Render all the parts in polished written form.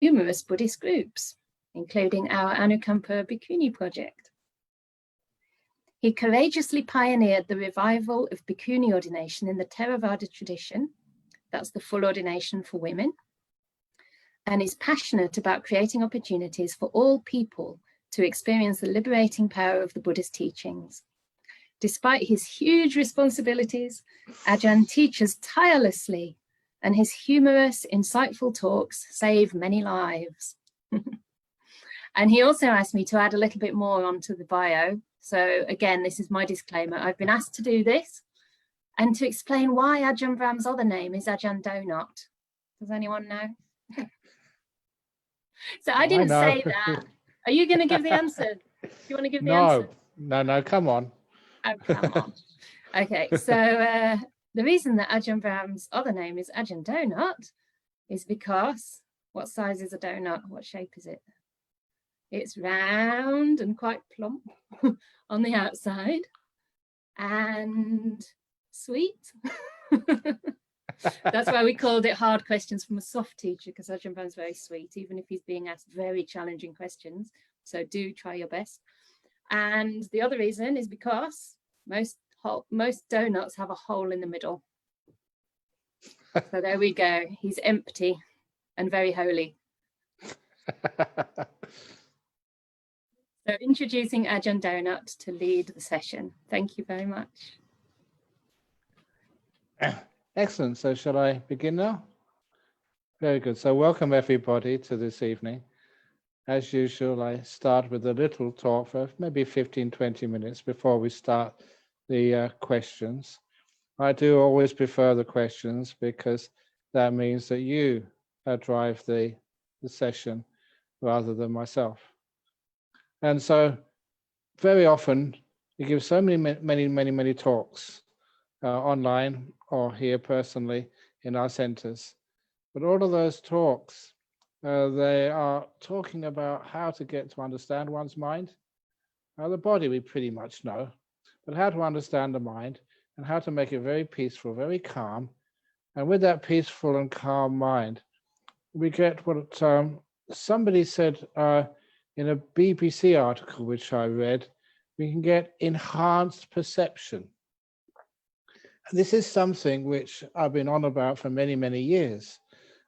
numerous Buddhist groups, including our Anukampa Bhikkhuni Project. He courageously pioneered the revival of Bhikkhuni ordination in the Theravada tradition, that's the full ordination for women, and is passionate about creating opportunities for all people to experience the liberating power of the Buddhist teachings. Despite his huge responsibilities, Ajahn teaches tirelessly, and his humorous, insightful talks save many lives. And he also asked me to add a little bit more onto the bio. So again, this is my disclaimer. I've been asked to do this and to explain why Ajahn Brahm's other name is Ajahn Donut. Does anyone know? So I didn't say that. Are you going to give the answer? Do you want to give the answer? No, come on. Oh, come on. Okay, so the reason that Ajahn Brahm's other name is Ajahn Donut is because, what size is a donut? What shape is it? It's round and quite plump on the outside and sweet. That's why we called it Hard Questions from a Soft Teacher, because Ajahn Brahm's very sweet, even if he's being asked very challenging questions. So do try your best. And the other reason is because most donuts have a hole in the middle. So there we go. He's empty and very holy. So introducing Ajahn Donut to lead the session. Thank you very much. Excellent. So shall I begin now? Very good. So welcome everybody to this evening. As usual, I start with a little talk for maybe 15-20 minutes before we start the questions. I do always prefer the questions because that means that you drive the session rather than myself. And so very often you give so many talks online or here personally in our centers. But all of those talks, they are talking about how to get to understand one's mind. Now, the body we pretty much know, but how to understand the mind and how to make it very peaceful, very calm. And with that peaceful and calm mind, we get what somebody said in a BBC article, which I read, we can get enhanced perception. And this is something which I've been on about for many years.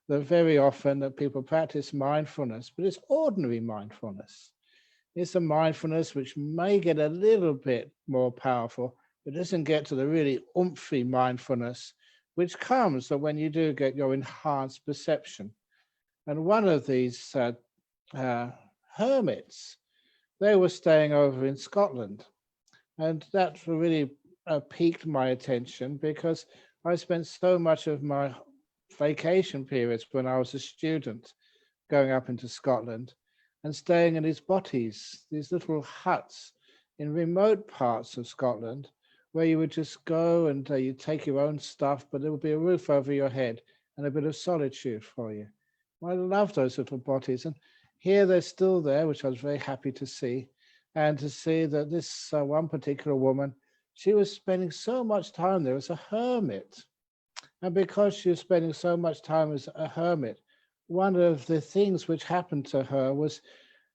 That very often that people practice mindfulness, but it's ordinary mindfulness. It's a mindfulness which may get a little bit more powerful, but doesn't get to the really oomphy mindfulness, which comes when you do get your enhanced perception. And one of these hermits, they were staying over in Scotland. And that really piqued my attention because I spent so much of my vacation periods when I was a student going up into Scotland and staying in these botties, these little huts in remote parts of Scotland where you would just go and you take your own stuff, but there would be a roof over your head and a bit of solitude for you. I love those little botties, and here they're still there, which I was very happy to see, and to see that this one particular woman, she was spending so much time there as a hermit. And because she was spending so much time as a hermit, one of the things which happened to her was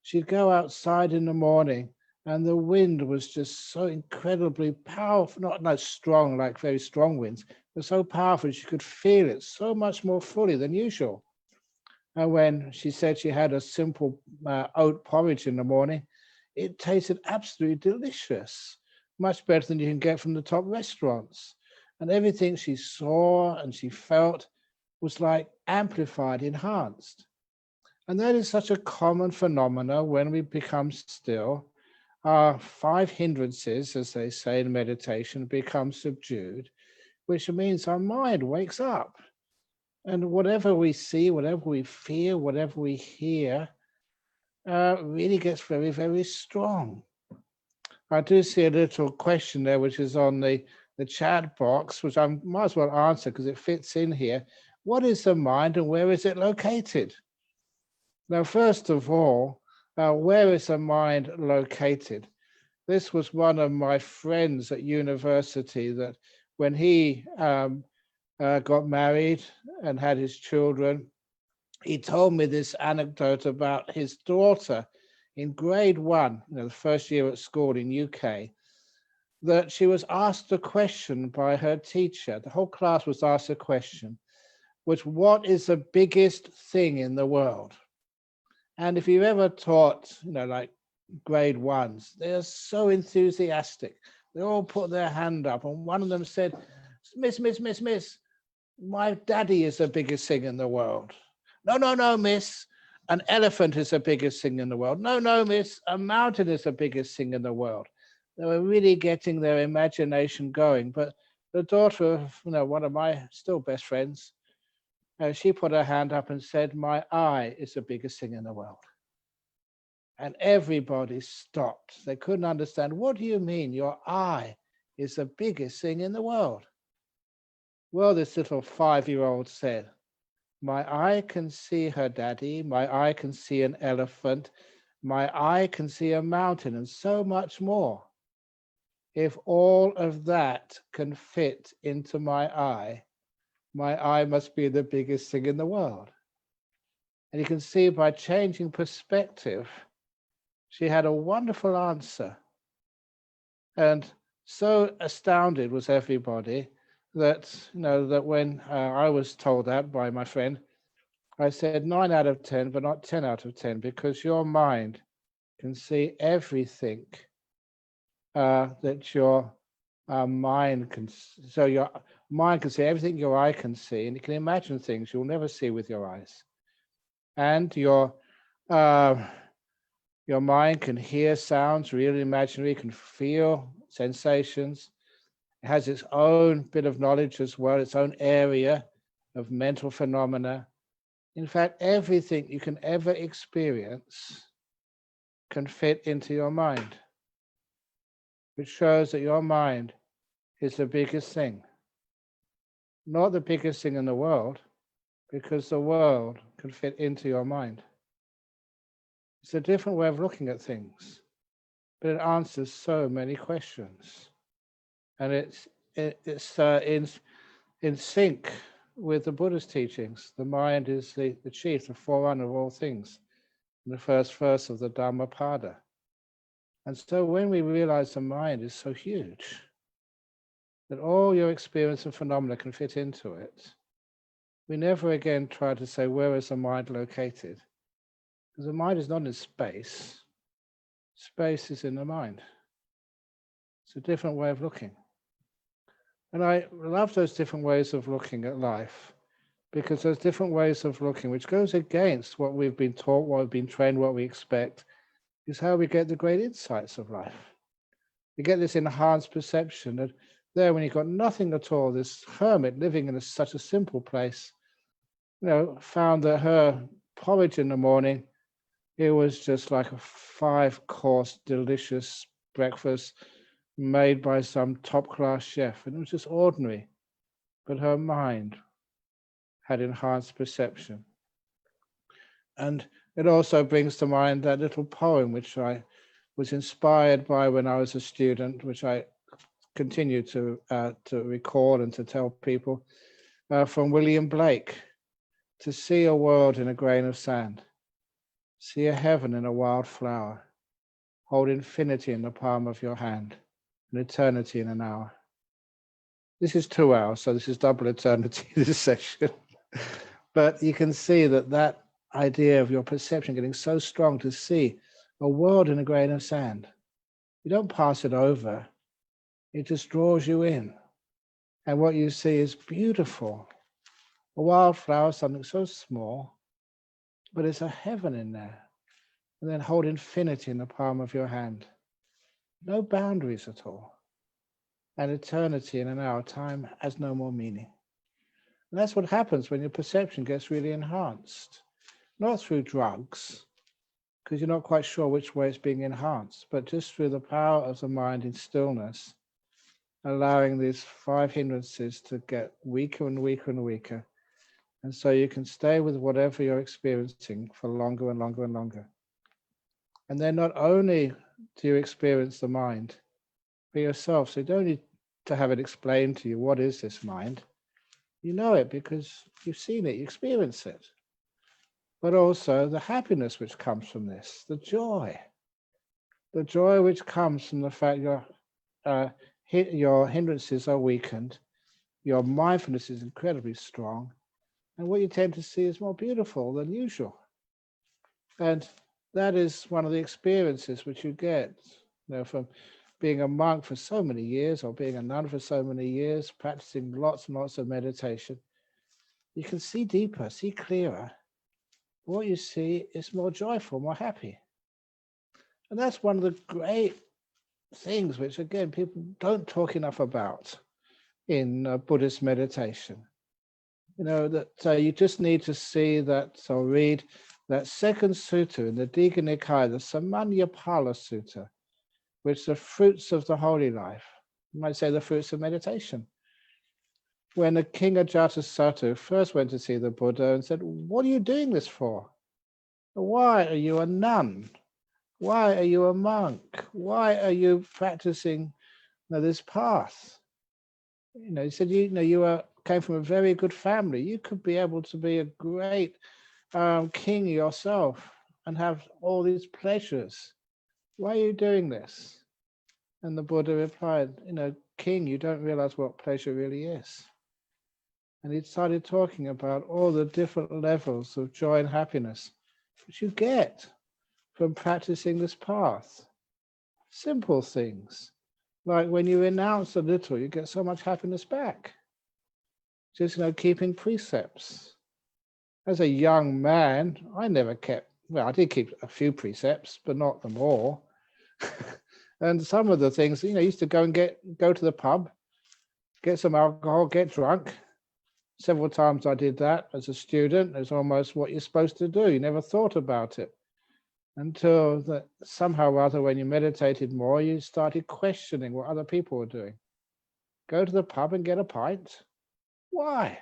she'd go outside in the morning and the wind was just so incredibly powerful, not strong, like very strong winds, but so powerful she could feel it so much more fully than usual. And when she said she had a simple oat porridge in the morning, it tasted absolutely delicious, much better than you can get from the top restaurants. And everything she saw and she felt was like amplified, enhanced. And that is such a common phenomenon when we become still. Our 5 hindrances, as they say in meditation, become subdued, which means our mind wakes up. And whatever we see, whatever we feel, whatever we hear, really gets very strong. I do see a little question there, which is on the chat box, which I might as well answer because it fits in here. What is the mind and where is it located? Now, first of all, where is the mind located? This was one of my friends at university that when he got married and had his children, he told me this anecdote about his daughter in grade 1, the first year at school in UK, that she was asked a question by her teacher. The whole class was asked a question, which what is the biggest thing in the world? And if you've ever taught, like grade 1s, they're so enthusiastic. They all put their hand up, and one of them said, Miss, my daddy is the biggest thing in the world. No, miss, an elephant is the biggest thing in the world. No, miss, a mountain is the biggest thing in the world. They were really getting their imagination going. But the daughter of, one of my still best friends, she put her hand up and said, my eye is the biggest thing in the world. And everybody stopped. They couldn't understand. What do you mean your eye is the biggest thing in the world? Well, this little 5-year-old said, my eye can see her daddy, my eye can see an elephant, my eye can see a mountain, and so much more. If all of that can fit into my eye must be the biggest thing in the world. And you can see by changing perspective, she had a wonderful answer. And so astounded was everybody that, that when I was told that by my friend, I said 9 out of 10, but not 10 out of 10, because your mind can see everything that your mind can. So your mind can see everything your eye can see, and you can imagine things you'll never see with your eyes. And your mind can hear sounds, real and imaginary, can feel sensations. It has its own bit of knowledge as well, its own area of mental phenomena. In fact, everything you can ever experience can fit into your mind, which shows that your mind is the biggest thing. Not the biggest thing in the world, because the world can fit into your mind. It's a different way of looking at things, but it answers so many questions. And it's in sync with the Buddhist teachings. The mind is the chief, the forerunner of all things, in the first verse of the Dhammapada. And so when we realize the mind is so huge, that all your experience and phenomena can fit into it, we never again try to say, where is the mind located? Because the mind is not in space. Space is in the mind. It's a different way of looking. And I love those different ways of looking at life, because those different ways of looking, which goes against what we've been taught, what we've been trained, what we expect, is how we get the great insights of life. We get this enhanced perception that there, when you've got nothing at all, this hermit living in such a simple place, found that her porridge in the morning, it was just like a 5-course delicious breakfast made by some top-class chef, and it was just ordinary, but her mind had enhanced perception. And it also brings to mind that little poem which I was inspired by when I was a student, which I continue to record and to tell people, from William Blake: to see a world in a grain of sand, see a heaven in a wild flower, hold infinity in the palm of your hand, and eternity in an hour. This is 2 hours, so this is double eternity, this session. But you can see that idea of your perception getting so strong to see a world in a grain of sand. You don't pass it over. It just draws you in. And what you see is beautiful. A wildflower, something so small, but it's a heaven in there. And then hold infinity in the palm of your hand. No boundaries at all. And eternity in an hour, time has no more meaning. And that's what happens when your perception gets really enhanced. Not through drugs, because you're not quite sure which way it's being enhanced, but just through the power of the mind in stillness, allowing these 5 hindrances to get weaker and weaker and weaker. And so you can stay with whatever you're experiencing for longer and longer and longer. And then not only do you experience the mind for yourself, so you don't need to have it explained to you, what is this mind? You know it because you've seen it, you experience it. but also the happiness which comes from this, the joy which comes from the fact your hindrances are weakened, your mindfulness is incredibly strong, and what you tend to see is more beautiful than usual. And that is one of the experiences which you get, from being a monk for so many years or being a nun for so many years, practicing lots and lots of meditation. You can see deeper, see clearer. What you see is more joyful, more happy. And that's one of the great things which, again, people don't talk enough about in Buddhist meditation. That you just need to see that, or read that second sutta in the Digha Nikaya, the Samanyapala Sutta, which the fruits of the holy life, you might say the fruits of meditation. When the king Ajatasattu first went to see the Buddha and said, "What are you doing this for? Why are you a nun? Why are you a monk? Why are you practicing this path?" He said, you came from a very good family. You could be able to be a great king yourself and have all these pleasures. Why are you doing this? And the Buddha replied, "King, you don't realize what pleasure really is." And he started talking about all the different levels of joy and happiness which you get from practicing this path. Simple things, like when you renounce a little, you get so much happiness back. Just, keeping precepts. As a young man, I never kept, I did keep a few precepts, but not them all. And some of the things, I used to go to the pub, get some alcohol, get drunk. Several times I did that as a student. It's almost what you're supposed to do. You never thought about it until that somehow or other, when you meditated more, you started questioning what other people were doing. Go to the pub and get a pint? Why?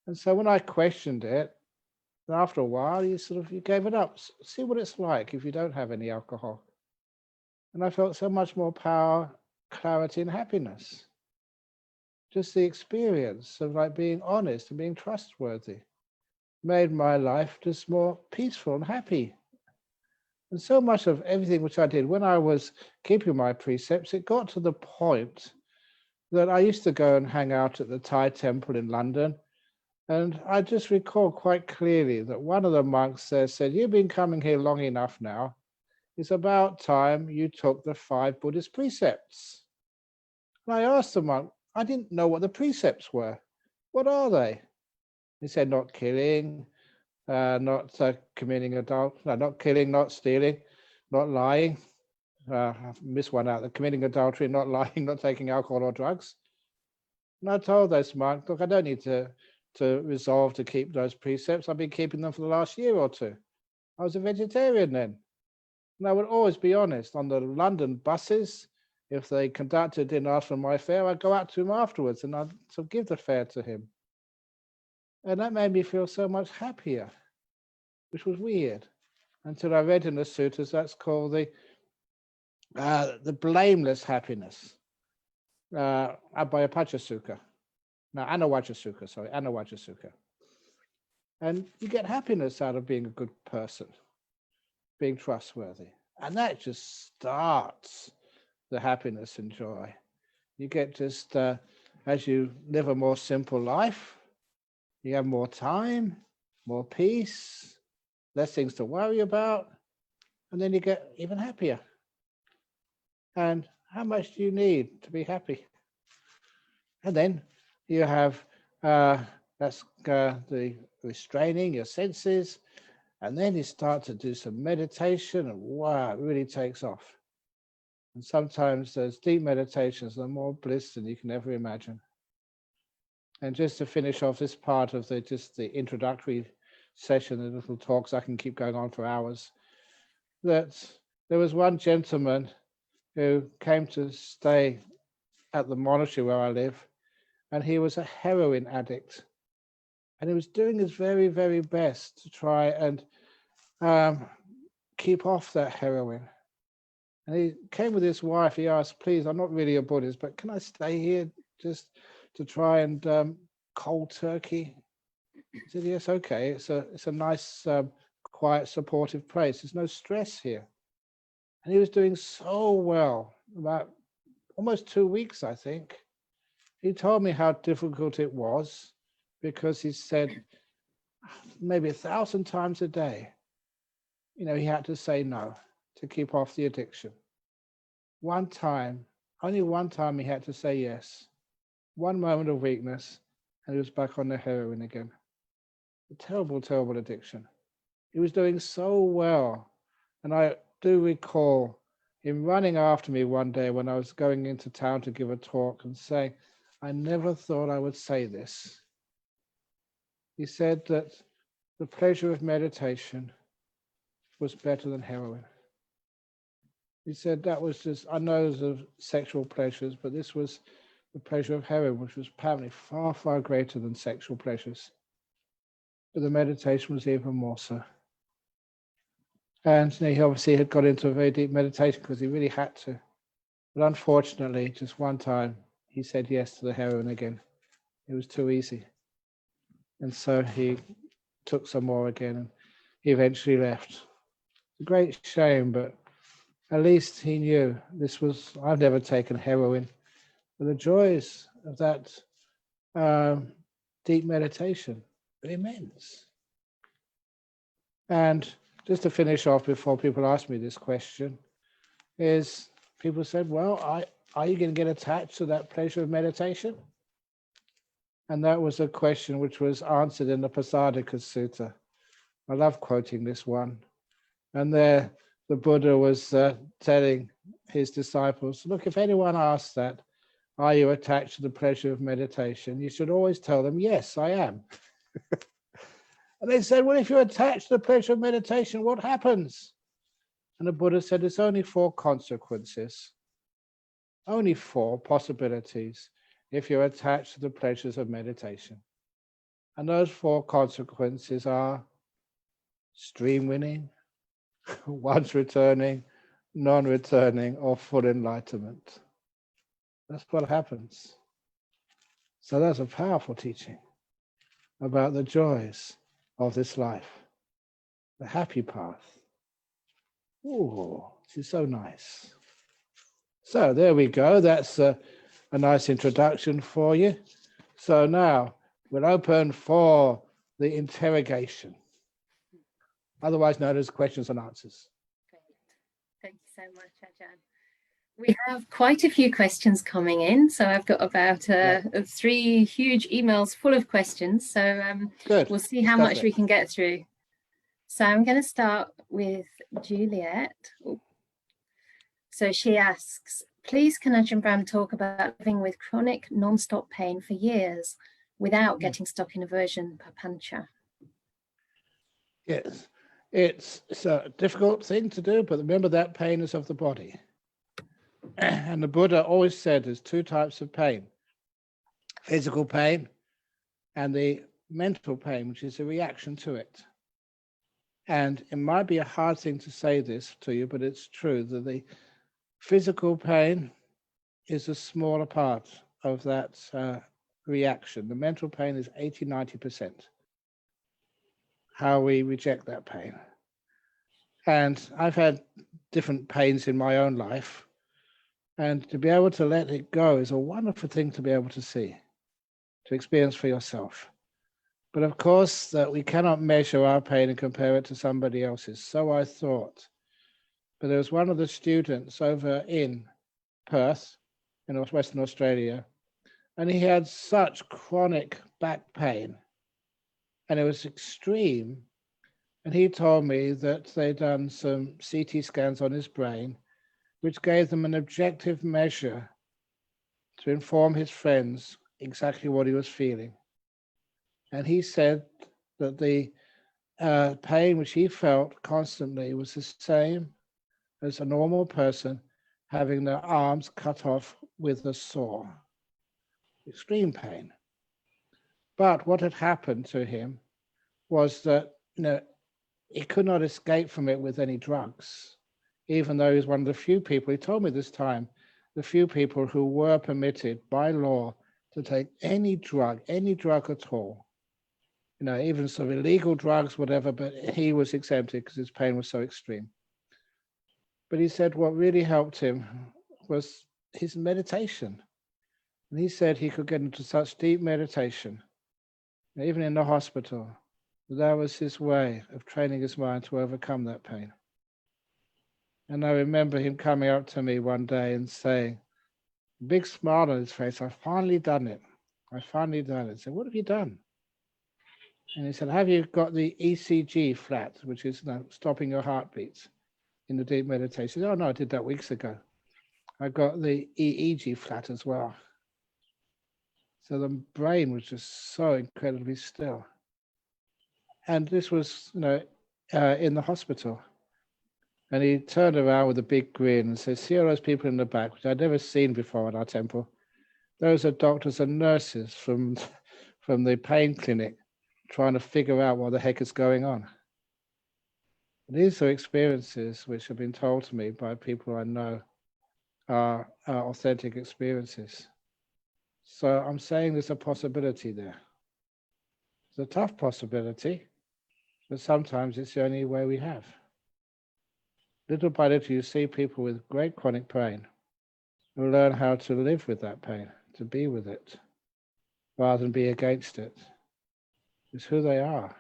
And so when I questioned it, after a while, you gave it up. See what it's like if you don't have any alcohol. And I felt so much more power, clarity, and happiness. Just the experience of being honest and being trustworthy made my life just more peaceful and happy. And so much of everything which I did when I was keeping my precepts, it got to the point that I used to go and hang out at the Thai temple in London. And I just recall quite clearly that one of the monks there said, "You've been coming here long enough now. It's about time you took the 5 Buddhist precepts." And I asked the monk, I didn't know what the precepts were. What are they? He said, not killing, not committing not killing, not stealing, not lying. I've missed one out, committing adultery, not lying, not taking alcohol or drugs. And I told those monks, look, I don't need to resolve to keep those precepts. I've been keeping them for the last year or two. I was a vegetarian then. And I would always be honest. On the London buses, if the conductor didn't ask for my fare, I'd go out to him afterwards and I'd give the fare to him. And that made me feel so much happier, which was weird. Until I read in the sutras, that's called the blameless happiness. Abhayapachasukha. No, Anawajasukha. And you get happiness out of being a good person, being trustworthy. And that just starts the happiness and joy. You get just, as you live a more simple life, you have more time, more peace, less things to worry about, and then you get even happier. And how much do you need to be happy? And then you have that's the restraining your senses, and then you start to do some meditation, and wow, it really takes off. And sometimes those deep meditations are more bliss than you can ever imagine. And just to finish off this part of the introductory session, the little talks, I can keep going on for hours, that there was one gentleman who came to stay at the monastery where I live, and he was a heroin addict. And he was doing his very, very best to try and keep off that heroin. And he came with his wife. He asked, please, I'm not really a Buddhist, but can I stay here just to try and cold turkey He said, yes, okay, it's a nice, quiet, supportive place. There's no stress here. And he was doing so well, about almost 2 weeks, I think. He told me how difficult it was because he said maybe 1,000 times a day, he had to say no to keep off the addiction. One time, only one time he had to say yes. One moment of weakness, and he was back on the heroin again. A terrible, terrible addiction. He was doing so well. And I do recall him running after me one day when I was going into town to give a talk and saying, I never thought I would say this. He said that the pleasure of meditation was better than heroin. He said that was just, I know of sexual pleasures, but this was the pleasure of heroin, which was apparently far, far greater than sexual pleasures. But the meditation was even more so. And he obviously had got into a very deep meditation because he really had to. But unfortunately, just one time, he said yes to the heroin again. It was too easy. And so he took some more again, and he eventually left. It's a great shame, but at least he knew this was, I've never taken heroin, but the joys of that deep meditation are immense. And just to finish off before people ask me this question, is people said, well, are you going to get attached to that pleasure of meditation? And that was a question which was answered in the Pasadika Sutta. I love quoting this one. And there the Buddha was telling his disciples, look, if anyone asks that, are you attached to the pleasure of meditation? You should always tell them, yes, I am. And they said, well, if you're attached to the pleasure of meditation, what happens? And the Buddha said, it's only 4 consequences, only 4 possibilities if you're attached to the pleasures of meditation. And those 4 consequences are stream winning, once returning, non-returning, or full enlightenment. That's what happens. So that's a powerful teaching about the joys of this life, the happy path. Oh, this is so nice. So there we go. That's a nice introduction for you. So now we'll open for the interrogation, otherwise known as questions and answers. Great. Thank you so much, Ajahn. We have quite a few questions coming in. So I've got about 3 huge emails full of questions. So we'll see how much we can get through. So I'm going to start with Juliet. So she asks, please can Ajahn Brahm talk about living with chronic non-stop pain for years without getting stuck in aversion, papancha? Yes, it's a difficult thing to do, but remember that pain is of the body. And the Buddha always said there's 2 types of pain, physical pain and the mental pain, which is a reaction to it. And it might be a hard thing to say this to you, but it's true that the physical pain is a smaller part of that reaction. The mental pain is 80-90%. How we reject that pain. And I've had different pains in my own life. And to be able to let it go is a wonderful thing to be able to see, to experience for yourself. But of course, that we cannot measure our pain and compare it to somebody else's. So I thought. But there was one of the students over in Perth, in Western Australia, and he had such chronic back pain, and it was extreme. And he told me that they'd done some CT scans on his brain, which gave them an objective measure to inform his friends exactly what he was feeling. And he said that the pain which he felt constantly was the same as a normal person having their arms cut off with a saw. Extreme pain. But what had happened to him was that, he could not escape from it with any drugs, even though he was one of the few people, he told me this time, the few people who were permitted by law to take any drug at all. even some illegal drugs, whatever, but he was exempted because his pain was so extreme. But he said what really helped him was his meditation. And he said he could get into such deep meditation, even in the hospital. That was his way of training his mind to overcome that pain. And I remember him coming up to me one day and saying, big smile on his face, "I've finally done it. I've finally done it." I said, "What have you done?" And he said, "Have you got the ECG flat, which is stopping your heartbeats in the deep meditation?" "Oh, no, I did that weeks ago. I got the EEG flat as well." So the brain was just so incredibly still. And this was, in the hospital. And he turned around with a big grin and said, "See all those people in the back, which I'd never seen before in our temple? Those are doctors and nurses from the pain clinic trying to figure out what the heck is going on." These are experiences which have been told to me by people I know are authentic experiences. So I'm saying there's a possibility there. It's a tough possibility, but sometimes it's the only way we have. Little by little, you see people with great chronic pain who learn how to live with that pain, to be with it, rather than be against it. It's who they are.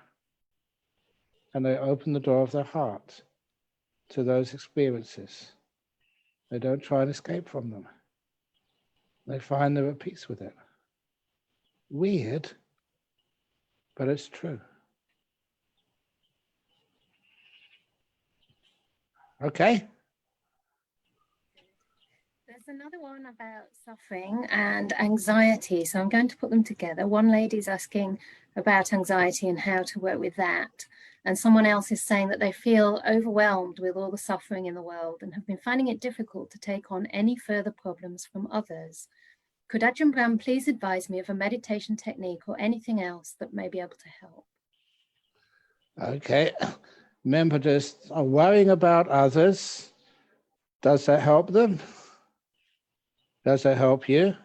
And they open the door of their heart to those experiences. They don't try and escape from them. They find they're at peace with it. Weird, but it's true. Okay. There's another one about suffering and anxiety, so I'm going to put them together. One lady's asking about anxiety and how to work with that. And someone else is saying that they feel overwhelmed with all the suffering in the world and have been finding it difficult to take on any further problems from others. Could Ajahn Brahm please advise me of a meditation technique or anything else that may be able to help? Okay. Remember, just worrying about others. Does that help them? Does that help you?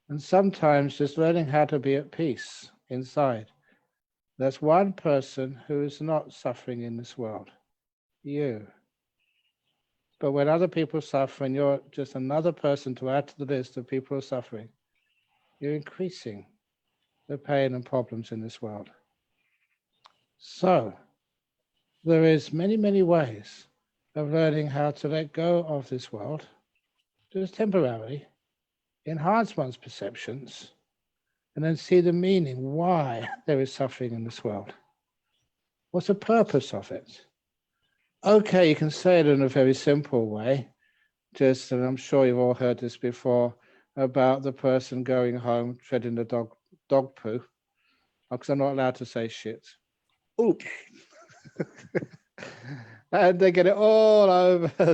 And sometimes just learning how to be at peace inside. There's one person who is not suffering in this world, you. But when other people suffer and you're just another person to add to the list of people who are suffering, you're increasing the pain and problems in this world. So there is many, many ways of learning how to let go of this world, just temporarily, enhance one's perceptions, and then see the meaning, why there is suffering in this world. What's the purpose of it? Okay, you can say it in a very simple way, and I'm sure you've all heard this before, about the person going home, treading the dog poo, because I'm not allowed to say shit. Oops. And they get it all over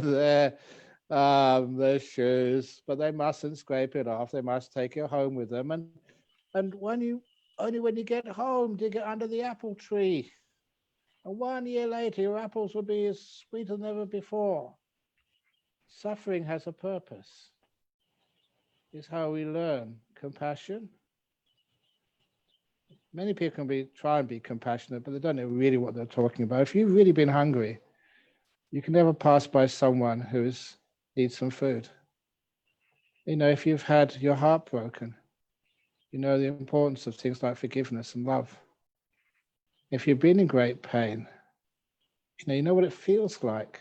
their shoes, but they mustn't scrape it off. They must take it home with them. And only when you get home do you get under the apple tree. And 1 year later, your apples will be as sweet as never before. Suffering has a purpose. It's how we learn compassion. Many people can try and be compassionate, but they don't know really what they're talking about. If you've really been hungry, you can never pass by someone who needs some food. If you've had your heart broken, you know the importance of things like forgiveness and love. If you've been in great pain, you know what it feels like.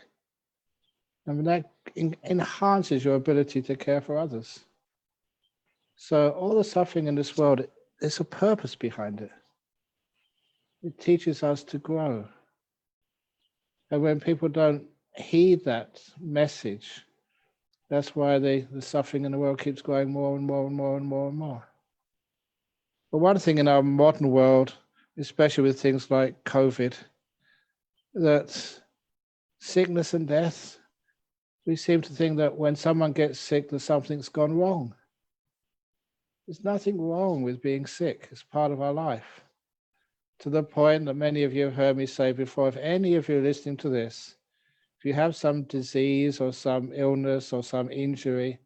And that enhances your ability to care for others. So all the suffering in this world, there's a purpose behind it. It teaches us to grow. And when people don't heed that message, that's why the suffering in the world keeps growing more and more and more and more and more. But one thing in our modern world, especially with things like COVID, that sickness and death, we seem to think that when someone gets sick, that something's gone wrong. There's nothing wrong with being sick. It's part of our life. To the point that many of you have heard me say before, if any of you are listening to this, if you have some disease or some illness or some injury,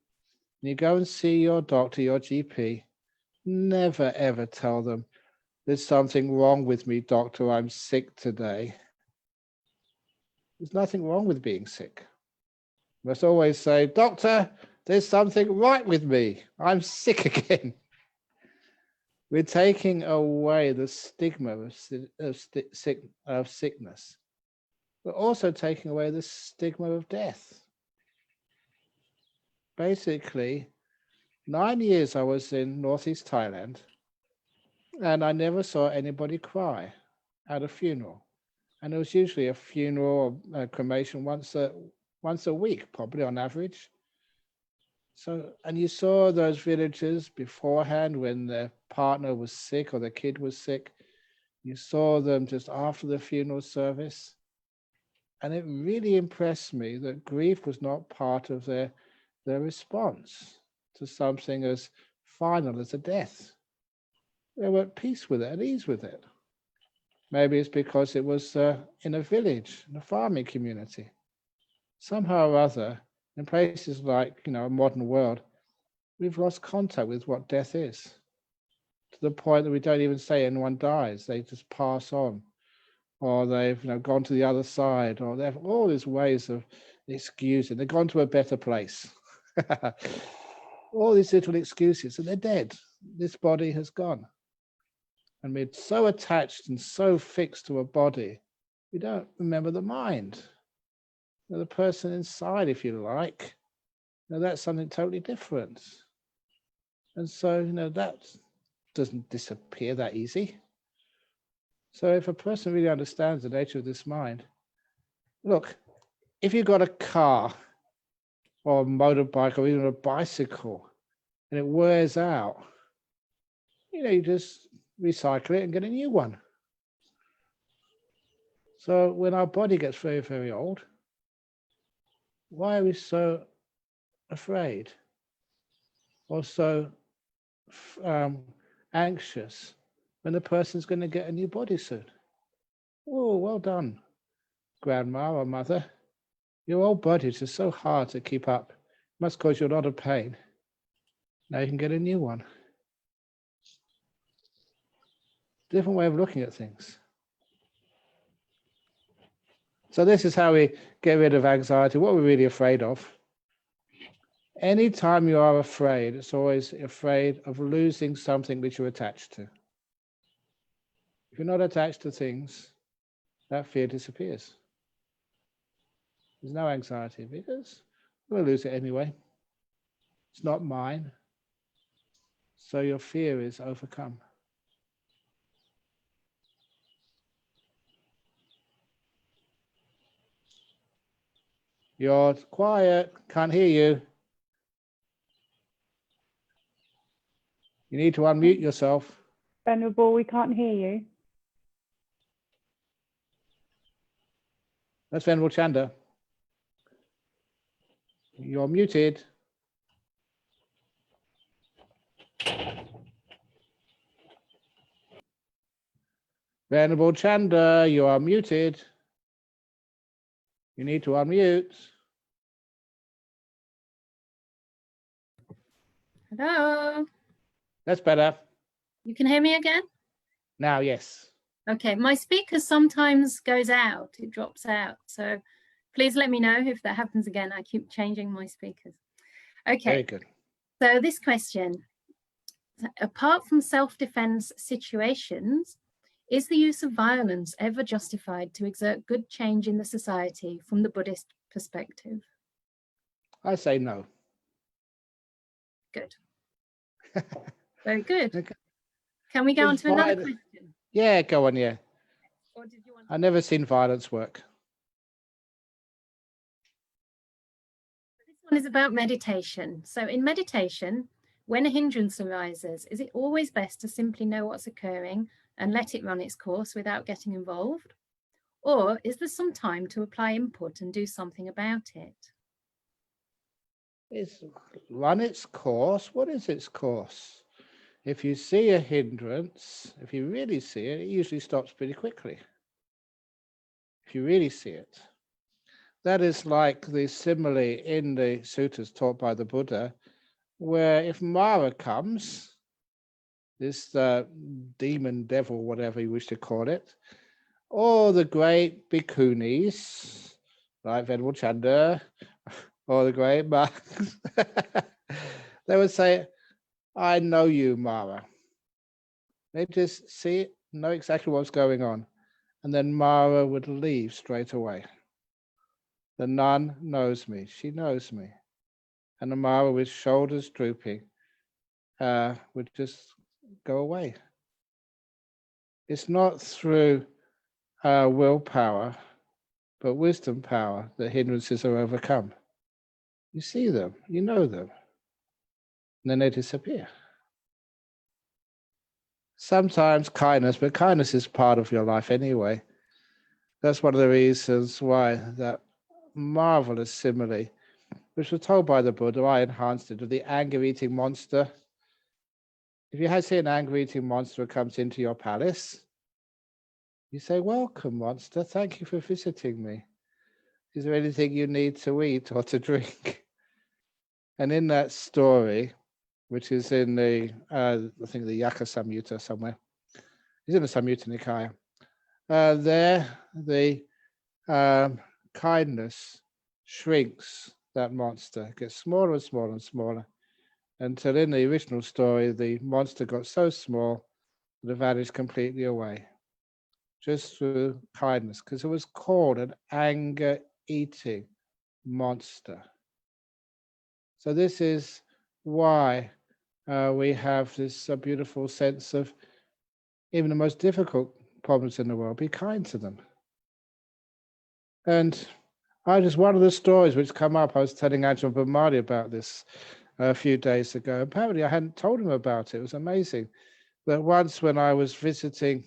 and you go and see your doctor, your GP, never ever tell them, there's something wrong with me, doctor, I'm sick today. There's nothing wrong with being sick. You must always say, doctor, there's something right with me, I'm sick again. We're taking away the stigma of sickness, but also taking away the stigma of death. Basically, 9 years I was in northeast Thailand, and I never saw anybody cry at a funeral. And it was usually a funeral or a cremation once a week, probably on average. So, and you saw those villagers beforehand when their partner was sick or their kid was sick. You saw them just after the funeral service. And it really impressed me that grief was not part of their response to something as final as a death. They were at peace with it, at ease with it. Maybe it's because it was in a village, in a farming community. Somehow or other, in places like, a modern world, we've lost contact with what death is, to the point that we don't even say anyone dies. They just pass on, or they've gone to the other side, or they have all these ways of excusing. They've gone to a better place. All these little excuses, and they're dead. This body has gone. And we're so attached and so fixed to a body, we don't remember the mind. The person inside, if you like, that's something totally different. And so, that doesn't disappear that easy. So if a person really understands the nature of this mind, look, if you've got a car or a motorbike or even a bicycle and it wears out, you just recycle it and get a new one. So when our body gets very, very old, why are we so afraid or so anxious when the person's going to get a new body soon? Oh, well done, grandma or mother. Your old bodies are so hard to keep up. It must cause you a lot of pain. Now you can get a new one. Different way of looking at things. So this is how we get rid of anxiety. What we're really afraid of. Anytime you are afraid, it's always afraid of losing something which you're attached to. If you're not attached to things, that fear disappears. There's no anxiety because we'll lose it anyway. It's not mine. So your fear is overcome. You're quiet, can't hear you. You need to unmute yourself. Venerable, we can't hear you. That's Venerable Canda. You're muted. Venerable Canda, you are muted. You need to unmute. Hello. That's better. You can hear me again? Now, yes. Okay, my speaker sometimes goes out, it drops out. So please let me know if that happens again. I keep changing my speakers. Okay. Very good. So this question, apart from self-defense situations, is the use of violence ever justified to exert good change in the society from the Buddhist perspective? I say no. Good. Very good. Okay. Can we go on to another question? Yeah, go on, yeah. Or did you want I've never seen violence work. This one is about meditation. So in meditation, when a hindrance arises, is it always best to simply know what's occurring and let it run its course without getting involved? Or is there some time to apply input and do something about it? It's run its course. What is its course? If you see a hindrance, if you really see it, it usually stops pretty quickly. If you really see it. That is like the simile in the sutras taught by the Buddha, where if Mara comes, this demon, devil, whatever you wish to call it, or the great bhikkhunis, like Venerable Canda, or the great monks, they would say, I know you, Mara. They just see it, know exactly what's going on. And then Mara would leave straight away. The nun knows me, she knows me. And the Mara, with shoulders drooping, would just go away. It's not through willpower, but wisdom power that hindrances are overcome. You see them, you know them, and then they disappear. Sometimes kindness, but kindness is part of your life anyway. That's one of the reasons why that marvelous simile, which was told by the Buddha, I enhanced it, of the anger-eating monster. If you see an anger-eating monster who comes into your palace, you say, welcome, monster, thank you for visiting me. Is there anything you need to eat or to drink? And in that story, which is in the, I think the Yaka Samyutta somewhere, it's in the Samyutta Nikaya, there the kindness shrinks that monster, gets smaller and smaller and smaller, until in the original story, the monster got so small that it vanished completely away, just through kindness, because it was called an anger-eating monster. So this is why we have this beautiful sense of even the most difficult problems in the world, be kind to them. And just one of the stories which come up, I was telling Ajahn Brahm about this a few days ago. Apparently I hadn't told him about it. It was amazing that once when I was visiting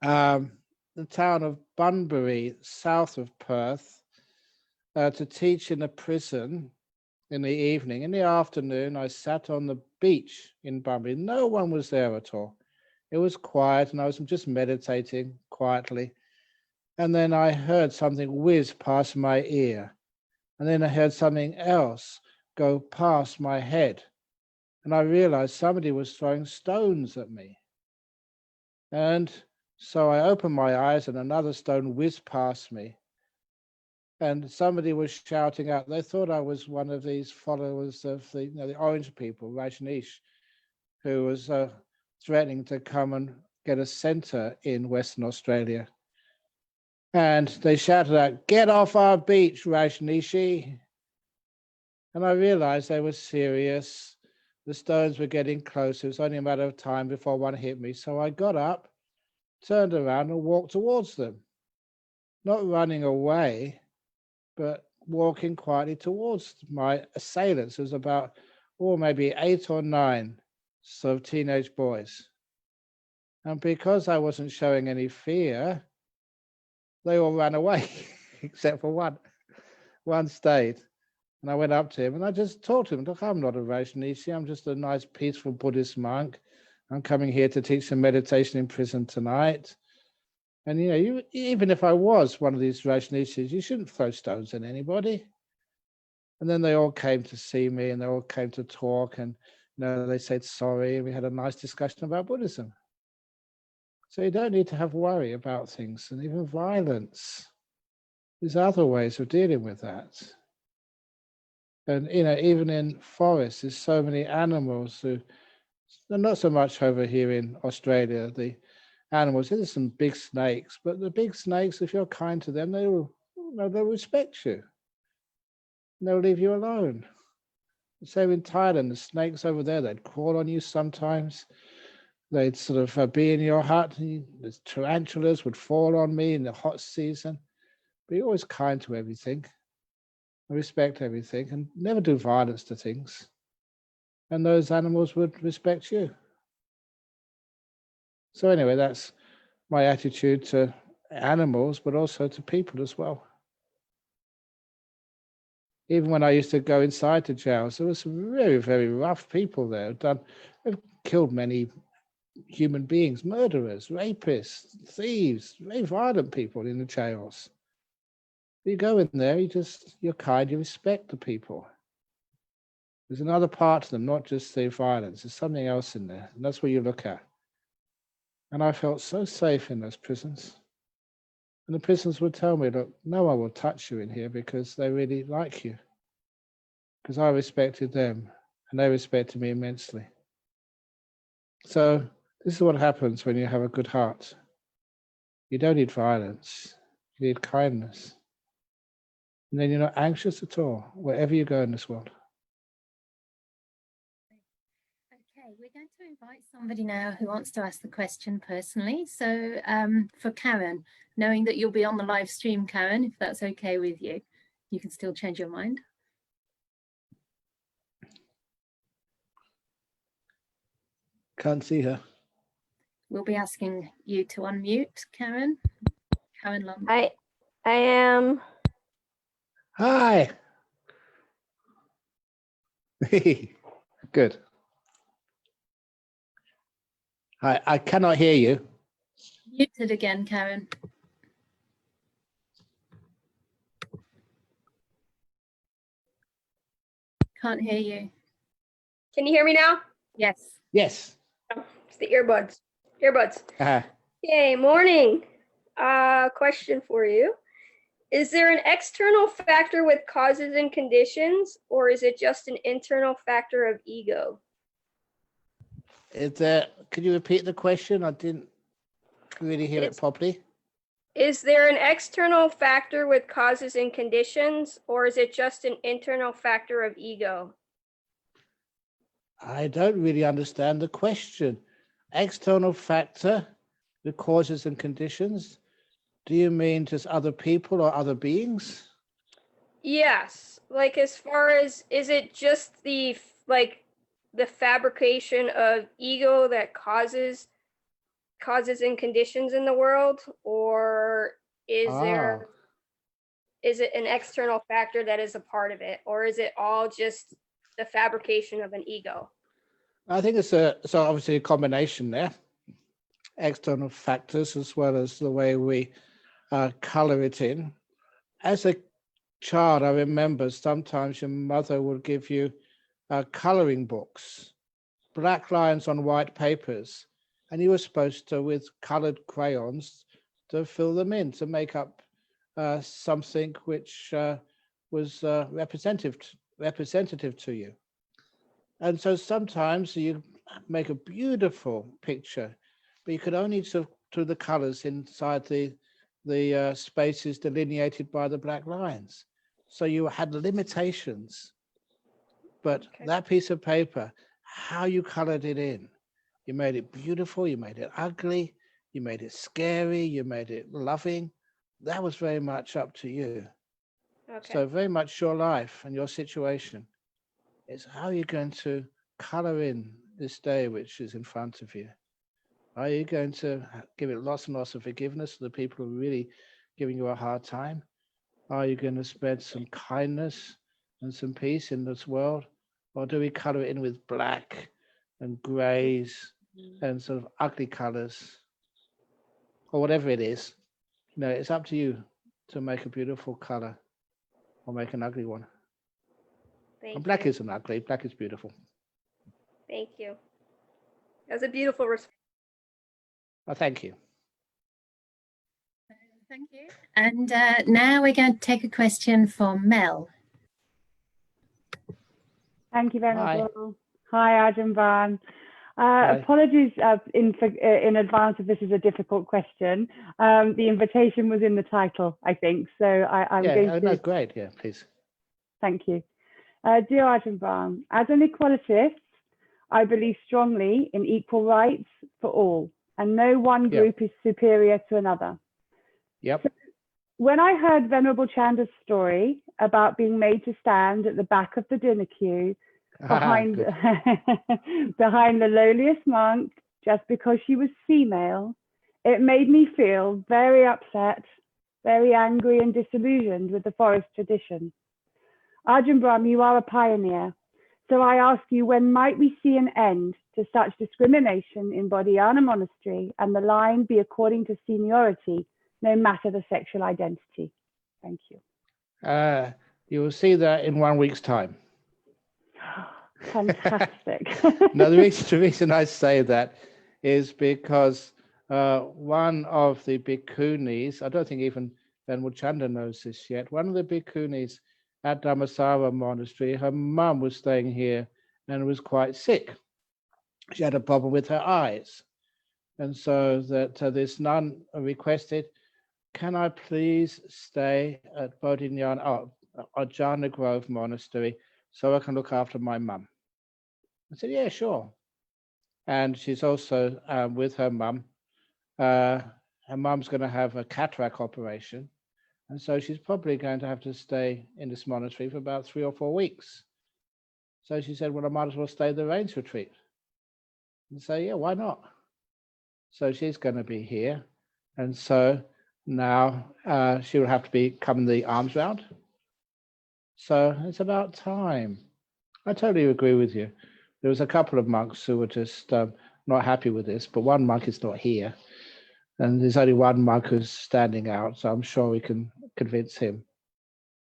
the town of Bunbury, south of Perth, to teach in a prison in the evening. In the afternoon, I sat on the beach in Bunbury. No one was there at all. It was quiet, and I was just meditating quietly. And then I heard something whiz past my ear. And then I heard something else go past my head. And I realized somebody was throwing stones at me. And so I opened my eyes, and another stone whizzed past me. And somebody was shouting out. They thought I was one of these followers of the, the orange people, Rajneesh, who was threatening to come and get a centre in Western Australia. And they shouted out, "Get off our beach, Rajneeshi." And I realized they were serious. The stones were getting closer. It was only a matter of time before one hit me. So I got up, turned around and walked towards them. Not running away, but walking quietly towards my assailants. It was about, maybe 8 or 9 sort of teenage boys. And because I wasn't showing any fear, they all ran away, except for one. One stayed. And I went up to him and I just told him, look, I'm not a Rajneeshi. I'm just a nice, peaceful Buddhist monk. I'm coming here to teach some meditation in prison tonight. And, even if I was one of these Rajneeshis, you shouldn't throw stones at anybody. And then they all came to see me and they all came to talk, and they said sorry. And we had a nice discussion about Buddhism. So you don't need to have worry about things, and even violence. There's other ways of dealing with that. And, even in forests, there's so many animals who, not so much over here in Australia, the animals, there's some big snakes, but the big snakes, if you're kind to them, they'll respect you. And they'll leave you alone. Same in Thailand, the snakes over there, they'd crawl on you sometimes. They'd sort of be in your hut. The tarantulas would fall on me in the hot season. But you're always kind to everything, respect everything, and never do violence to things. And those animals would respect you. So anyway, that's my attitude to animals, but also to people as well. Even when I used to go inside the jails, there were some very, very rough people there. They've killed many human beings, murderers, rapists, thieves, very violent people in the jails. You go in there, you're kind, you respect the people. There's another part to them, not just the violence. There's something else in there, and that's what you look at. And I felt so safe in those prisons. And the prisoners would tell me, look, no one will touch you in here because they really like you. Because I respected them, and they respected me immensely. So this is what happens when you have a good heart. You don't need violence, you need kindness. And then you're not anxious at all, wherever you go in this world. Okay, we're going to invite somebody now who wants to ask the question personally. So for Karen, knowing that you'll be on the live stream, Karen, if that's okay with you, you can still change your mind. Can't see her. We'll be asking you to unmute, Karen. Karen Long. I am. Hi. Good. I cannot hear you. Muted again, Karen. Can't hear you. Can you hear me now? Yes. Yes. Oh, it's the earbuds. Earbuds. Okay, morning. Question for you. Is there an external factor with causes and conditions, or is it just an internal factor of ego? Could you repeat the question? I didn't really hear it properly. Is there an external factor with causes and conditions, or is it just an internal factor of ego? I don't really understand the question. External factor, the causes and conditions. Do you mean just other people or other beings? Yes, like as far as, is it just the fabrication of ego that causes and conditions in the world, or is it an external factor that is a part of it, or is it all just the fabrication of an ego? I think it's so obviously a combination there. External factors as well as the way we color it in. As a child, I remember sometimes your mother would give you coloring books, black lines on white papers, and you were supposed to, with colored crayons, to fill them in to make up something which was representative to you. And so sometimes you make a beautiful picture, but you could only do the colors inside the spaces delineated by the black lines. So you had limitations, but that piece of paper, how you colored it in, you made it beautiful, you made it ugly, you made it scary, you made it loving. That was very much up to you. Okay. So very much your life and your situation is how you're going to color in this day which is in front of you. Are you going to give it lots and lots of forgiveness to the people who are really giving you a hard time? Are you going to spread some kindness and some peace in this world? Or do we color it in with black and grays and sort of ugly colors? Or whatever it is. You know, it's up to you to make a beautiful color or make an ugly one. Thank And black you. isn't ugly, black is beautiful. Thank you. That's a beautiful response. Oh, thank you. Thank you. And now we're going to take a question from Mel. Thank you, Venerable. Hi, Ajahn Brahm. Hi. Apologies in advance if this is a difficult question. The invitation was in the title, I think. So I'm going to... No, great. Yeah, please. Thank you. Dear Ajahn Brahm, as an equalitist, I believe strongly in equal rights for all, and no one group is superior to another. Yep. So when I heard Venerable Chanda's story about being made to stand at the back of the dinner queue behind behind the lowliest monk just because she was female, it made me feel very upset, very angry and disillusioned with the forest tradition. Ajahn Brahm, you are a pioneer. So I ask you, when might we see an end to such discrimination in Bodhiana Monastery and the line be according to seniority, no matter the sexual identity? Thank you. You will see that in 1 week's time. Fantastic. No, the reason I say that is because one of the bhikkhunis, I don't think even Venerable Canda knows this yet, one of the bhikkhunis at Dhammasara Monastery, her mum was staying here and was quite sick. She had a problem with her eyes. And so that this nun requested, can I please stay at Ajahn Grove Monastery so I can look after my mum? I said, yeah, sure. And she's also with her mum. Her mum's going to have a cataract operation. And so she's probably going to have to stay in this monastery for about 3 or 4 weeks. So she said, well, I might as well stay at the rains retreat. And so, yeah, why not? So she's going to be here. And so now she will have to be coming the alms round. So it's about time. I totally agree with you. There was a couple of monks who were just not happy with this, but one monk is not here. And there's only one monk who's standing out. So I'm sure we can convince him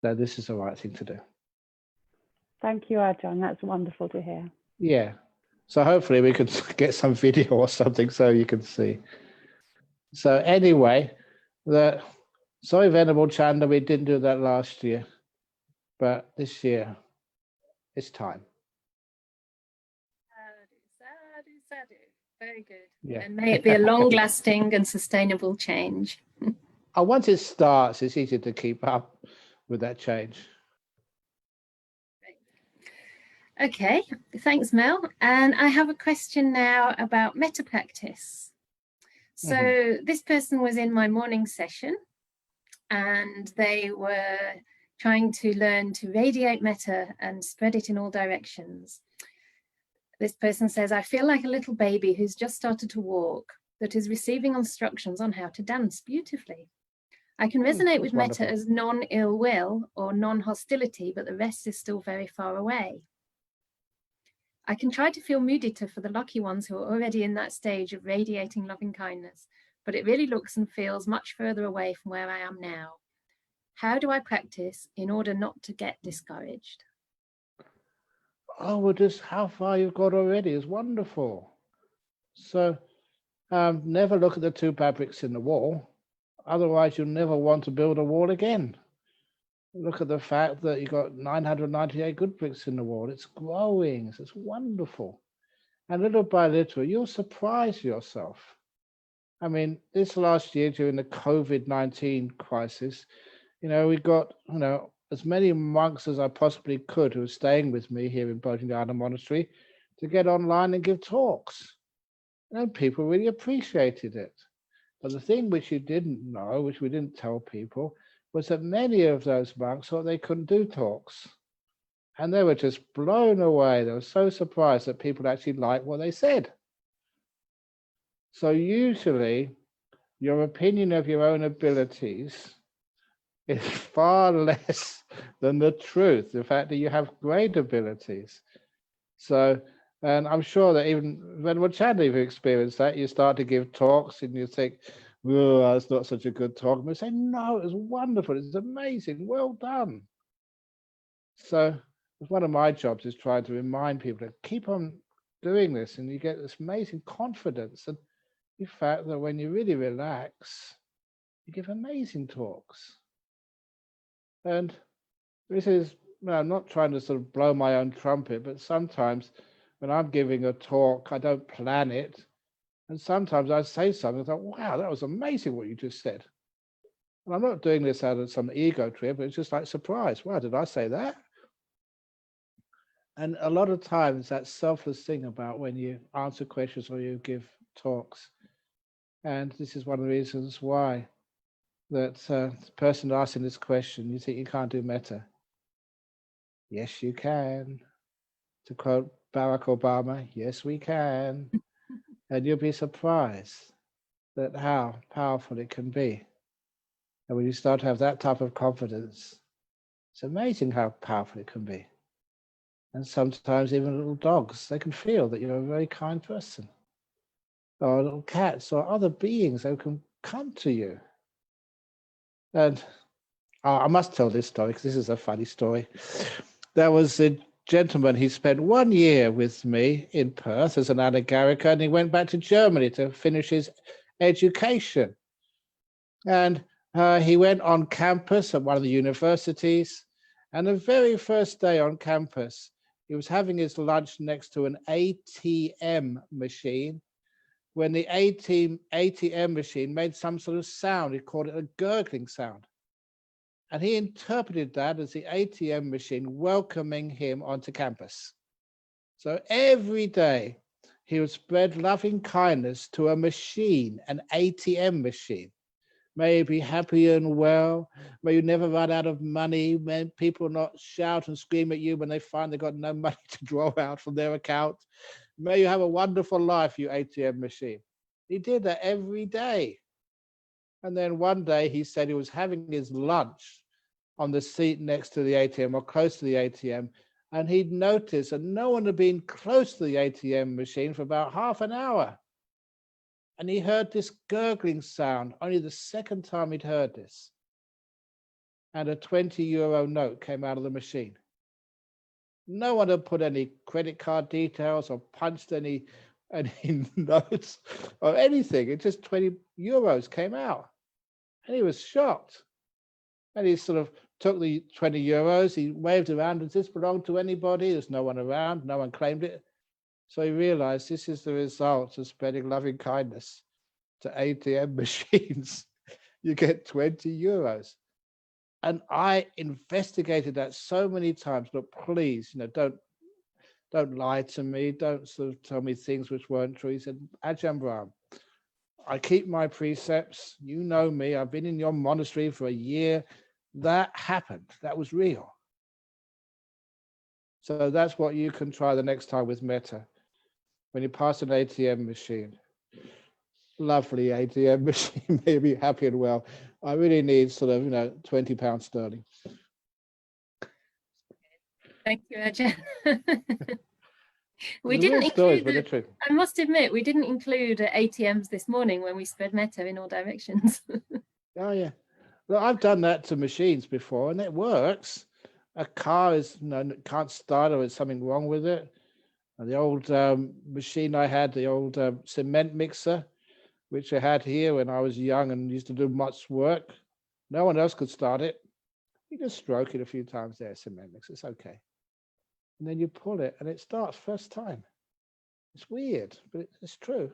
that this is the right thing to do. Thank you, Ajahn. That's wonderful to hear. Yeah. So hopefully we could get some video or something so you can see. So anyway, sorry, Venerable Canda, we didn't do that last year, but this year it's time. Sadhu. Very good. Yeah. And may it be a long-lasting and sustainable change. Once it starts, it's easy to keep up with that change. Okay, thanks, Mel. And I have a question now about metta practice. So this person was in my morning session and they were trying to learn to radiate metta and spread it in all directions. This person says, I feel like a little baby who's just started to walk that is receiving instructions on how to dance beautifully. I can resonate with wonderful. metta as non-ill will or non-hostility, but the rest is still very far away. I can try to feel mudita for the lucky ones who are already in that stage of radiating loving kindness, but it really looks and feels much further away from where I am now. How do I practice in order not to get discouraged? Oh, well, just how far you've got already is wonderful. So never look at the 2 bad bricks in the wall. Otherwise, you'll never want to build a wall again. Look at the fact that you've got 998 good bricks in the wall. It's growing. It's wonderful. And little by little, you'll surprise yourself. I mean, this last year during the COVID-19 crisis, we got, as many monks as I possibly could who were staying with me here in Bodhinyana Monastery to get online and give talks. And people really appreciated it. But the thing which you didn't know, which we didn't tell people, was that many of those monks thought they couldn't do talks. And they were just blown away. They were so surprised that people actually liked what they said. So usually, your opinion of your own abilities is far less than the truth, the fact that you have great abilities. So, and I'm sure that even Venerable Canda, you've experienced that. You start to give talks and you think, oh, that's not such a good talk. And we say, no, it was wonderful. It's amazing. Well done. So one of my jobs is trying to remind people to keep on doing this, and you get this amazing confidence. And the fact that when you really relax, you give amazing talks. And this is, I'm not trying to sort of blow my own trumpet, but sometimes when I'm giving a talk, I don't plan it. And sometimes I say something, I thought, wow, that was amazing what you just said. And I'm not doing this out of some ego trip, it's just like surprise. Wow, did I say that? And a lot of times that selfless thing about when you answer questions or you give talks. And this is one of the reasons why that the person asking this question, you think you can't do metta. Yes, you can. To quote Barack Obama, yes, we can. And you'll be surprised at how powerful it can be. And when you start to have that type of confidence, it's amazing how powerful it can be. And sometimes even little dogs, they can feel that you're a very kind person. Or little cats or other beings who can come to you. And I must tell this story because this is a funny story. There was in gentleman, he spent 1 year with me in Perth as an anagarika, and he went back to Germany to finish his education. And he went on campus at one of the universities, and the very first day on campus, he was having his lunch next to an ATM machine, when the ATM machine made some sort of sound. He called it a gurgling sound. And he interpreted that as the ATM machine welcoming him onto campus. So every day he would spread loving kindness to a machine, an ATM machine. May you be happy and well. May you never run out of money. May people not shout and scream at you when they find they've got no money to draw out from their account. May you have a wonderful life, you ATM machine. He did that every day. And then one day he said he was having his lunch on the seat next to the ATM or close to the ATM. And he'd noticed that no one had been close to the ATM machine for about half an hour. And he heard this gurgling sound, only the second time he'd heard this. And a 20-euro note came out of the machine. No one had put any credit card details or punched any notes or anything. It just 20 euros came out. And he was shocked. And he sort of took the 20 euros, he waved around, does this belong to anybody? There's no one around, no one claimed it. So he realized this is the result of spreading loving kindness to ATM machines. You get 20 euros. And I investigated that so many times, but please, don't lie to me. Don't sort of tell me things which weren't true. He said, Ajahn Brahm, I keep my precepts. You know me. I've been in your monastery for a year. That happened. That was real. So that's what you can try the next time with metta. When you pass an ATM machine, lovely ATM machine, may be happy and well. I really need sort of, £20 sterling. Thank you, Ajahn. We didn't include, I must admit, we didn't include ATMs this morning when we spread metta in all directions. Oh, yeah. Well, I've done that to machines before, and it works. A car is, can't start, or there's something wrong with it. And the old machine I had, the old cement mixer, which I had here when I was young and used to do much work. No one else could start it. You just stroke it a few times there, cement mixer, it's okay. And then you pull it and it starts first time. It's weird, but it's true.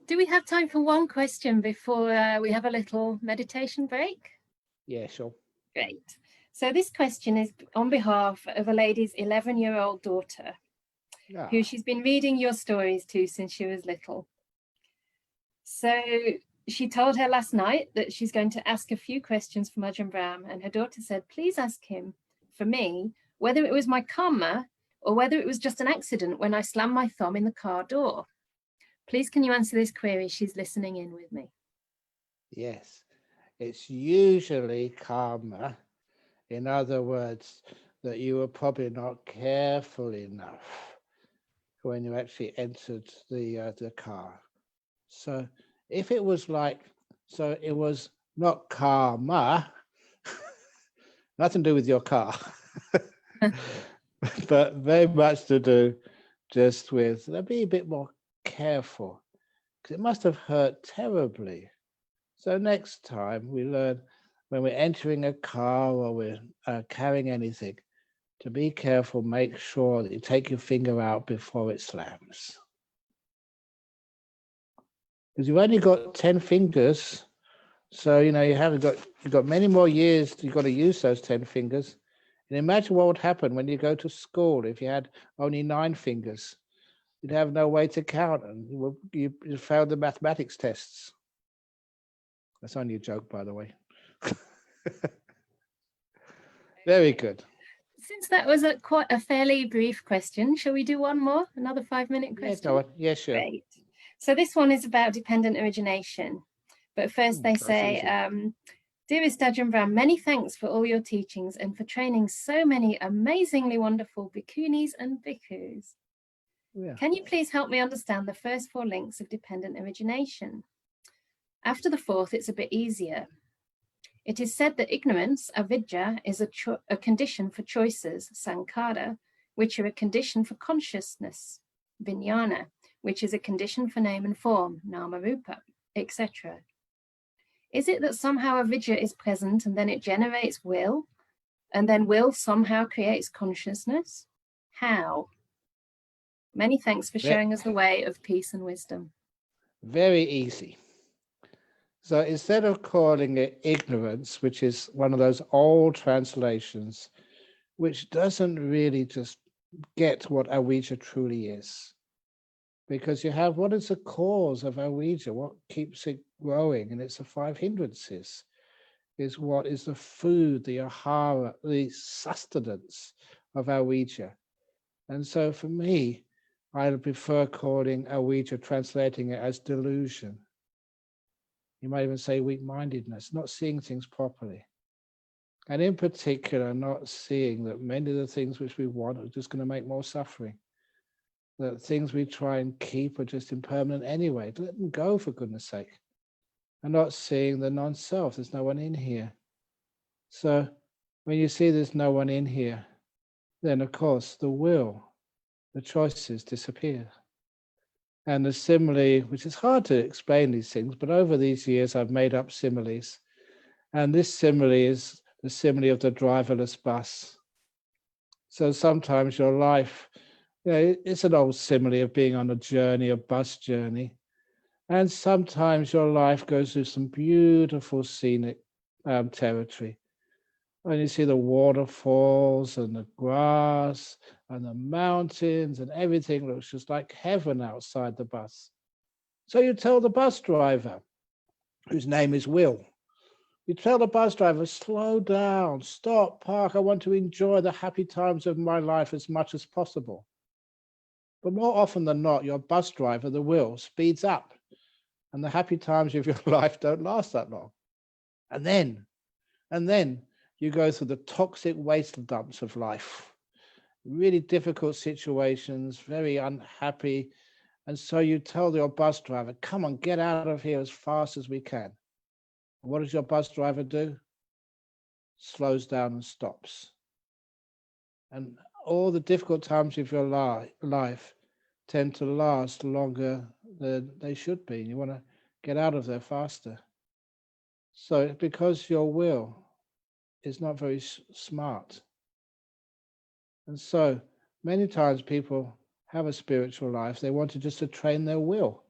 Do we have time for one question before we have a little meditation break? Yeah, sure. Great. So this question is on behalf of a lady's 11-year-old daughter, who she's been reading your stories to since she was little. So she told her last night that she's going to ask a few questions from Ajahn Brahm, and her daughter said, please ask him, for me, whether it was my karma or whether it was just an accident when I slammed my thumb in the car door. Please, can you answer this query? She's listening in with me. Yes, it's usually karma. In other words, that you were probably not careful enough when you actually entered the car. So if it was it was not karma, nothing to do with your car, but very much to do just with, be a bit more careful, because it must have hurt terribly. So next time we learn, when we're entering a car or we're carrying anything, to be careful, make sure that you take your finger out before it slams. Because you've only got 10 fingers, so you've got many more years you've got to use those 10 fingers. And imagine what would happen when you go to school if you had only 9 fingers. You'd have no way to count, and you failed the mathematics tests. That's only a joke, by the way. Very good. Since that was quite a fairly brief question, shall we do one more? Another 5-minute question? Yeah, sure. Great. So this one is about dependent origination. But first they say, dearest Ajahn Brahm, many thanks for all your teachings and for training so many amazingly wonderful bhikkhunis and bhikkhus. Yeah. Can you please help me understand the first 4 links of dependent origination? After the 4th, it's a bit easier. It is said that ignorance, avidya, is a condition for choices, sankhara, which are a condition for consciousness, vijnana, which is a condition for name and form, nama rupa, etc. Is it that somehow avidya is present and then it generates will, and then will somehow creates consciousness? How? Many thanks for showing us the way of peace and wisdom. Very easy. So instead of calling it ignorance, which is one of those old translations, which doesn't really just get what avijja truly is, because you have what is the cause of avijja, what keeps it growing, and it's the 5 hindrances, is what is the food, the ahara, the sustenance of avijja. And so for me, I prefer calling avijja, translating it as delusion. You might even say weak-mindedness, not seeing things properly. And in particular, not seeing that many of the things which we want are just going to make more suffering. That things we try and keep are just impermanent anyway. Let them go, for goodness sake. And not seeing the non-self, there's no one in here. So when you see there's no one in here, then of course the will, the choices disappear. And the simile, which is hard to explain these things, but over these years I've made up similes. And this simile is the simile of the driverless bus. So sometimes your life, it's an old simile of being on a journey, a bus journey. And sometimes your life goes through some beautiful scenic territory. And you see the waterfalls and the grass and the mountains and everything looks just like heaven outside the bus. So you tell the bus driver, whose name is Will, you tell the bus driver, slow down, stop, park. I want to enjoy the happy times of my life as much as possible. But more often than not, your bus driver, the Will, speeds up and the happy times of your life don't last that long. And then you go through the toxic waste dumps of life, really difficult situations, very unhappy. And so you tell your bus driver, come on, get out of here as fast as we can. And what does your bus driver do? Slows down and stops. And all the difficult times of your life tend to last longer than they should be. You want to get out of there faster. So it's because your will is not very smart. And so many times people have a spiritual life. They want to train their will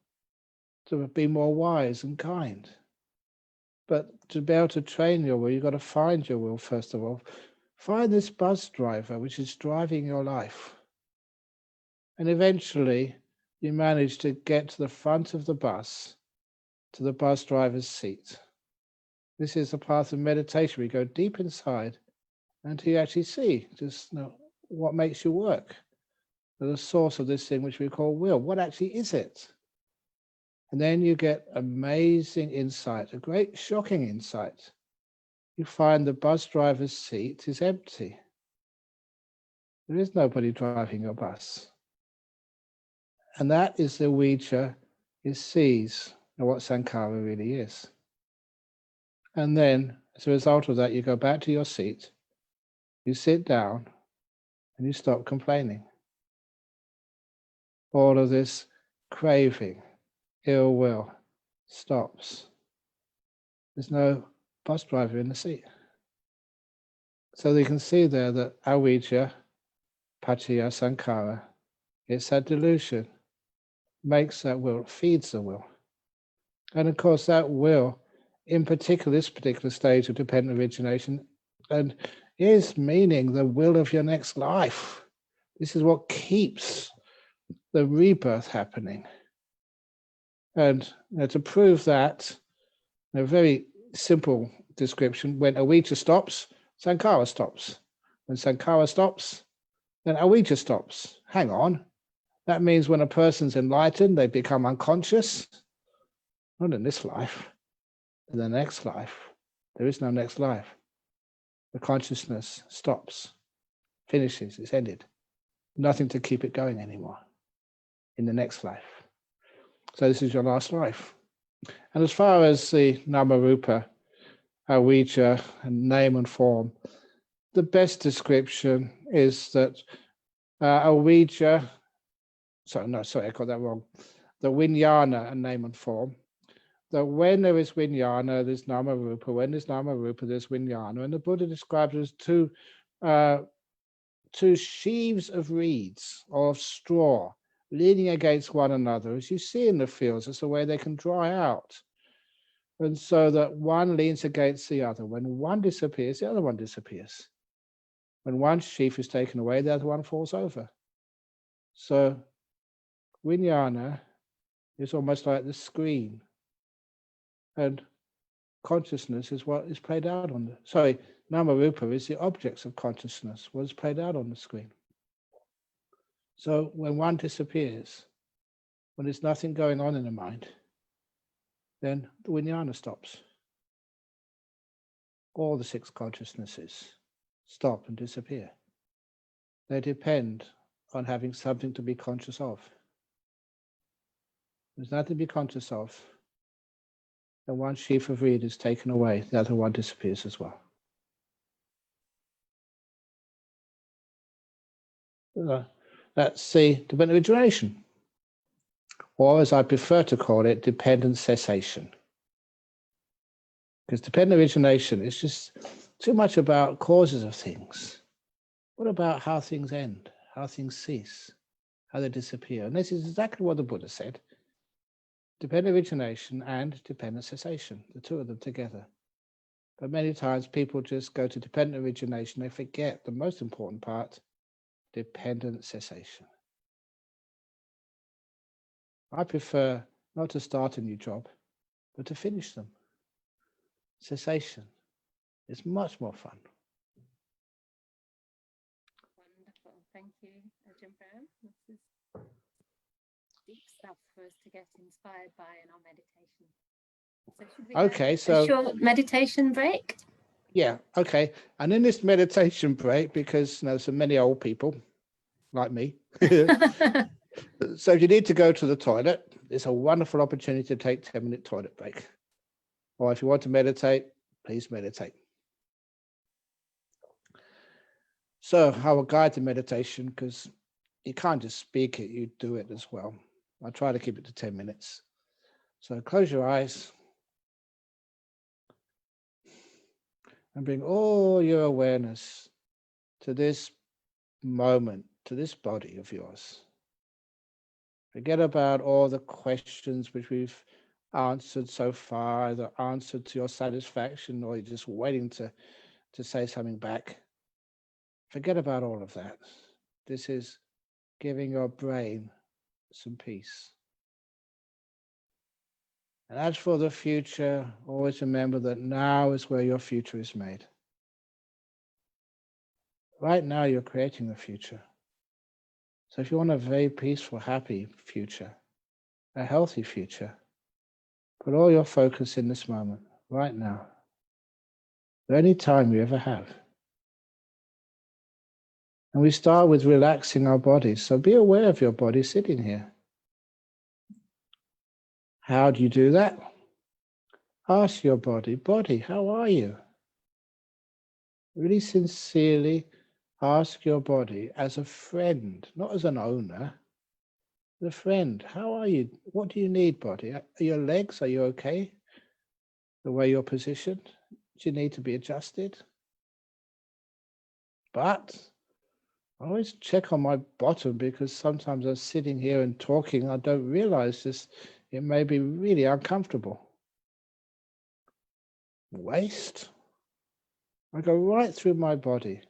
to be more wise and kind. But to be able to train your will, you've got to find your will, first of all. Find this bus driver which is driving your life. And eventually you manage to get to the front of the bus, to the bus driver's seat. This is the path of meditation. We go deep inside until you actually see just what makes you work. The source of this thing which we call will. What actually is it? And then you get amazing insight, a great shocking insight. You find the bus driver's seat is empty. There is nobody driving your bus. And that is the avijja, it sees what sankhara really is. And then, as a result of that, you go back to your seat, you sit down, and you stop complaining. All of this craving, ill will, stops. There's no bus driver in the seat. So you can see there that avijja, paccaya sankhara, it's that delusion, makes that will, feeds the will. And of course that will, in particular, this particular stage of dependent origination, and is meaning the will of your next life. This is what keeps the rebirth happening. And to prove that, a very simple description, when avijja stops, sankhara stops. When sankhara stops, then avijja stops. Hang on. That means when a person's enlightened, they become unconscious. Not in this life. In the next life. There is no next life. The consciousness stops, finishes, it's ended. Nothing to keep it going anymore in the next life. So this is your last life. And as far as the nama rupa, Avijja, and name and form. The best description is that Avijja, I got that wrong. The Vijnana and name and form. That when there is Vijnana, there's Nama Rupa. When there's Nama Rupa, there's Vijnana. And the Buddha describes it as two sheaves of reeds or of straw leaning against one another. As you see in the fields, that's the way they can dry out. And so that one leans against the other. When one disappears, the other one disappears. When one sheaf is taken away, the other one falls over. So Vijnana is almost like the screen. And consciousness is what is played out on the, Nama Rupa is the objects of consciousness, what is played out on the screen. So when one disappears, when there's nothing going on in the mind, then the Vijnana stops. All the 6 consciousnesses stop and disappear. They depend on having something to be conscious of. There's nothing to be conscious of. And one sheaf of reed is taken away, the other one disappears as well. That's the dependent origination, or as I prefer to call it, dependent cessation. Because dependent origination is just too much about causes of things. What about how things end, how things cease, how they disappear? And this is exactly what the Buddha said. Dependent origination and dependent cessation, the two of them together. But many times people just go to dependent origination, they forget the most important part, dependent cessation. I prefer not to start a new job, but to finish them. Cessation is much more fun. Wonderful. Thank you, Ajahn Brahm. This is deep stuff for us to get inspired by in our meditation. So should we have a short meditation break? Yeah, okay. And in this meditation break, because there's so many old people like me, so if you need to go to the toilet, it's a wonderful opportunity to take a 10-minute toilet break. Or if you want to meditate, please meditate. So I will guide the meditation because you can't just speak it, you do it as well. I try to keep it to 10 minutes. So close your eyes and bring all your awareness to this moment, to this body of yours. Forget about all the questions which we've answered so far, either answered to your satisfaction or you're just waiting to say something back. Forget about all of that. This is giving your brain some peace. And as for the future, always remember that now is where your future is made. Right now, you're creating the future. So if you want a very peaceful, happy future, a healthy future, put all your focus in this moment, right now. The only time you ever have. And we start with relaxing our bodies. So be aware of your body sitting here. How do you do that? Ask your body, how are you? Really sincerely ask your body as a friend, not as an owner, as a friend. How are you? What do you need, body? Are your legs, are you okay? The way you're positioned? Do you need to be adjusted? But I always check on my bottom because sometimes I'm sitting here and talking, I don't realize this, it may be really uncomfortable. Waist. I go right through my body,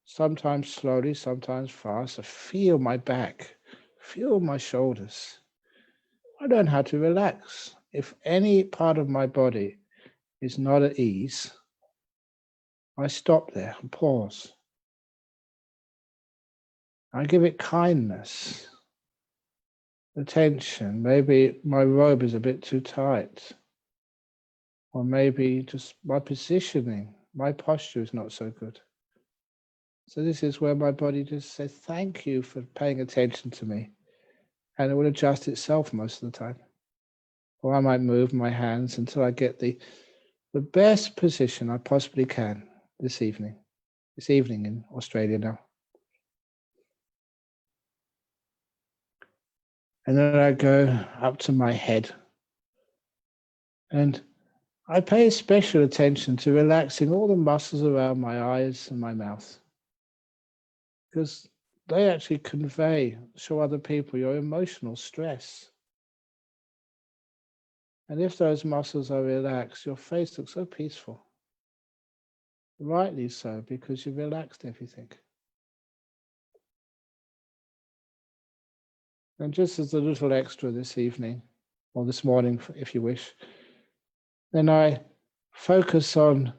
sometimes slowly, sometimes fast. I feel my back, feel my shoulders. I learn how to relax. If any part of my body is not at ease, I stop there and pause. I give it kindness, attention. Maybe my robe is a bit too tight. Or maybe just my positioning, my posture is not so good. So this is where my body just says, thank you for paying attention to me. And it will adjust itself most of the time. Or I might move my hands until I get the the best position I possibly can this evening in Australia now. And then I go up to my head, and I pay special attention to relaxing all the muscles around my eyes and my mouth, because they actually show other people your emotional stress. And if those muscles are relaxed, your face looks so peaceful. Rightly so, because you've relaxed everything. And just as a little extra this evening, or this morning, if you wish, then I focus on,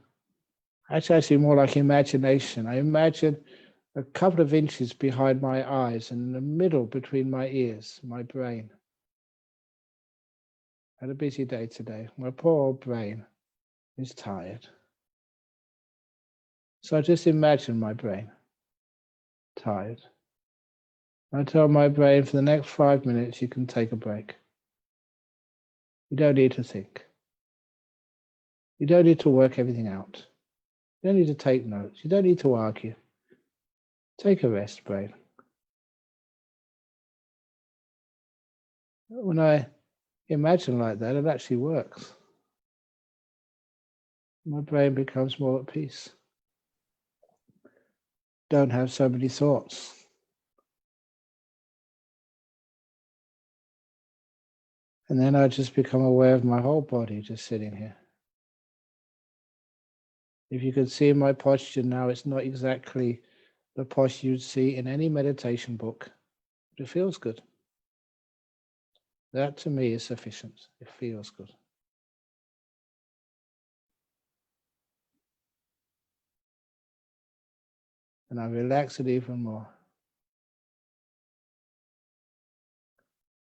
actually more like imagination. I imagine a couple of inches behind my eyes and in the middle between my ears, my brain. I had a busy day today. My poor old brain is tired. So I just imagine my brain tired. I tell my brain, for the next 5 minutes, you can take a break. You don't need to think. You don't need to work everything out. You don't need to take notes. You don't need to argue. Take a rest, brain. When I imagine like that, it actually works. My brain becomes more at peace. Don't have so many thoughts. And then I just become aware of my whole body just sitting here. If you could see my posture now, it's not exactly the posture you'd see in any meditation book, but it feels good. That to me is sufficient. It feels good. And I relax it even more.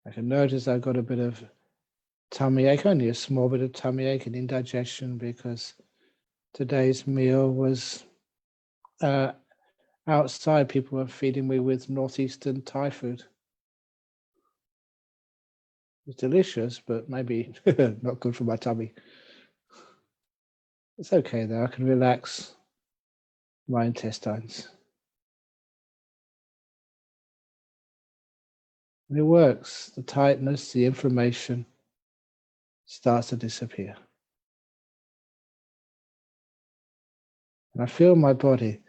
I can notice I've got a bit of tummy ache, only a small bit of tummy ache and indigestion, because today's meal was outside. People were feeding me with northeastern Thai food. It was delicious, but maybe not good for my tummy. It's okay though, I can relax my intestines. And it works. The tightness, the inflammation starts to disappear. And I feel my body.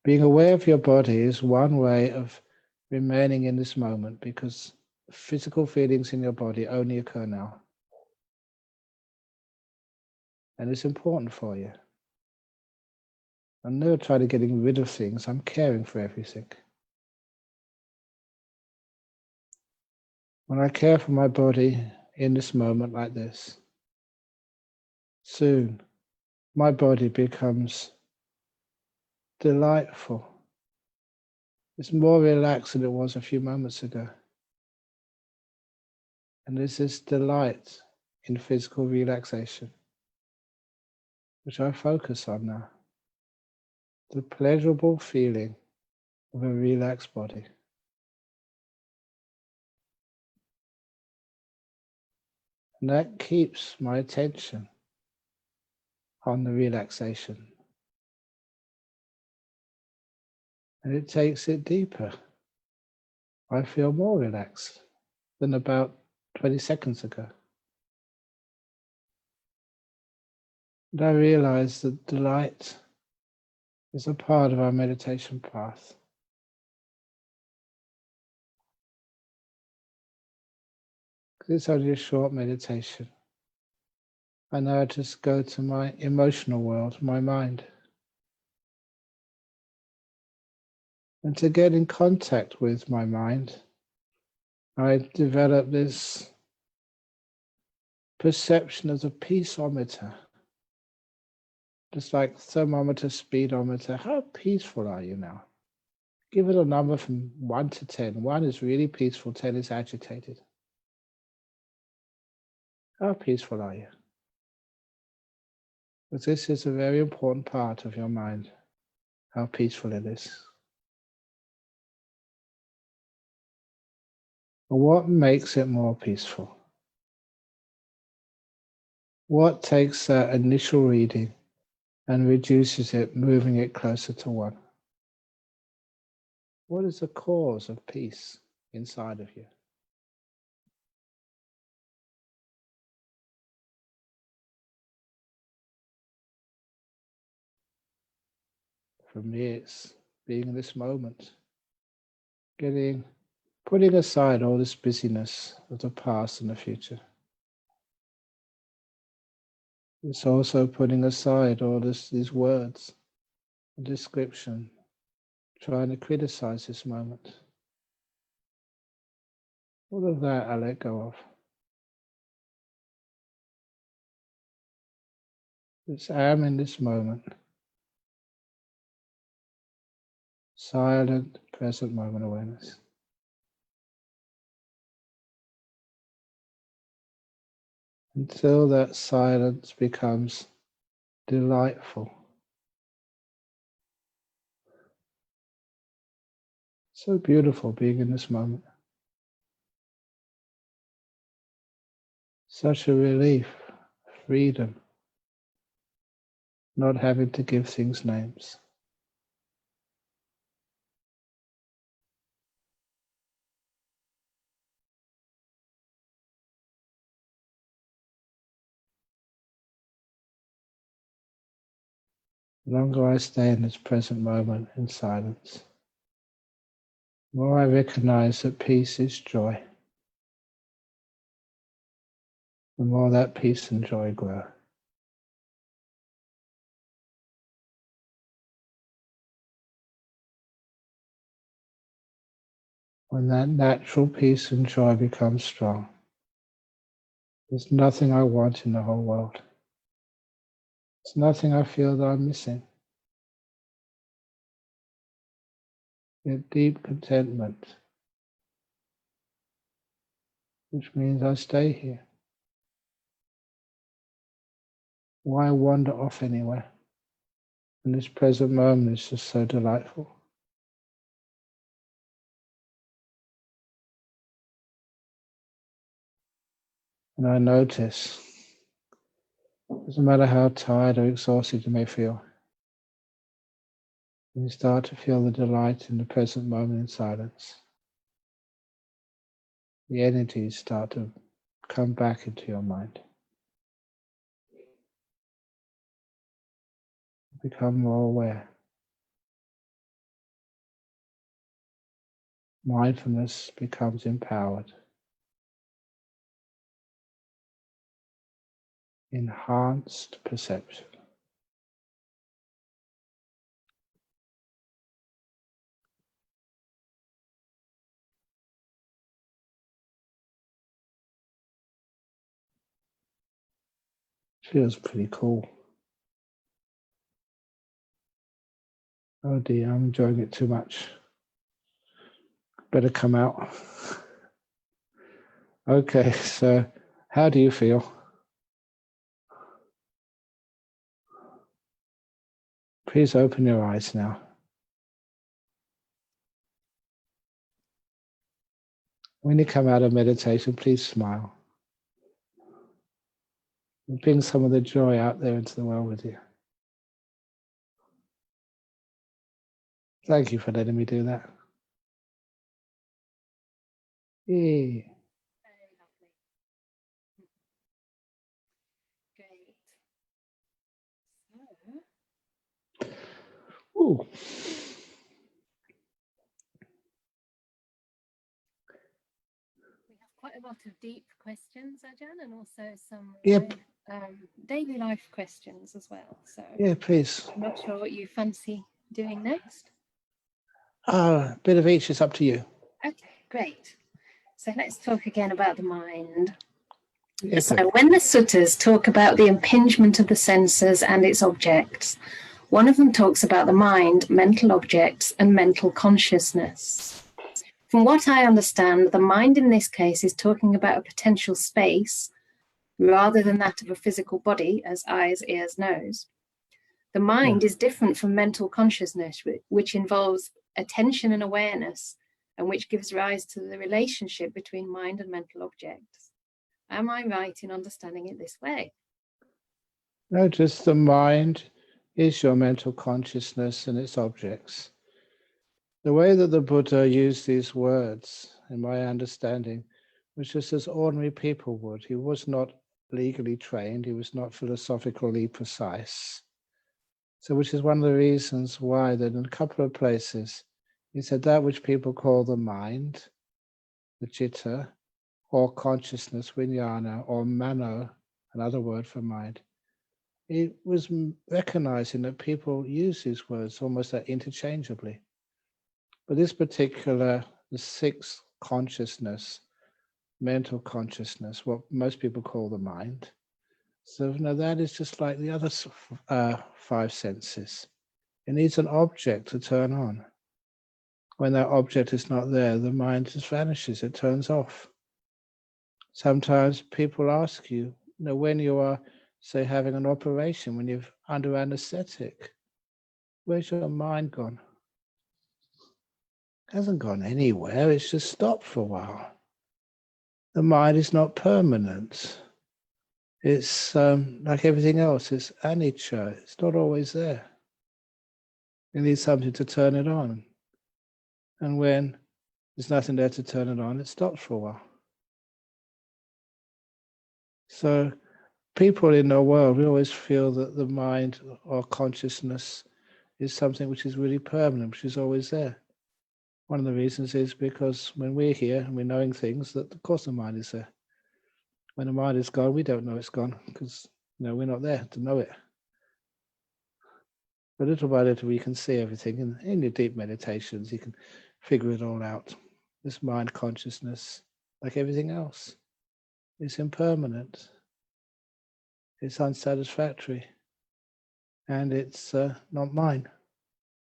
Being aware of your body is one way of remaining in this moment, because physical feelings in your body only occur now. And it's important for you. I'm never trying to get rid of things, I'm caring for everything. When I care for my body in this moment like this, soon my body becomes delightful. It's more relaxed than it was a few moments ago. And there's this delight in physical relaxation, which I focus on now. The pleasurable feeling of a relaxed body. And that keeps my attention on the relaxation. And it takes it deeper. I feel more relaxed than about 20 seconds ago. And I realize that delight is a part of our meditation path. Because it's only a short meditation. I now just go to my emotional world, my mind. And to get in contact with my mind, I develop this perception of the peaceometer. Just like thermometer, speedometer. How peaceful are you now? Give it a number from 1 to 10. 1 is really peaceful, 10 is agitated. How peaceful are you? Because this is a very important part of your mind, how peaceful it is. And what makes it more peaceful? What takes that initial reading and reduces it, moving it closer to one? What is the cause of peace inside of you? For me, it's being in this moment, putting aside all this busyness of the past and the future. It's also putting aside all these words, the description, trying to criticize this moment. All of that I let go of. Just am in this moment. Silent, present moment awareness. Until that silence becomes delightful. So beautiful being in this moment. Such a relief, freedom, not having to give things names. The longer I stay in this present moment in silence, the more I recognize that peace is joy. The more that peace and joy grow. When that natural peace and joy becomes strong, there's nothing I want in the whole world. There's nothing I feel that I'm missing. Yet deep contentment, which means I stay here. Why wander off anywhere? And this present moment is just so delightful. And I notice, doesn't matter how tired or exhausted you may feel, when you start to feel the delight in the present moment in silence, the energies start to come back into your mind. Become more aware. Mindfulness becomes empowered. Enhanced perception. Feels pretty cool. Oh dear, I'm enjoying it too much. Better come out. Okay, so how do you feel? Please open your eyes now. When you come out of meditation, please smile. And bring some of the joy out there into the world with you. Thank you for letting me do that. Yeah. Very lovely. Great. So, Ooh. we have quite a lot of deep questions, Ajahn, and also some Yep. daily life questions as well. So Yeah, please. I'm not sure what you fancy doing next. A bit of each is up to you. Okay, great. So let's talk again about the mind. Yeah, So good. when the suttas talk about the impingement of the senses and its objects, one of them talks about the mind, mental objects, and mental consciousness. From what I understand, the mind in this case is talking about a potential space rather than that of a physical body as eyes, ears, nose. The mind is different from mental consciousness, which involves attention and awareness, and which gives rise to the relationship between mind and mental objects. Am I right in understanding it this way? No, just the mind is your mental consciousness and its objects. The way that the Buddha used these words, in my understanding, was just as ordinary people would. He was not legally trained. He was not philosophically precise. So which is one of the reasons why that in a couple of places, he said that which people call the mind, the citta, or consciousness, vijnana, or mano, another word for mind. It was recognizing that people use these words almost interchangeably. But this particular, the sixth consciousness, mental consciousness, what most people call the mind. So now that is just like the other five senses. It needs an object to turn on. When that object is not there, the mind just vanishes, it turns off. Sometimes people ask you, when you are, say, having an operation, when you're under anesthetic, where's your mind gone? It hasn't gone anywhere, it's just stopped for a while. The mind is not permanent. It's like everything else, it's anicca, it's not always there. You need something to turn it on. And when there's nothing there to turn it on, it stops for a while. So people in the world, we always feel that the mind or consciousness is something which is really permanent, which is always there. One of the reasons is because when we're here and we're knowing things, that of course the mind is there. When the mind is gone, we don't know it's gone because we're not there to know it. But little by little, we can see everything. In your deep meditations, you can figure it all out. This mind consciousness, like everything else, is impermanent. It's unsatisfactory. And it's not mine.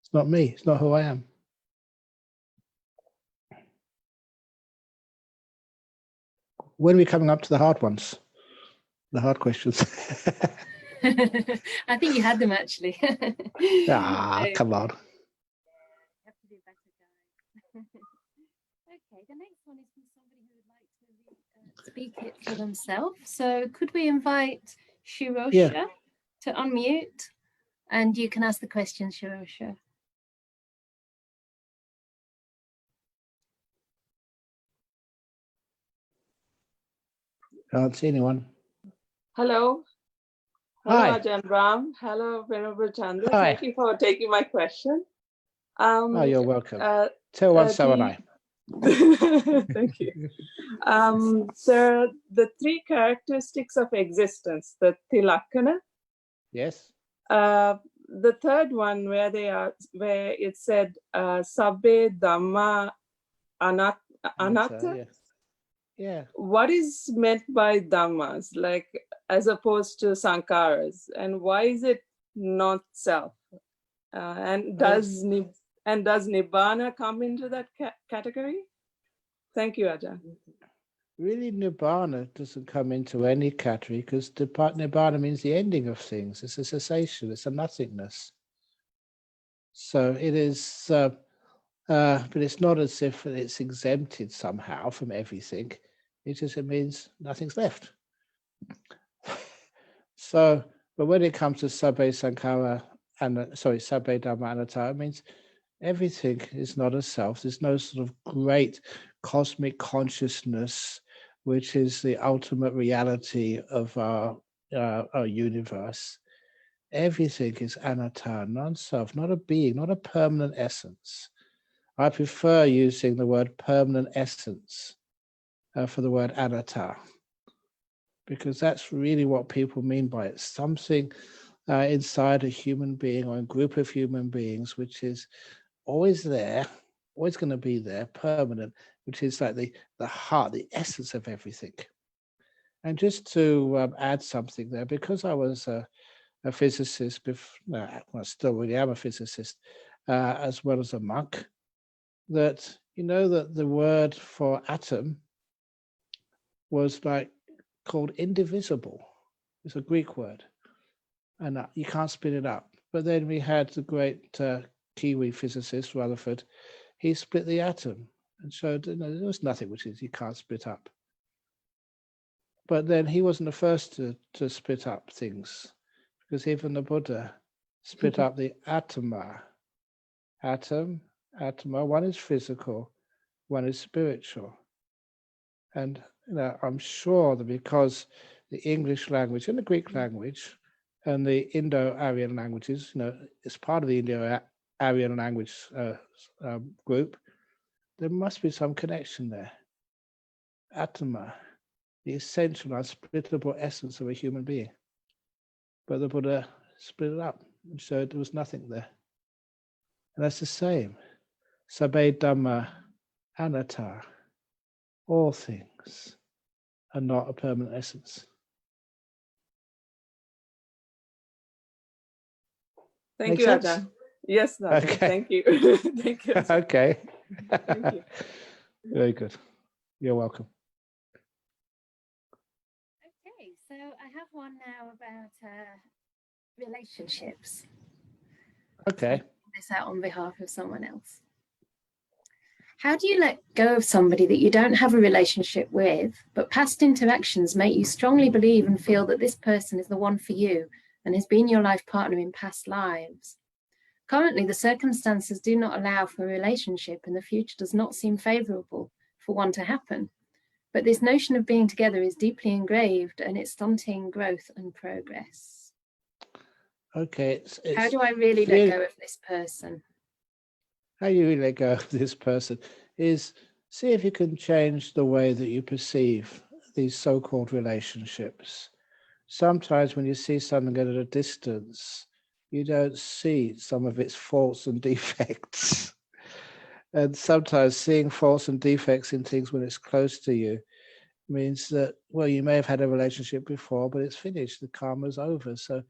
It's not me. It's not who I am. When are we coming up to the hard ones? The hard questions? I think you had them actually. Come on. Have to do better, guys. Okay, the next one is from somebody who would like to speak it for themselves. So could we invite Shirosha to unmute? And you can ask the question, Shirosha. Can't see anyone. Hello. Hi. Ajahn Brahm. Hello, Venerable Canda. Hi. Thank you for taking my question. You're welcome. Tell one so and I. Thank you. So the three characteristics of existence, the tilakkhana. Yes. The third one where it said sabbe dhamma anatta. Yes. Yeah. What is meant by dhammas, like as opposed to sankharas, and why is it not self? And does nibbana come into that category? Thank you, Ajahn. Really, nibbana doesn't come into any category because nibbana means the ending of things. It's a cessation. It's a nothingness. So it is, but it's not as if it's exempted somehow from everything. It means nothing's left. So, but when it comes to sabbe sankhara sabbe dhamma anatta, it means everything is not a self. There's no sort of great cosmic consciousness, which is the ultimate reality of our universe. Everything is anatta, non-self, not a being, not a permanent essence. I prefer using the word permanent essence for the word anatta, because that's really what people mean by it. Something inside a human being or a group of human beings, which is always there, always going to be there, permanent, which is like the heart, the essence of everything. And just to add something there, because I was a physicist, I still really am a physicist, as well as a monk, that that the word for atom was called indivisible. It's a Greek word, and you can't split it up. But then we had the great Kiwi physicist Rutherford. He split the atom and showed there was nothing which you can't split up. But then he wasn't the first to split up things. because even the Buddha split up the atma. Atom, atma, one is physical, one is spiritual. And I'm sure that because the English language and the Greek language and the Indo-Aryan languages, it's part of the Indo-Aryan language group, there must be some connection there. Atma, the essential, unsplittable essence of a human being. But the Buddha split it up and showed there was nothing there. And that's the same. Sabbe Dhamma anatta. All things are not a permanent essence. Thank Make you, sense? Ajahn. Yes, Ajahn. Okay. Thank you. Thank you. Ajahn. Okay. Thank you. Very good. You're welcome. Okay, so I have one now about relationships. Okay. This out on behalf of someone else. How do you let go of somebody that you don't have a relationship with, but past interactions make you strongly believe and feel that this person is the one for you and has been your life partner in past lives? Currently, the circumstances do not allow for a relationship and the future does not seem favorable for one to happen. But this notion of being together is deeply engraved and it's stunting growth and progress. Okay. How do I really let go of this person? How you really let go of this person is see if you can change the way that you perceive these so-called relationships. Sometimes when you see something at a distance, you don't see some of its faults and defects. And sometimes seeing faults and defects in things when it's close to you means that, well, you may have had a relationship before, but it's finished. The karma's over. So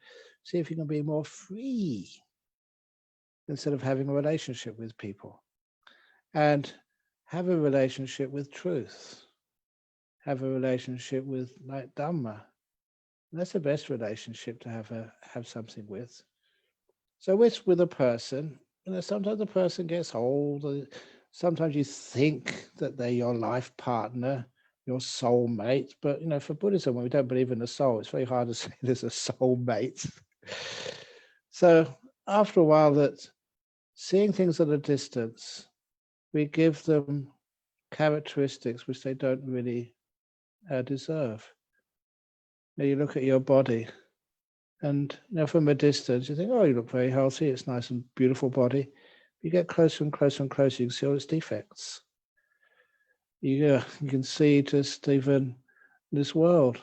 see if you can be more free instead of having a relationship with people. And have a relationship with truth. Have a relationship with like Dharma. And that's the best relationship to have something with. So with a person, sometimes the person gets old. Sometimes you think that they're your life partner, your soulmate. But for Buddhism, when we don't believe in the soul, it's very hard to say there's a soulmate. So after a while, that seeing things at a distance, we give them characteristics which they don't really deserve. Now you look at your body, and from a distance, you think, oh, you look very healthy. It's nice and beautiful body. You get closer and closer and closer, you can see all its defects. You can see just even this world.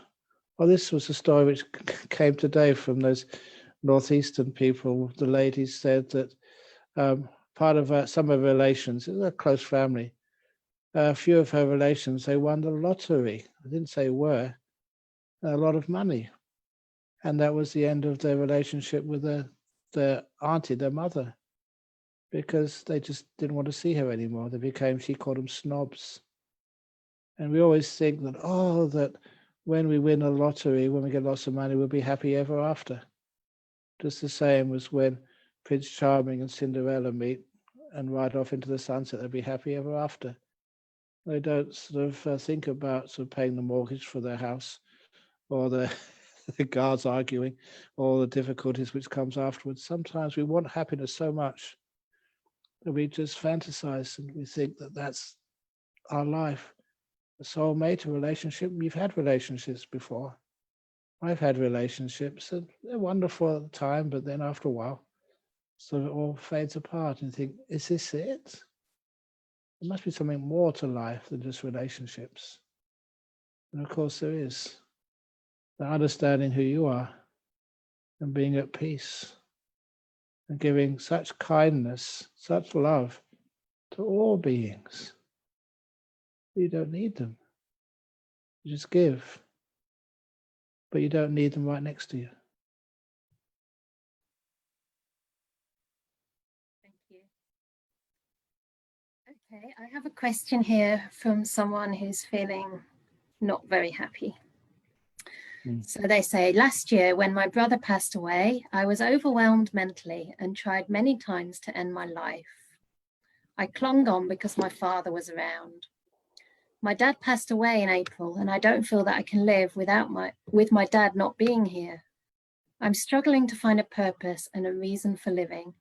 Well, this was a story which came today from those northeastern people. The lady said that part of some of her relations, it was a close family, a few of her relations, they won the lottery. I didn't say where, a lot of money. And that was the end of their relationship with their auntie, their mother, because they just didn't want to see her anymore. They became, she called them snobs. And we always think that, that when we win a lottery, when we get lots of money, we'll be happy ever after. Just the same as when Prince Charming and Cinderella meet and ride off into the sunset, they'll be happy ever after. They don't sort of think about sort of paying the mortgage for their house or the guards arguing, all the difficulties which comes afterwards. Sometimes we want happiness so much that we just fantasize and we think that that's our life. A soulmate, a relationship. You've had relationships before. I've had relationships and they're wonderful at the time, but then after a while, so it all fades apart and you think, is this it? There must be something more to life than just relationships. And of course there is. The understanding who you are and being at peace and giving such kindness, such love to all beings. You don't need them. You just give, but you don't need them right next to you. Thank you. Okay, I have a question here from someone who's feeling not very happy. So they say, last year when my brother passed away, I was overwhelmed mentally and tried many times to end my life. I clung on because my father was around. My dad passed away in April and I don't feel that I can live with my dad not being here. I'm struggling to find a purpose and a reason for living.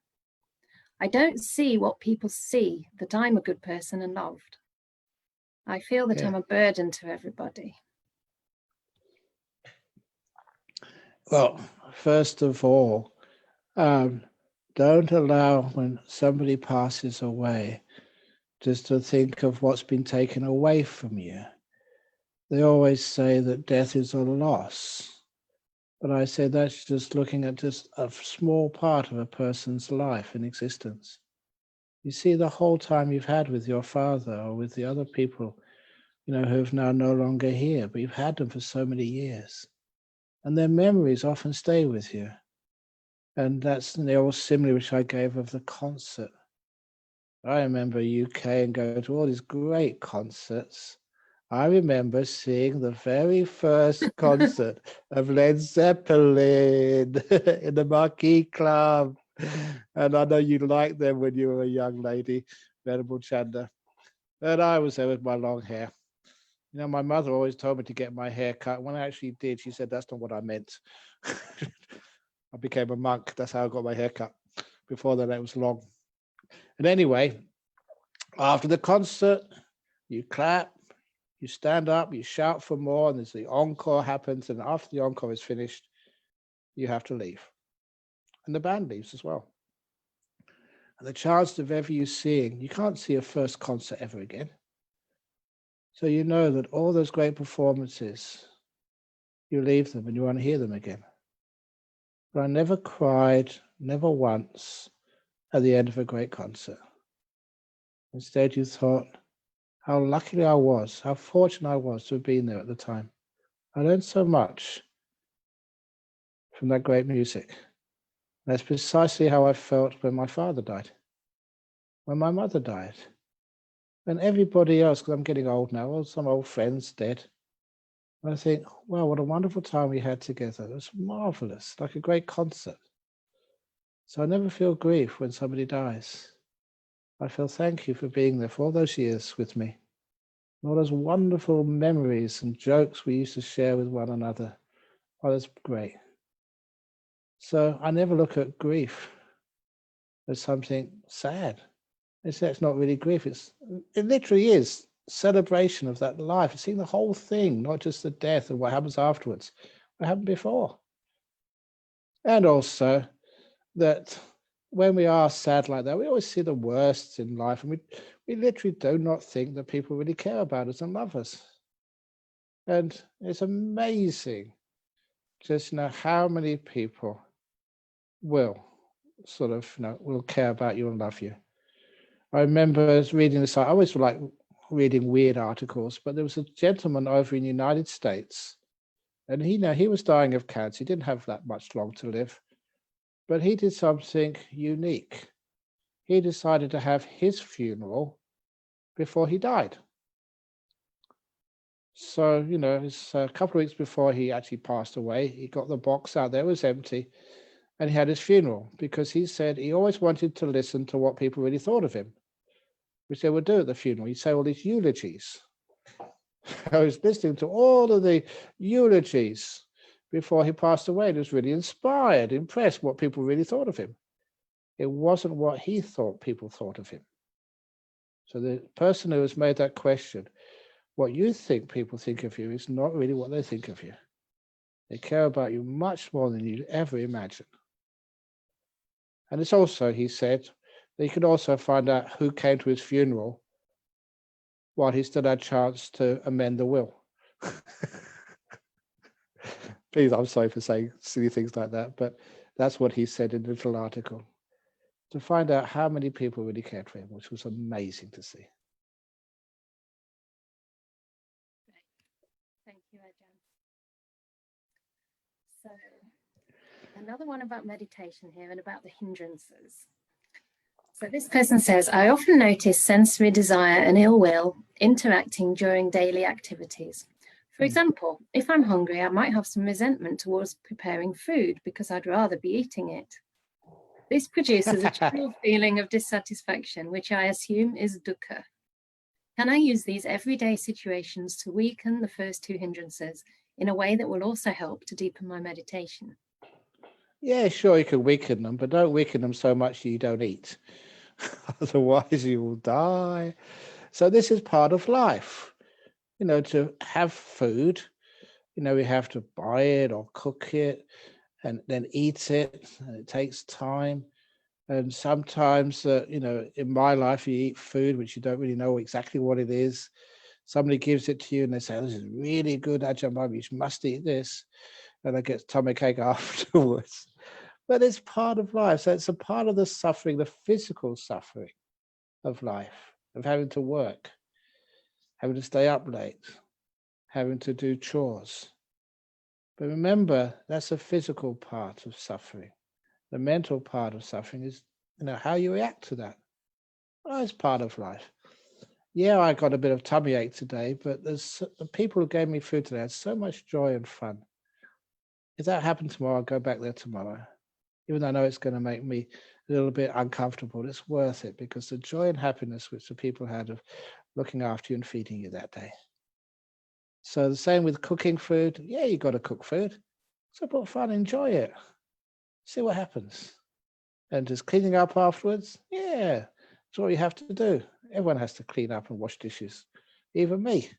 I don't see what people see, that I'm a good person and loved. I feel that I'm a burden to everybody. Well, first of all, don't allow when somebody passes away just to think of what's been taken away from you. They always say that death is a loss. But I say that's just looking at just a small part of a person's life in existence. You see the whole time you've had with your father or with the other people, who have now no longer here, but you've had them for so many years. And their memories often stay with you. And that's the old simile which I gave of the concert. I remember UK and going to all these great concerts. I remember seeing the very first concert of Led Zeppelin in the Marquee Club. And I know you liked them when you were a young lady, Venerable Canda. And I was there with my long hair. My mother always told me to get my hair cut. When I actually did, she said, that's not what I meant. I became a monk. That's how I got my hair cut. Before that, it was long. And anyway, after the concert, you clap, you stand up, you shout for more, and there's the encore happens. And after the encore is finished, you have to leave. And the band leaves as well. And the chance of ever you seeing, you can't see a first concert ever again. So you know that all those great performances, you leave them and you want to hear them again. But I never cried, never once, at the end of a great concert. Instead, you thought how lucky I was, how fortunate I was to have been there at the time. I learned so much from that great music. That's precisely how I felt when my father died, when my mother died, and everybody else, because I'm getting old now, well, some old friends dead. And I think, wow, what a wonderful time we had together. It was marvelous, like a great concert. So I never feel grief when somebody dies. I feel thank you for being there for all those years with me. And all those wonderful memories and jokes we used to share with one another. Oh, that's great. So I never look at grief as something sad. It's not really grief. It literally is celebration of that life. Seeing the whole thing, not just the death and what happens afterwards, what happened before. And also that when we are sad like that, we always see the worst in life, and we literally do not think that people really care about us and love us. And it's amazing just how many people will sort of will care about you and love you. I remember reading this. I always like reading weird articles, but there was a gentleman over in the United States, and he was dying of cancer. He didn't have that much long to live, but he did something unique. He decided to have his funeral before he died. So, it's a couple of weeks before he actually passed away, he got the box out there, it was empty, and he had his funeral because he said he always wanted to listen to what people really thought of him, which they would do at the funeral. He'd say all these eulogies. I was listening to all of the eulogies before he passed away, and was really inspired, impressed what people really thought of him. It wasn't what he thought people thought of him. So the person who has made that question, what you think people think of you is not really what they think of you. They care about you much more than you'd ever imagine. And it's also, he said, that he could also find out who came to his funeral while he still had a chance to amend the will. Please, I'm sorry for saying silly things like that, but that's what he said in the little article. To find out how many people really cared for him, which was amazing to see. Thank you, Ajahn. So another one about meditation here and about the hindrances. So this person says, I often notice sensory desire and ill will interacting during daily activities. For example, if I'm hungry, I might have some resentment towards preparing food because I'd rather be eating it. This produces a general feeling of dissatisfaction, which I assume is dukkha. Can I use these everyday situations to weaken the first two hindrances in a way that will also help to deepen my meditation? Yeah, sure, you can weaken them, but don't weaken them so much you don't eat. Otherwise, you will die. So this is part of life. To have food, we have to buy it or cook it and then eat it, and it takes time. And sometimes, in my life, you eat food which you don't really know exactly what it is. Somebody gives it to you and they say, this is really good, Ajahn Brahm, you must eat this. And I get stomachache afterwards. But it's part of life. So it's a part of the suffering, the physical suffering of life, of having to work, having to stay up late, having to do chores. But remember, that's a physical part of suffering. The mental part of suffering is, how you react to that. Well, it's part of life. Yeah, I got a bit of tummy ache today, but there's people who gave me food today had so much joy and fun. If that happened tomorrow, I'll go back there tomorrow. Even though I know it's going to make me a little bit uncomfortable, it's worth it because the joy and happiness which the people had of looking after you and feeding you that day. So the same with cooking food. Yeah, you got to cook food. So put fun, enjoy it. See what happens. And just cleaning up afterwards, yeah, that's what you have to do. Everyone has to clean up and wash dishes, even me.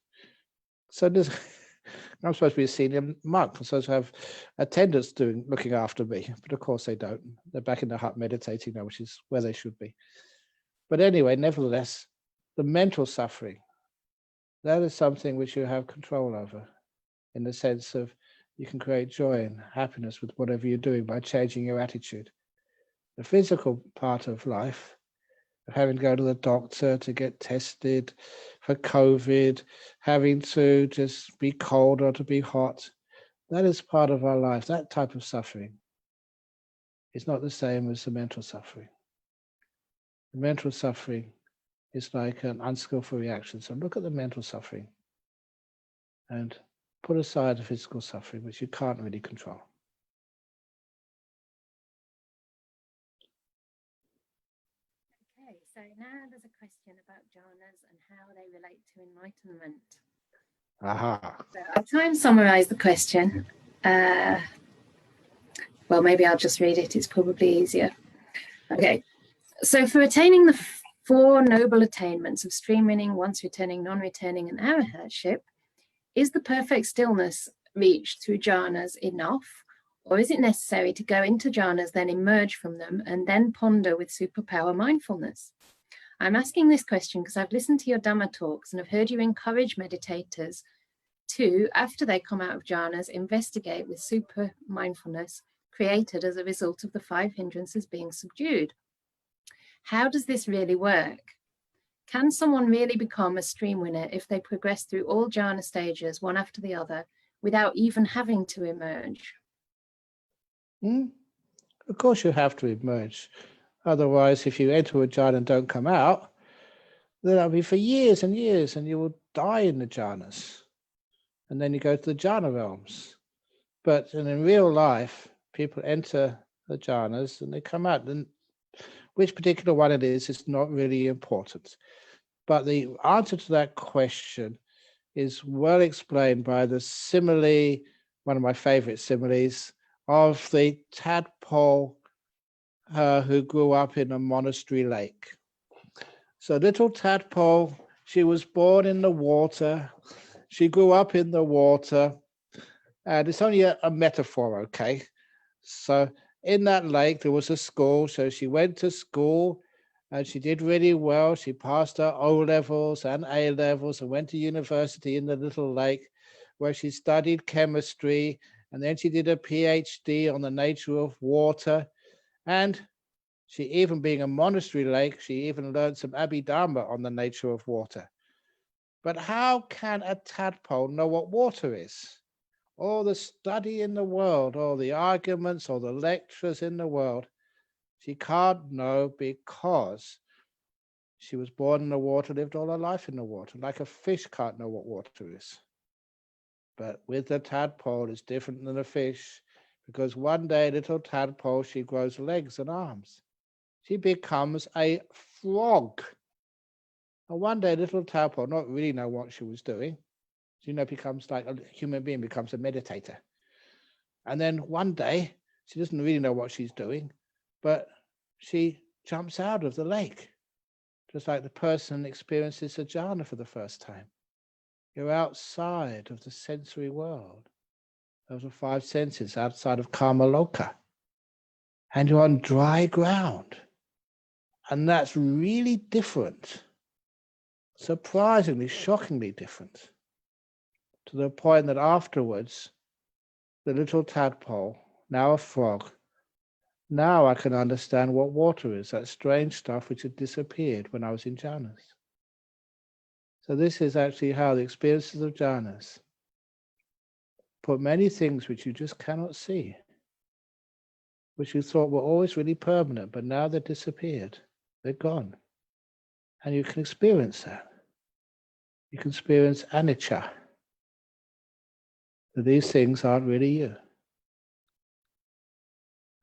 So I'm supposed to be a senior monk. I'm supposed to have attendants looking after me, but of course they don't. They're back in the hut meditating now, which is where they should be. But anyway, nevertheless, the mental suffering, that is something which you have control over, in the sense of you can create joy and happiness with whatever you're doing by changing your attitude. The physical part of life, of having to go to the doctor to get tested for COVID, having to just be cold or to be hot, that is part of our life. That type of suffering is not the same as the mental suffering. The mental suffering is like an unskillful reaction. So look at the mental suffering and put aside the physical suffering, which you can't really control. Okay, so now there's a question about jhanas and how they relate to enlightenment. Aha. So I'll try and summarize the question. Well, maybe I'll just read it. It's probably easier. Okay, so for attaining the four noble attainments of stream winning, once returning, non-returning, and arahatship, is the perfect stillness reached through jhanas enough, or is it necessary to go into jhanas, then emerge from them, and then ponder with superpower mindfulness? I'm asking this question because I've listened to your Dhamma talks and have heard you encourage meditators to, after they come out of jhanas, investigate with super mindfulness created as a result of the 5 hindrances being subdued. How does this really work? Can someone really become a stream winner if they progress through all jhana stages, one after the other, without even having to emerge? Of course you have to emerge. Otherwise, if you enter a jhana and don't come out, then that'll be for years and years, and you will die in the jhanas. And then you go to the jhana realms. But in real life, people enter the jhanas and they come out. And which particular one it is not really important. But the answer to that question is well explained by the simile, one of my favorite similes, of the tadpole who grew up in a monastery lake. So little tadpole, she was born in the water. She grew up in the water. And it's only a metaphor, okay? So in that lake, there was a school. So she went to school and she did really well. She passed her O-levels and A-levels and went to university in the little lake where she studied chemistry. And then she did a PhD on the nature of water. And she, even being a monastery lake, she even learned some Abhidharma on the nature of water. But how can a tadpole know what water is? All the study in the world, all the arguments, all the lectures in the world, she can't know because she was born in the water, lived all her life in the water. Like a fish can't know what water is. But with the tadpole, it's different than a fish, because one day, little tadpole, she grows legs and arms. She becomes a frog. And one day, little tadpole, not really know what she was doing, becomes like a human being, becomes a meditator. And then one day, She doesn't really know what she's doing, but she jumps out of the lake, just like the person experiences a jhana for the first time. You're outside of the sensory world, of the five senses, outside of Karma Loka, and you're on dry ground. And that's really different, surprisingly, shockingly different, to the point that afterwards, the little tadpole, now a frog, now I can understand what water is, that strange stuff which had disappeared when I was in jhanas. So this is actually how the experiences of jhanas put many things which you just cannot see, which you thought were always really permanent, but now they've disappeared, they're gone. And you can experience that. You can experience anicca, that these things aren't really you.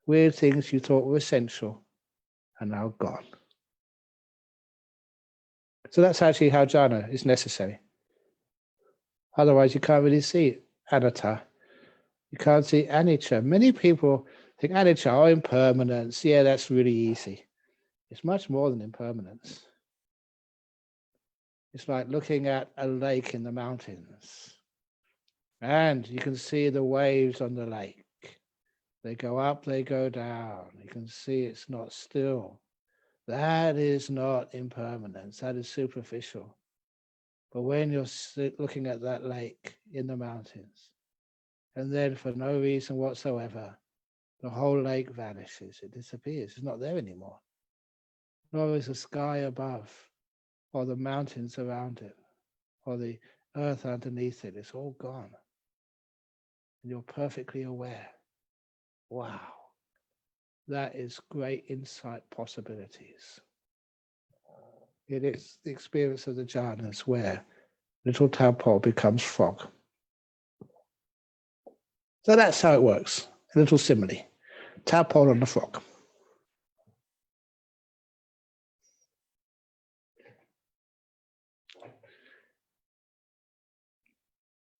Weird things you thought were essential are now gone. So that's actually how jhana is necessary. Otherwise, you can't really see anatta. You can't see anicca. Many people think anicca, oh, impermanence. Yeah, that's really easy. It's much more than impermanence. It's like looking at a lake in the mountains. And you can see the waves on the lake. They go up, they go down. You can see it's not still. That is not impermanence. That is superficial. But when you're looking at that lake in the mountains, and then for no reason whatsoever, the whole lake vanishes. It disappears. It's not there anymore. Nor is the sky above, or the mountains around it, or the earth underneath it. It's all gone. And you're perfectly aware. Wow. That is great insight possibilities. It is the experience of the jhanas where little tadpole becomes frog. So that's how it works. A little simile. Tadpole and the frog.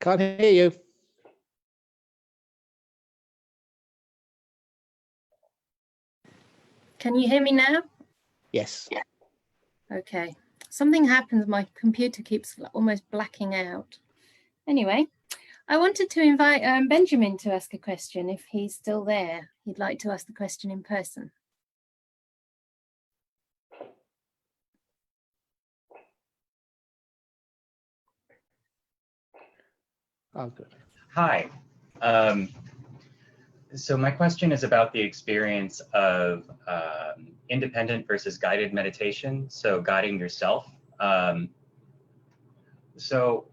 Can't hear you. Can you hear me now? Yes. Okay. Something happens, my computer keeps almost blacking out. Anyway, I wanted to invite Benjamin to ask a question if he's still there. He'd like to ask the question in person. Oh, good. Hi. So my question is about the experience of independent versus guided meditation, so guiding yourself. So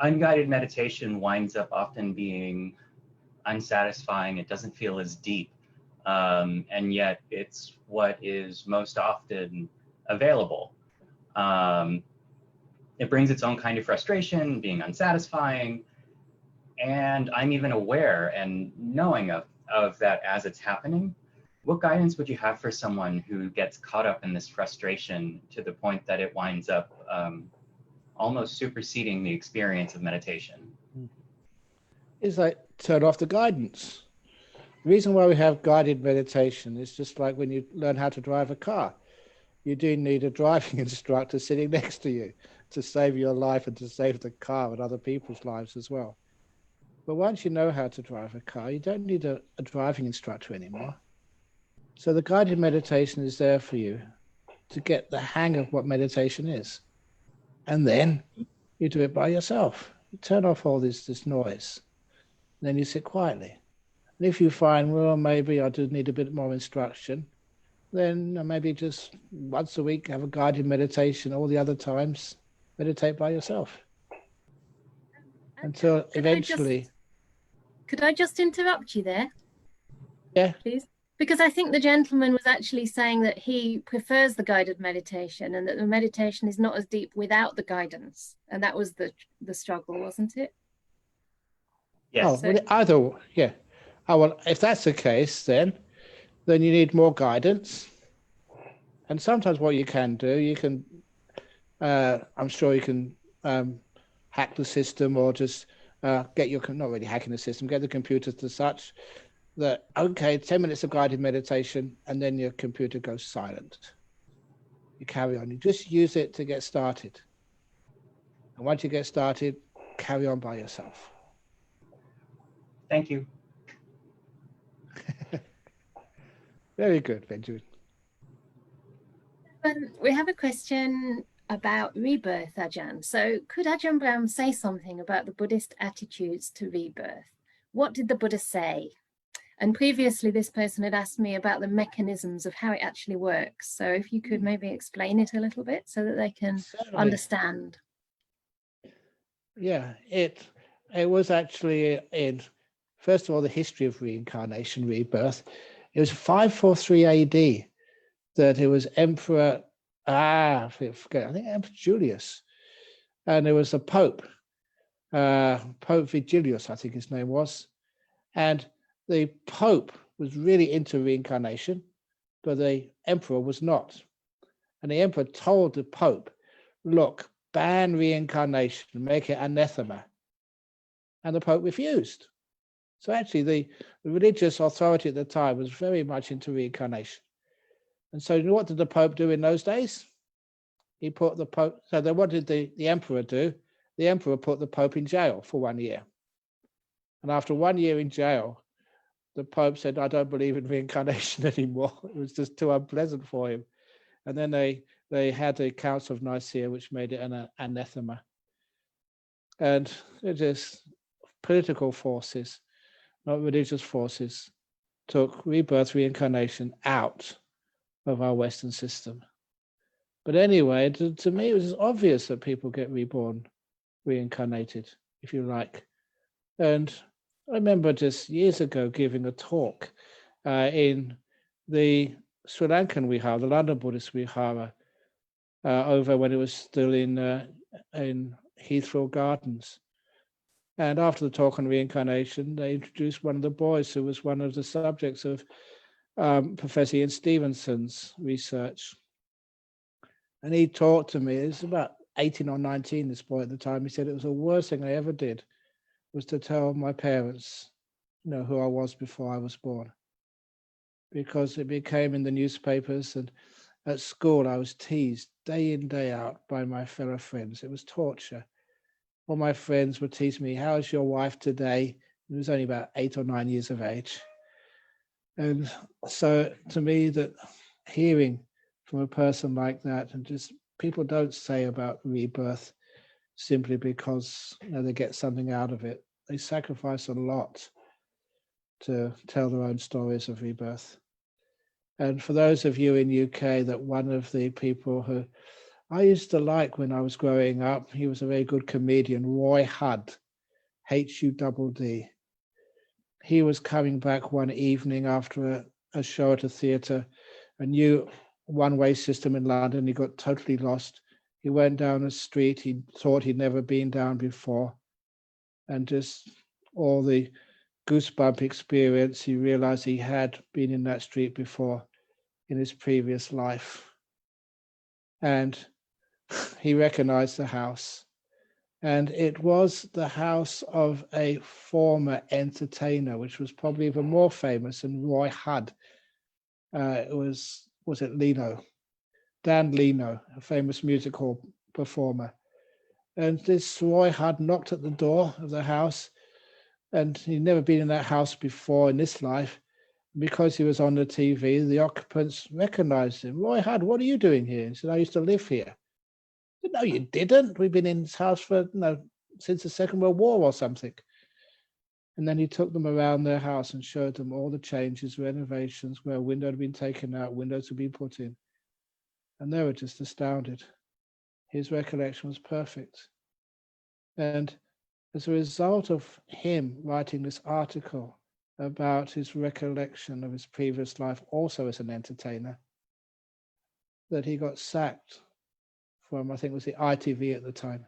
unguided meditation winds up often being unsatisfying. It doesn't feel as deep, and yet it's what is most often available. It brings its own kind of frustration, being unsatisfying, and I'm even aware and knowing of that as it's happening. What guidance would you have for someone who gets caught up in this frustration to the point that it winds up almost superseding the experience of meditation? It's like turn off the guidance. The reason why we have guided meditation is just like when you learn how to drive a car. You do need a driving instructor sitting next to you to save your life and to save the car and other people's lives as well. But once you know how to drive a car, you don't need a driving instructor anymore. So the guided meditation is there for you to get the hang of what meditation is. And then you do it by yourself. You turn off all this noise. And then you sit quietly. And if you find, well, maybe I do need a bit more instruction, then maybe just once a week have a guided meditation. All the other times, meditate by yourself. Until eventually... Could I just interrupt you there? Yeah. Please? Because I think the gentleman was actually saying that he prefers the guided meditation and that the meditation is not as deep without the guidance. And that was the struggle, wasn't it? Yes. Oh, well, either, yeah. Oh, well, if that's the case, then you need more guidance. And sometimes what you can do, you can, I'm sure you can hack the system or just get your, not really hacking the system, get the computer to such that, okay, 10 minutes of guided meditation, and then your computer goes silent. You carry on. You just use it to get started. And once you get started, carry on by yourself. Thank you. Very good, Benjamin. We have a question about rebirth, Ajahn. So could Ajahn Brahm say something about the Buddhist attitudes to rebirth? What did the Buddha say? And previously, this person had asked me about the mechanisms of how it actually works. So if you could maybe explain it a little bit so that they can understand. Yeah, it was actually in, first of all, the history of reincarnation, rebirth. It was 543 AD that it was Emperor, I think Emperor Julius. And there was a Pope, Pope Vigilius, I think his name was. And the Pope was really into reincarnation, but the Emperor was not. And the Emperor told the Pope, look, ban reincarnation, make it anathema. And the Pope refused. So actually the religious authority at the time was very much into reincarnation. And so what did the Pope do in those days? He put the Pope, so then what did the Emperor do? The Emperor put the Pope in jail for 1 year. And after 1 year in jail, the Pope said, I don't believe in reincarnation anymore. It was just too unpleasant for him. And then they had the Council of Nicaea, which made it an anathema. And it is political forces, not religious forces, took rebirth, reincarnation out of our Western system. But anyway, to me, it was obvious that people get reborn, reincarnated, if you like. And I remember just years ago giving a talk in the Sri Lankan Vihara, the London Buddhist Vihara, over when it was still in Heathrow Gardens. And after the talk on reincarnation, they introduced one of the boys who was one of the subjects of Professor Ian Stevenson's research. And he talked to me, it was about 18 or 19, this boy at the time. He said it was the worst thing I ever did was to tell my parents, who I was before I was born. Because it became in the newspapers, and at school I was teased day in, day out by my fellow friends. It was torture. All my friends would tease me, how's your wife today? He was only about 8 or 9 years of age. And so to me, that hearing from a person like that, and just people don't say about rebirth simply because they get something out of it. They sacrifice a lot to tell their own stories of rebirth. And for those of you in UK, that one of the people who I used to like when I was growing up, he was a very good comedian, Roy Hudd, Hudd. He was coming back one evening after a show at a theatre, a new one-way system in London. He got totally lost. He went down a street he thought he'd never been down before. And just all the goosebump experience, he realized he had been in that street before in his previous life. And he recognized the house. And it was the house of a former entertainer, which was probably even more famous than Roy Hudd. It was it Leno? Dan Leno, a famous musical performer. And this Roy Hudd knocked at the door of the house, and he'd never been in that house before in this life. Because he was on the TV, the occupants recognized him. Roy Hudd, what are you doing here? He said, I used to live here. I said, no, you didn't. We've been in this house for since the Second World War or something. And then he took them around their house and showed them all the changes, renovations, where a window had been taken out, windows had been put in. And they were just astounded. His recollection was perfect. And as a result of him writing this article about his recollection of his previous life, also as an entertainer, that he got sacked from, I think it was the ITV at the time,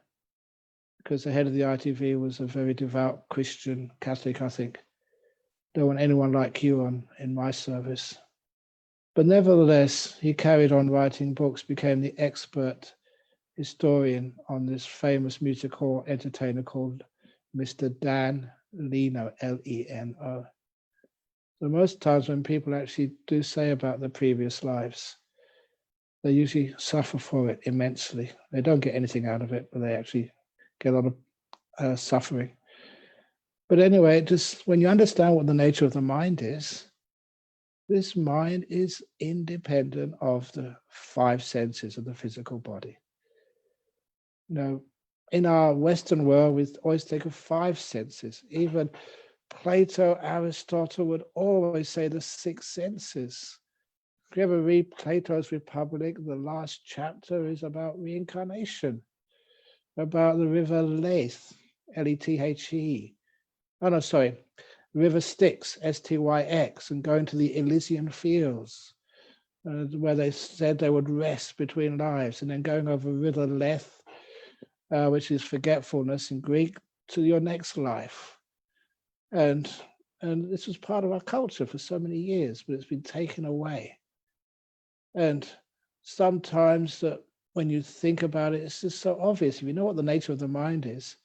because the head of the ITV was a very devout Christian Catholic, I think. Don't want anyone like you in my service. But nevertheless, he carried on writing books, became the expert historian on this famous music hall entertainer called Mr. Dan Leno, Leno. But most times when people actually do say about their previous lives, they usually suffer for it immensely. They don't get anything out of it, but they actually get a lot of suffering. But anyway, just when you understand what the nature of the mind is, this mind is independent of the 5 senses of the physical body. You know, in our Western world, we always think of 5 senses. Even Plato, Aristotle would always say the 6 senses. If you ever read Plato's Republic, the last chapter is about reincarnation, about the river Lethe, Lethe. Oh no, sorry, river Styx, Styx, and going to the Elysian fields, where they said they would rest between lives, and then going over river Lethe, which is forgetfulness in Greek, to your next life. And this was part of our culture for so many years, but it's been taken away. And sometimes that when you think about it, it's just so obvious. If you know what the nature of the mind is,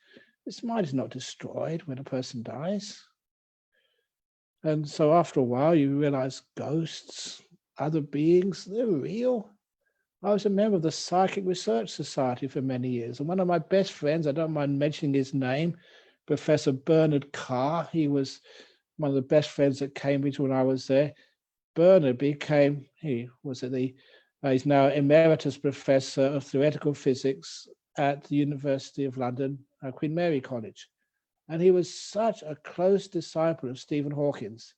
this mind is not destroyed when a person dies. And so after a while, you realize ghosts, other beings, they're real. I was a member of the Psychic Research Society for many years. And one of my best friends, I don't mind mentioning his name, Professor Bernard Carr, he was one of the best friends at Cambridge when I was there. Bernard became, he's now Emeritus Professor of Theoretical Physics at the University of London, Queen Mary College. And he was such a close disciple of Stephen Hawking's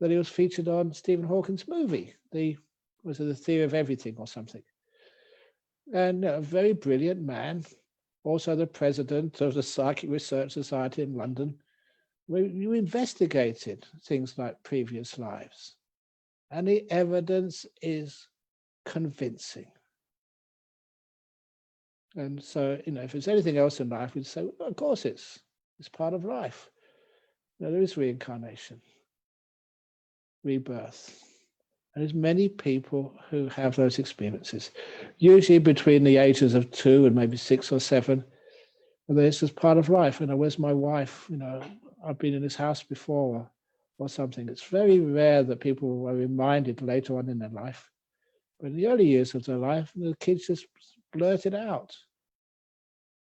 that he was featured on Stephen Hawking's movie, The Theory of Everything or something. And a very brilliant man, also the president of the Psychic Research Society in London, where you investigated things like previous lives. And the evidence is convincing. And so, if there's anything else in life, we'd say, well, of course it's part of life. There is reincarnation, rebirth. And there's many people who have those experiences, usually between the ages of 2 and maybe 6 or 7. And this is part of life. Where's my wife? I've been in this house before or something. It's very rare that people are reminded later on in their life. But in the early years of their life, the kids just blurt it out.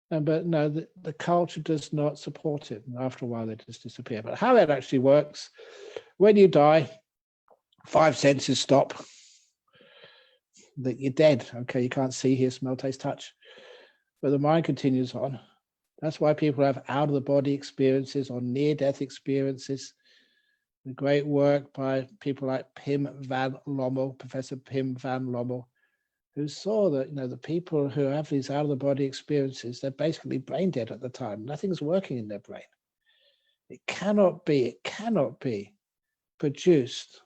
But no, the culture does not support it. And after a while, they just disappear. But how it actually works, when you die, 5 senses stop. That you're dead. Okay, you can't see, hear, smell, taste, touch. But the mind continues on. That's why people have out-of-the-body experiences or near-death experiences. The great work by people like Pim van Lommel, Professor Pim van Lommel, who saw that the people who have these out-of-the-body experiences, they're basically brain dead at the time. Nothing's working in their brain. It cannot be produced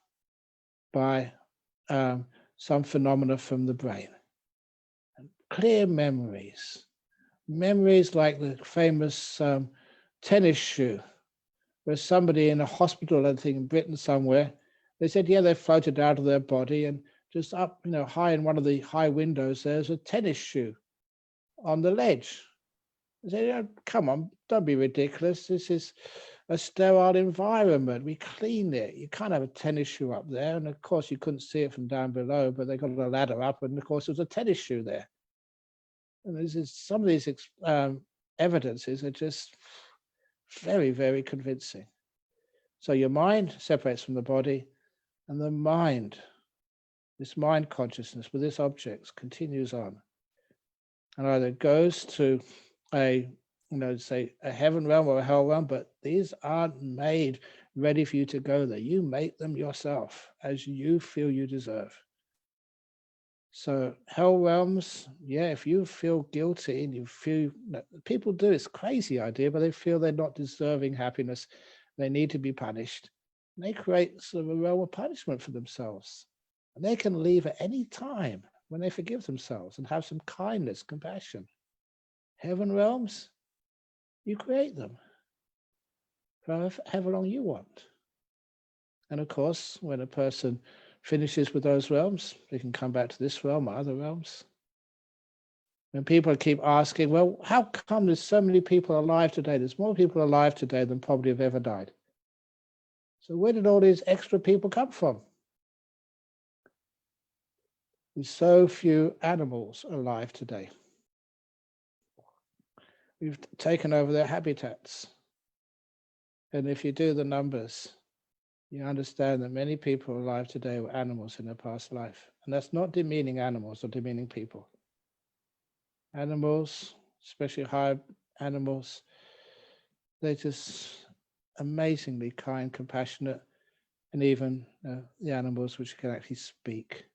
by some phenomena from the brain. And clear memories like the famous tennis shoe, where somebody in a hospital, I think in Britain somewhere, they said, yeah, they floated out of their body, and just up, high in one of the high windows, there's a tennis shoe on the ledge. They said, come on, don't be ridiculous. This is a sterile environment. We clean it. You can't have a tennis shoe up there. And of course, you couldn't see it from down below, but they got a ladder up, and of course, there was a tennis shoe there. And some of these evidences are just very, very convincing. So your mind separates from the body, and the mind, this mind consciousness with its objects, continues on, and either goes to say a heaven realm or a hell realm, but these aren't made ready for you to go there. You make them yourself as you feel you deserve. So hell realms, if you feel guilty and you feel, people do, it's a crazy idea, but they feel they're not deserving happiness, they need to be punished. And they create sort of a realm of punishment for themselves. And they can leave at any time when they forgive themselves and have some kindness, compassion. Heaven realms, you create them for however long you want. And of course, when a person finishes with those realms, they can come back to this realm or other realms. When people keep asking, well, how come there's so many people alive today? There's more people alive today than probably have ever died. So where did all these extra people come from? There's so few animals alive today. We've taken over their habitats. And if you do the numbers, you understand that many people alive today were animals in their past life. And that's not demeaning animals or demeaning people. Animals, especially high animals, they're just amazingly kind, compassionate, and even the animals which can actually speak.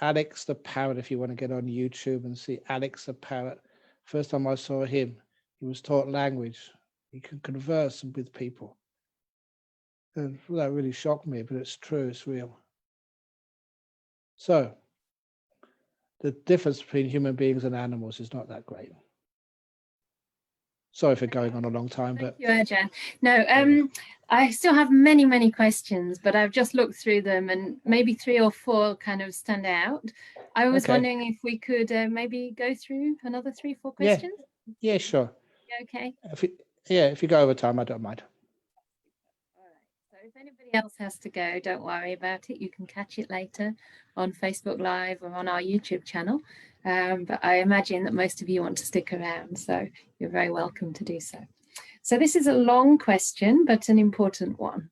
Alex the parrot, if you want to get on YouTube and see Alex the parrot, first time I saw him, he was taught language. He can converse with people. And that really shocked me, but it's true, it's real. So, the difference between human beings and animals is not that great. Sorry for going on a long time, but thank you, Ajahn. No, I still have many questions, but I've just looked through them and maybe 3 or 4 kind of stand out. I was wondering if we could maybe go through another 3 or 4 questions. Yeah, sure. Yeah, okay. If you go over time, I don't mind. All right. So if anybody else has to go, don't worry about it. You can catch it later on Facebook Live or on our YouTube channel. But I imagine that most of you want to stick around, so you're very welcome to do so. So this is a long question, but an important one.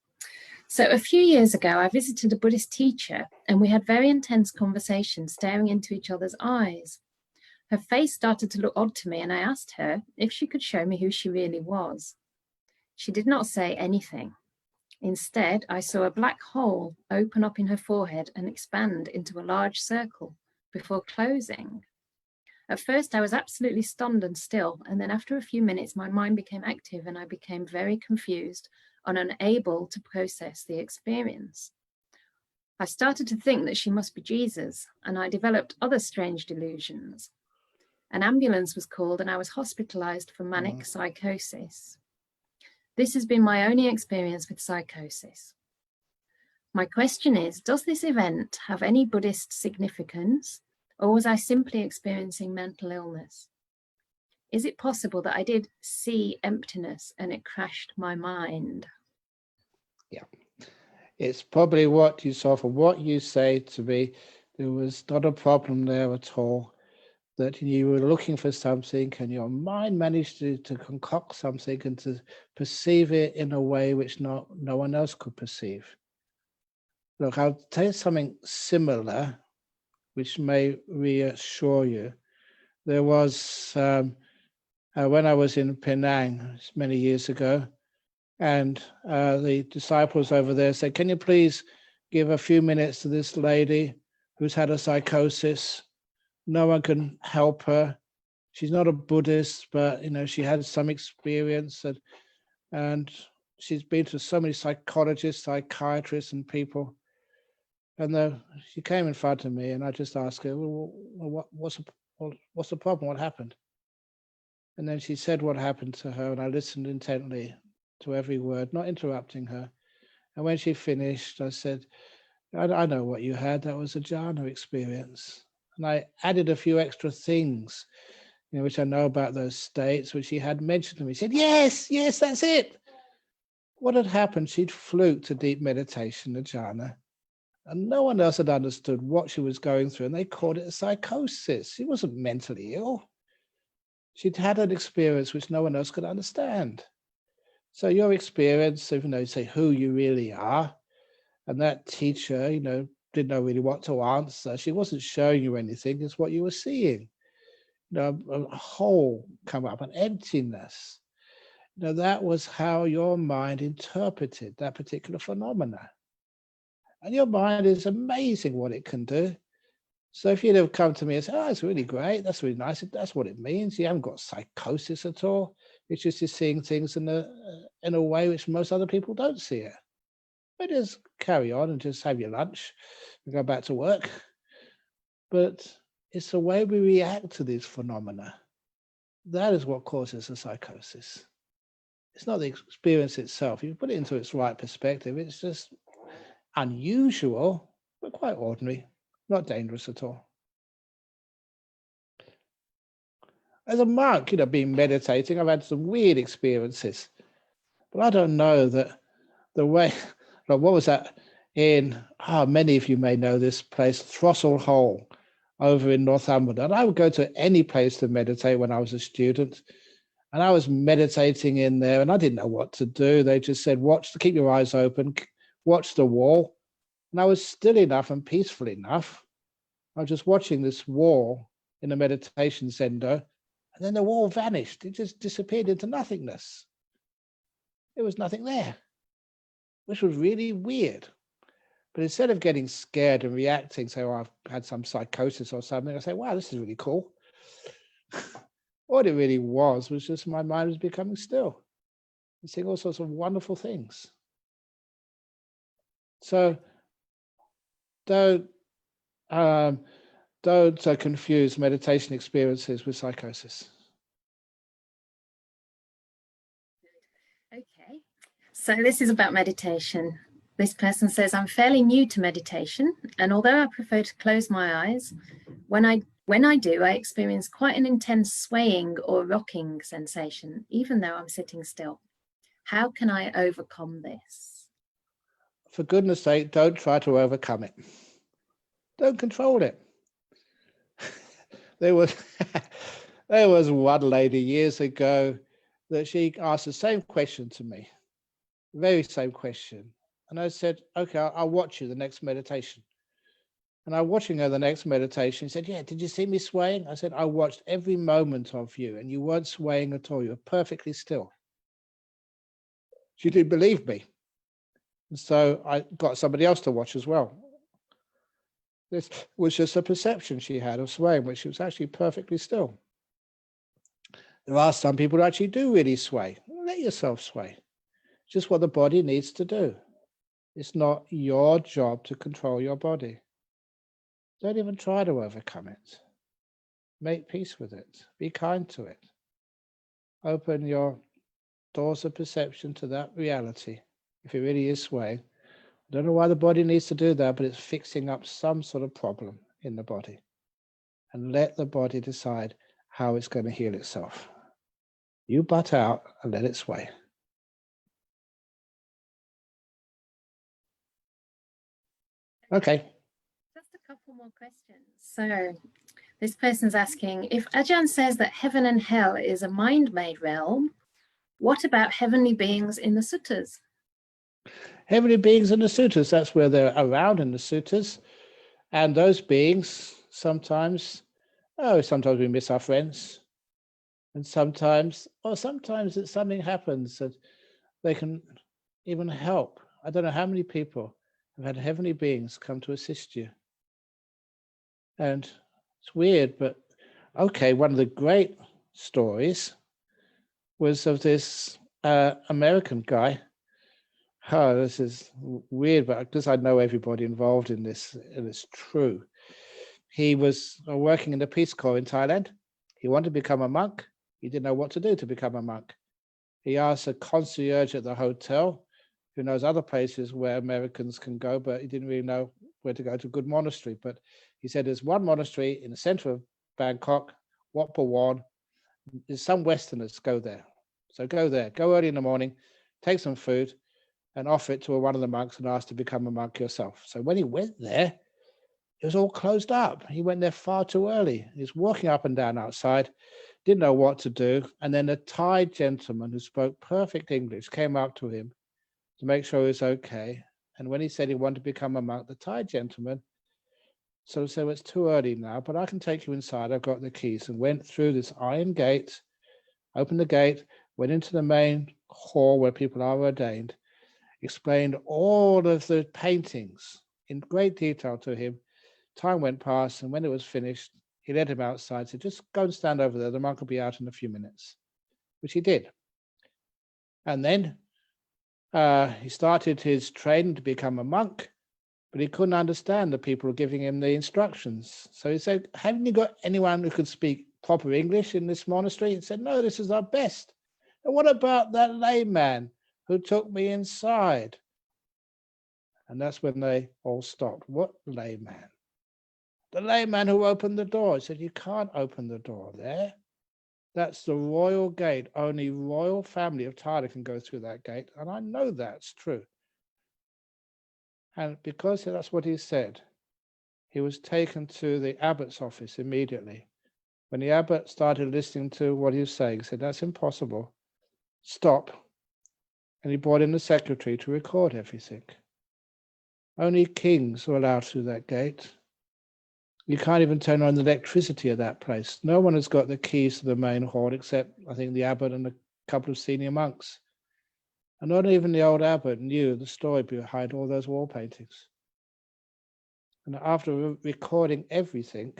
So a few years ago, I visited a Buddhist teacher and we had very intense conversations staring into each other's eyes. Her face started to look odd to me and I asked her if she could show me who she really was. She did not say anything. Instead, I saw a black hole open up in her forehead and expand into a large circle before closing. At first, I was absolutely stunned and still, and then after a few minutes, my mind became active and I became very confused and unable to process the experience. I started to think that she must be Jesus, and I developed other strange delusions. An ambulance was called and I was hospitalized for manic psychosis. This has been my only experience with psychosis. My question is, does this event have any Buddhist significance, or was I simply experiencing mental illness? Is it possible that I did see emptiness and it crashed my mind? Yeah, it's probably what you saw. From what you say to me, there was not a problem there at all, that you were looking for something and your mind managed to concoct something and to perceive it in a way which no one else could perceive. Look, I'll tell you something similar, which may reassure you. There was, when I was in Penang many years ago, and the disciples over there said, can you please give a few minutes to this lady who's had a psychosis? No one can help her. She's not a Buddhist, but she had some experience, and she's been to so many psychologists, psychiatrists, and people. And she came in front of me, and I just asked her, well, what's the problem? What happened? And then she said what happened to her, and I listened intently to every word, not interrupting her. And when she finished, I said, I know what you had. That was a jhana experience. And I added a few extra things, which I know about those states, which she had mentioned to me. She said, yes, that's it. What had happened? She'd fluked to deep meditation, the jhana, and no one else had understood what she was going through, and they called it a psychosis. She wasn't mentally ill. She'd had an experience which no one else could understand. So your experience, even though you say who you really are, and that teacher, didn't know really what to answer. She wasn't showing you anything. It's what you were seeing. A hole come up, an emptiness. That was how your mind interpreted that particular phenomena. And your mind is amazing what it can do. So if you'd have come to me and said, oh, it's really great, that's really nice, that's what it means. You haven't got psychosis at all. It's just you're seeing things in a way which most other people don't see it. But just carry on and just have your lunch and go back to work. But it's the way we react to these phenomena. That is what causes a psychosis. It's not the experience itself. If you put it into its right perspective, it's just unusual, but quite ordinary, not dangerous at all. As a monk, been meditating, I've had some weird experiences, but I don't know that the way, what was that in, many of you may know this place, Throstle Hole over in Northumberland. And I would go to any place to meditate when I was a student. And I was meditating in there and I didn't know what to do. They just said, keep your eyes open, watch the wall. And I was still enough and peaceful enough. I was just watching this wall in a meditation center, and then the wall vanished. It just disappeared into nothingness. There was nothing there, which was really weird. But instead of getting scared and reacting, say, I've had some psychosis or something, I say, wow, this is really cool. What it really was just my mind was becoming still and seeing all sorts of wonderful things. So don't confuse meditation experiences with psychosis. Okay, so this is about meditation. This person says, I'm fairly new to meditation, and although I prefer to close my eyes, when I do, I experience quite an intense swaying or rocking sensation, even though I'm sitting still. How can I overcome this? For goodness sake, don't try to overcome it. Don't control it. There was one lady years ago that she asked the same question to me, the very same question. And I said, okay, I'll watch you the next meditation. And I'm watching her the next meditation. She said, yeah, did you see me swaying? I said, I watched every moment of you and you weren't swaying at all. You were perfectly still. She didn't believe me. And so I got somebody else to watch as well. This was just a perception she had of swaying, but she was actually perfectly still. There are some people who actually do really sway. Let yourself sway. Just what the body needs to do. It's not your job to control your body. Don't even try to overcome it. Make peace with it. Be kind to it. Open your doors of perception to that reality. If it really is swaying, I don't know why the body needs to do that, but it's fixing up some sort of problem in the body. And let the body decide how it's going to heal itself. You butt out and let it sway. Okay. Just a couple more questions. So this person's asking, if Ajahn says that heaven and hell is a mind-made realm, what about heavenly beings in the suttas? Heavenly beings in the suttas, that's where they're around in the suttas. And those beings sometimes we miss our friends. And sometimes that something happens that they can even help. I don't know how many people have had heavenly beings come to assist you. And it's weird, but okay, one of the great stories was of this American guy. Oh, this is weird, but because I know everybody involved in this, and it's true. He was working in the Peace Corps in Thailand. He wanted to become a monk. He didn't know what to do to become a monk. He asked a concierge at the hotel, who knows other places where Americans can go, but he didn't really know where to go to a good monastery. But he said there's one monastery in the center of Bangkok, Wat Pawan. There's some Westerners go there. So go there, go early in the morning, take some food, and offer it to one of the monks and ask to become a monk yourself. So when he went there, it was all closed up. He went there far too early. He was walking up and down outside, didn't know what to do. And then a Thai gentleman who spoke perfect English came up to him to make sure he was okay. And when he said he wanted to become a monk, the Thai gentleman sort of said, well, it's too early now, but I can take you inside. I've got the keys. And went through this iron gate, opened the gate, went into the main hall where people are ordained, explained all of the paintings in great detail to him. Time went past, and when it was finished, he led him outside, said, just go and stand over there. The monk will be out in a few minutes, which he did. And then he started his training to become a monk, but he couldn't understand the people giving him the instructions. So he said, haven't you got anyone who could speak proper English in this monastery? He said, no, this is our best. And what about that layman who took me inside? And that's when they all stopped. What layman? The layman who opened the door. He said, you can't open the door there. That's the royal gate. Only royal family of Thailand can go through that gate. And I know that's true. And because that's what he said, he was taken to the abbot's office immediately. When the abbot started listening to what he was saying, he said, "That's impossible. Stop." And he brought in the secretary to record everything. Only kings are allowed through that gate. You can't even turn on the electricity at that place. No one has got the keys to the main hall except, I think, the abbot and a couple of senior monks. And not even the old abbot knew the story behind all those wall paintings. And after recording everything,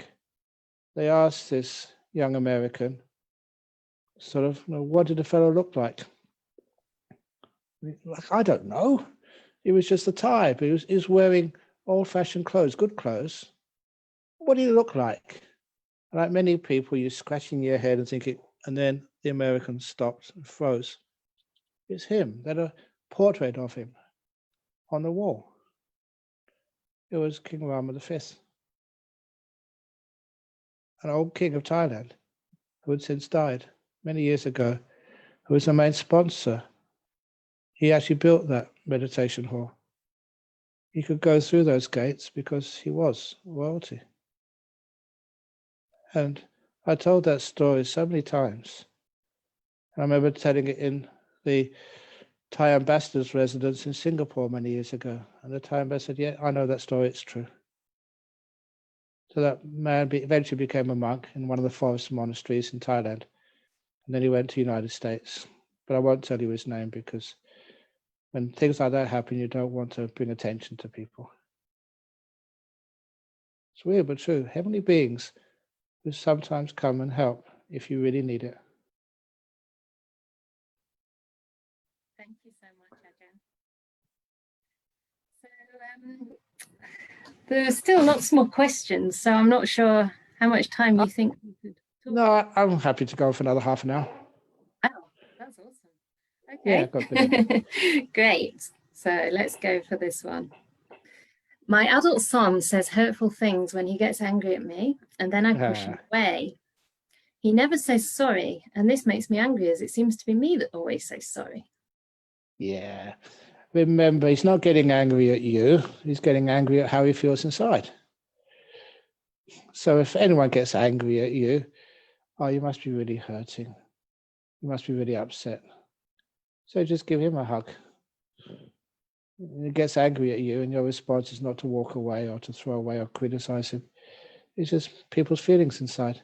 they asked this young American, sort of, what did the fellow look like? Like, I don't know. He was just a type. He was wearing old-fashioned clothes, good clothes. What did he look like? Like many people, you're scratching your head and thinking, and then the American stopped and froze. It's him. They had a portrait of him on the wall. It was King Rama V, an old king of Thailand who had since died many years ago, who was the main sponsor. He actually built that meditation hall. He could go through those gates because he was royalty. And I told that story so many times. I remember telling it in the Thai ambassador's residence in Singapore many years ago. And the Thai ambassador said, "Yeah, I know that story, it's true." So that man eventually became a monk in one of the forest monasteries in Thailand. And then he went to the United States. But I won't tell you his name because when things like that happen, you don't want to bring attention to people. It's weird, but true. Heavenly beings will sometimes come and help if you really need it. Thank you so much, Ajahn. So there are still lots more questions, so I'm not sure how much time you think we could talk. No, I'm happy to go for another half an hour. Oh, that's awesome. Yeah, Okay, great. So let's go for this one. My adult son says hurtful things when he gets angry at me, and then I push him away. He never says sorry, and this makes me angry as it seems to be me that always says sorry. Yeah. Remember, he's not getting angry at you. He's getting angry at how he feels inside. So if anyone gets angry at you, oh, you must be really hurting. You must be really upset. So just give him a hug. He gets angry at you and your response is not to walk away or to throw away or criticize him. It's just people's feelings inside.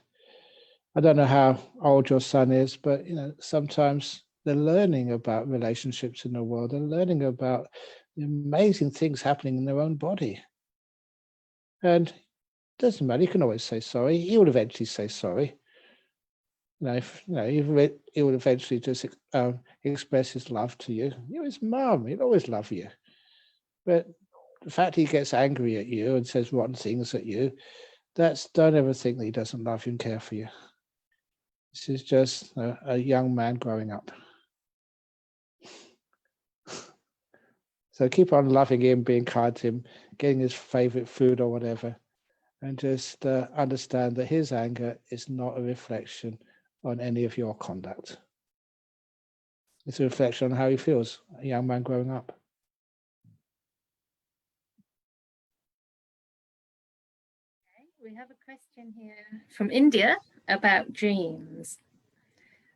I don't know how old your son is, but sometimes they're learning about relationships in the world. They're learning about the amazing things happening in their own body. And it doesn't matter. You can always say sorry. He will eventually say sorry. He will eventually just express his love to you. You're his mum. He'll always love you. But the fact he gets angry at you and says rotten things at you, don't ever think that he doesn't love you and care for you. This is just a young man growing up. So keep on loving him, being kind to him, getting his favorite food or whatever, and just understand that his anger is not a reflection on any of your conduct. It's a reflection on how he feels, a young man growing up. We have a question here from India about dreams.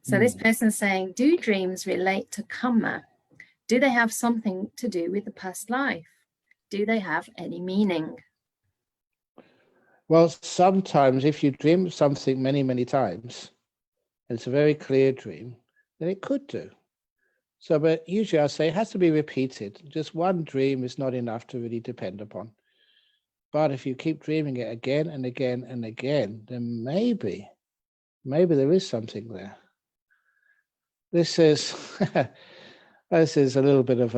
So this person's saying, do dreams relate to karma? Do they have something to do with the past life? Do they have any meaning? Well, sometimes if you dream something many, many times, and it's a very clear dream, then it could do. So, but usually I say it has to be repeated. Just one dream is not enough to really depend upon. But if you keep dreaming it again and again and again, then maybe there is something there. This is a little bit of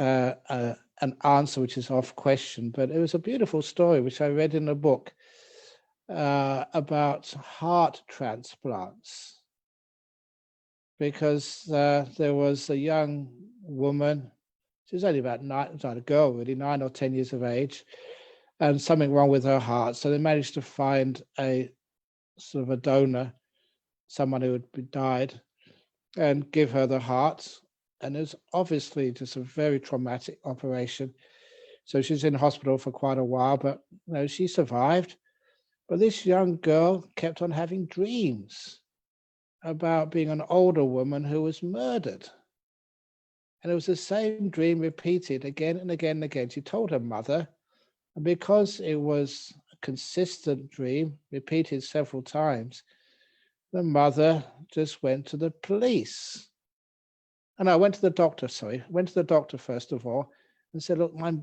an answer which is off question, but it was a beautiful story which I read in a book about heart transplants. Because there was a young woman, she was only about a girl really, 9 or 10 years of age, and something wrong with her heart. So they managed to find a sort of a donor, someone who had died, and give her the heart. And it was obviously just a very traumatic operation. So she's in hospital for quite a while, but she survived. But this young girl kept on having dreams about being an older woman who was murdered. And it was the same dream repeated again and again and again. She told her mother, and because it was a consistent dream repeated several times, the mother just went to the police. And I went to the doctor, went to the doctor first of all and said, look, my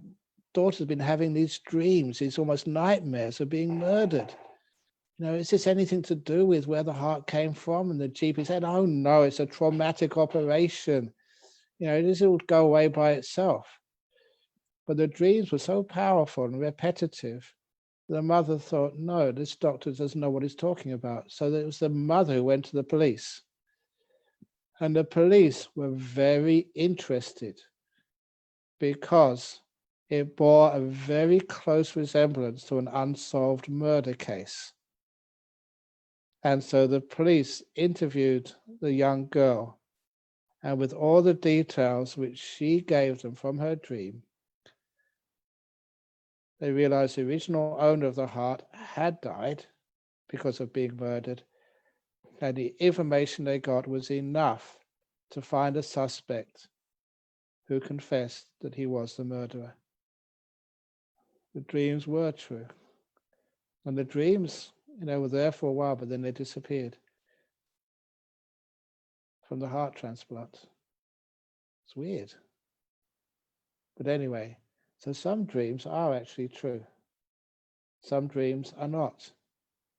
daughter's been having these dreams, these almost nightmares of being murdered. Is this anything to do with where the heart came from? And the GP said, oh no, it's a traumatic operation. This will go away by itself. But the dreams were so powerful and repetitive, the mother thought, no, this doctor doesn't know what he's talking about. So it was the mother who went to the police. And the police were very interested because it bore a very close resemblance to an unsolved murder case. And so the police interviewed the young girl, and with all the details which she gave them from her dream, they realized the original owner of the heart had died because of being murdered, and the information they got was enough to find a suspect who confessed that he was the murderer. The dreams were true. And the dreams, were there for a while, but then they disappeared from the heart transplant. It's weird. But anyway, so some dreams are actually true. Some dreams are not.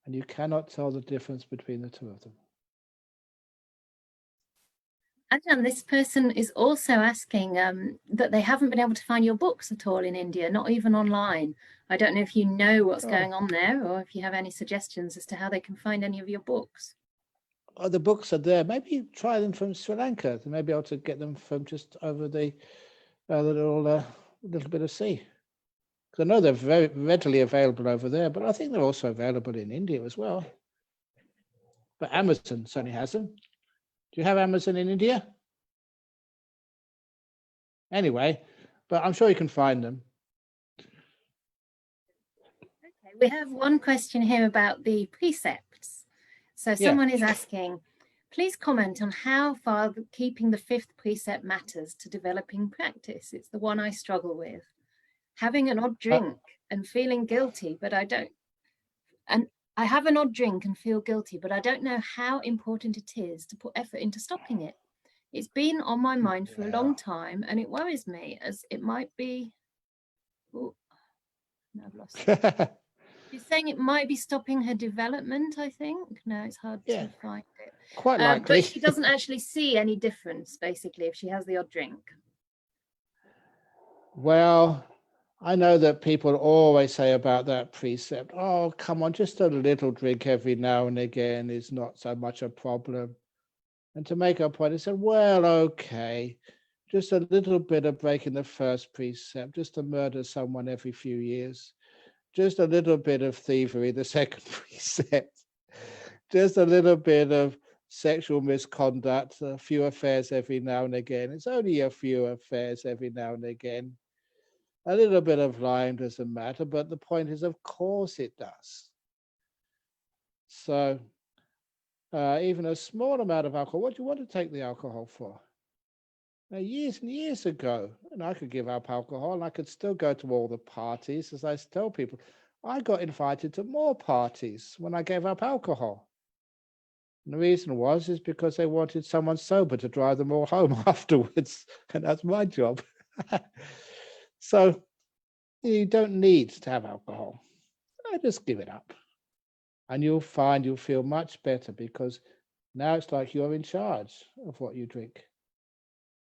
And you cannot tell the difference between the two of them. Ajahn, this person is also asking that they haven't been able to find your books at all in India, not even online. I don't know if you know what's going on there, or if you have any suggestions as to how they can find any of your books. Oh, the books are there. Maybe try them from Sri Lanka. They may be able to get them from just over the little bit of sea. Because I know they're very readily available over there, but I think they're also available in India as well. But Amazon certainly has them. Do you have Amazon in India? Anyway, but I'm sure you can find them. Okay, we have one question here about the precepts. So someone is asking, please comment on how far keeping the fifth precept matters to developing practice. It's the one I struggle with. Having an odd drink and feeling guilty, but I don't. And I have an odd drink and feel guilty, but I don't know how important it is to put effort into stopping it. It's been on my mind for a long time, and it worries me as it might be. Oh, no, I've lost it. She's saying it might be stopping her development, I think. No, it's hard to find it. Quite likely. But she doesn't actually see any difference, basically, if she has the odd drink. Well, I know that people always say about that precept, oh, come on, just a little drink every now and again is not so much a problem. And to make a point, I said, well, okay, just a little bit of breaking the first precept, just to murder someone every few years. Just a little bit of thievery, the second precept. Just a little bit of sexual misconduct, a few affairs every now and again. It's only a few affairs every now and again. A little bit of lying doesn't matter, but the point is, of course it does. So even a small amount of alcohol, what do you want to take the alcohol for? Now, years and years ago, and I could give up alcohol and I could still go to all the parties. As I tell people, I got invited to more parties when I gave up alcohol. And the reason is because they wanted someone sober to drive them all home afterwards. And that's my job. So you don't need to have alcohol. Just give it up. And you'll find you'll feel much better, because now it's like you're in charge of what you drink,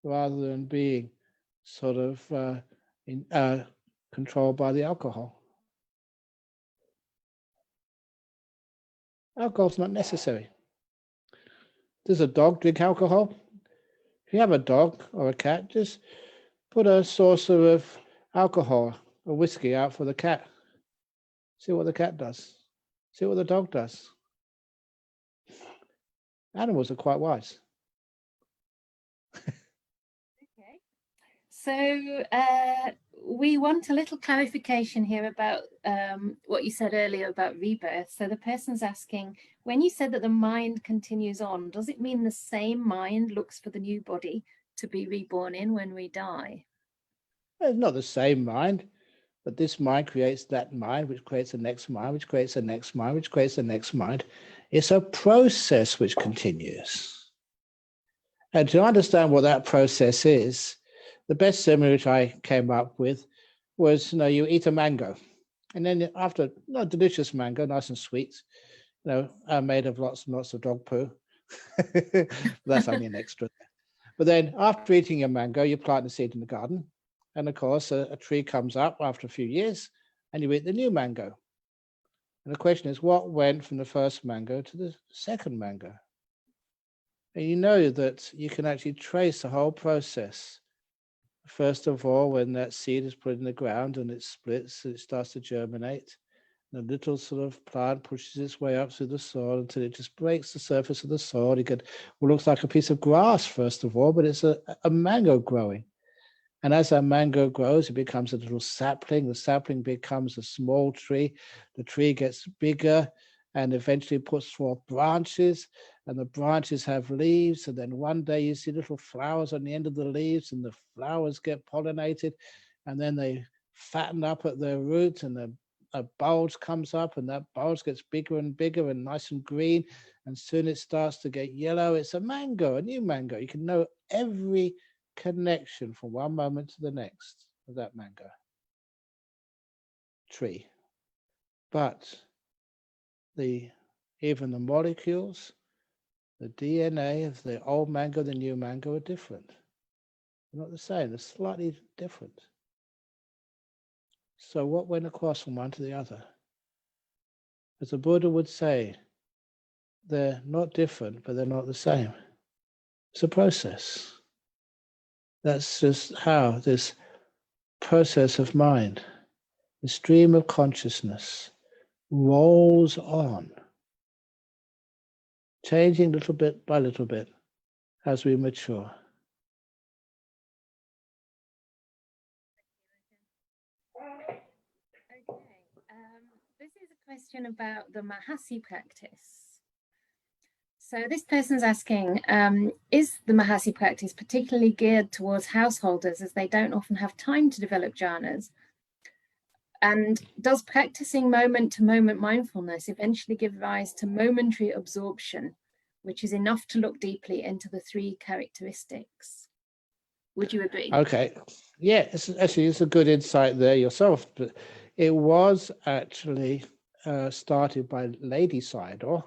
rather than being sort of controlled by the alcohol. Alcohol's not necessary. Does a dog drink alcohol? If you have a dog or a cat, just put a saucer of alcohol or whiskey out for the cat. See what the cat does. See what the dog does. Animals are quite wise. Okay. So we want a little clarification here about what you said earlier about rebirth. So the person's asking, when you said that the mind continues on, does it mean the same mind looks for the new body to be reborn in when we die? It's not the same mind, but this mind creates that mind, which creates the next mind, which creates the next mind, which creates the next mind. It's a process which continues. And to understand what that process is, the best simile which I came up with was, you eat a mango, and then after, delicious mango, nice and sweet, made of lots and lots of dog poo. That's only an extra. But then after eating a mango, you plant the seed in the garden. And of course, a tree comes up after a few years and you eat the new mango. And the question is, what went from the first mango to the second mango? And you know that you can actually trace the whole process. First of all, when that seed is put in the ground and it splits, it starts to germinate. The little sort of plant pushes its way up through the soil until it just breaks the surface of the soil. You get what looks like a piece of grass, first of all, but it's a mango growing. And as that mango grows, it becomes a little sapling. The sapling becomes a small tree. The tree gets bigger and eventually puts forth branches, and the branches have leaves. And then one day you see little flowers on the end of the leaves, and the flowers get pollinated, and then they fatten up at their roots, and a bulge comes up, and that bulge gets bigger and bigger and nice and green, and soon it starts to get yellow. It's a mango, a new mango. You can know every connection from one moment to the next of that mango tree. But even the molecules, the DNA of the old mango, the new mango are different. They're not the same, they're slightly different. So what went across from one to the other? As the Buddha would say, they're not different, but they're not the same. It's a process. That's just how this process of mind, the stream of consciousness, rolls on, changing little bit by little bit as we mature. This is a question about the Mahasi practice. So this person's asking, is the Mahasi practice particularly geared towards householders, as they don't often have time to develop jhanas? And does practicing moment-to-moment mindfulness eventually give rise to momentary absorption, which is enough to look deeply into the three characteristics? Would you agree? Okay. Yeah, it's a good insight there yourself. But it was actually started by Ledi Sayadaw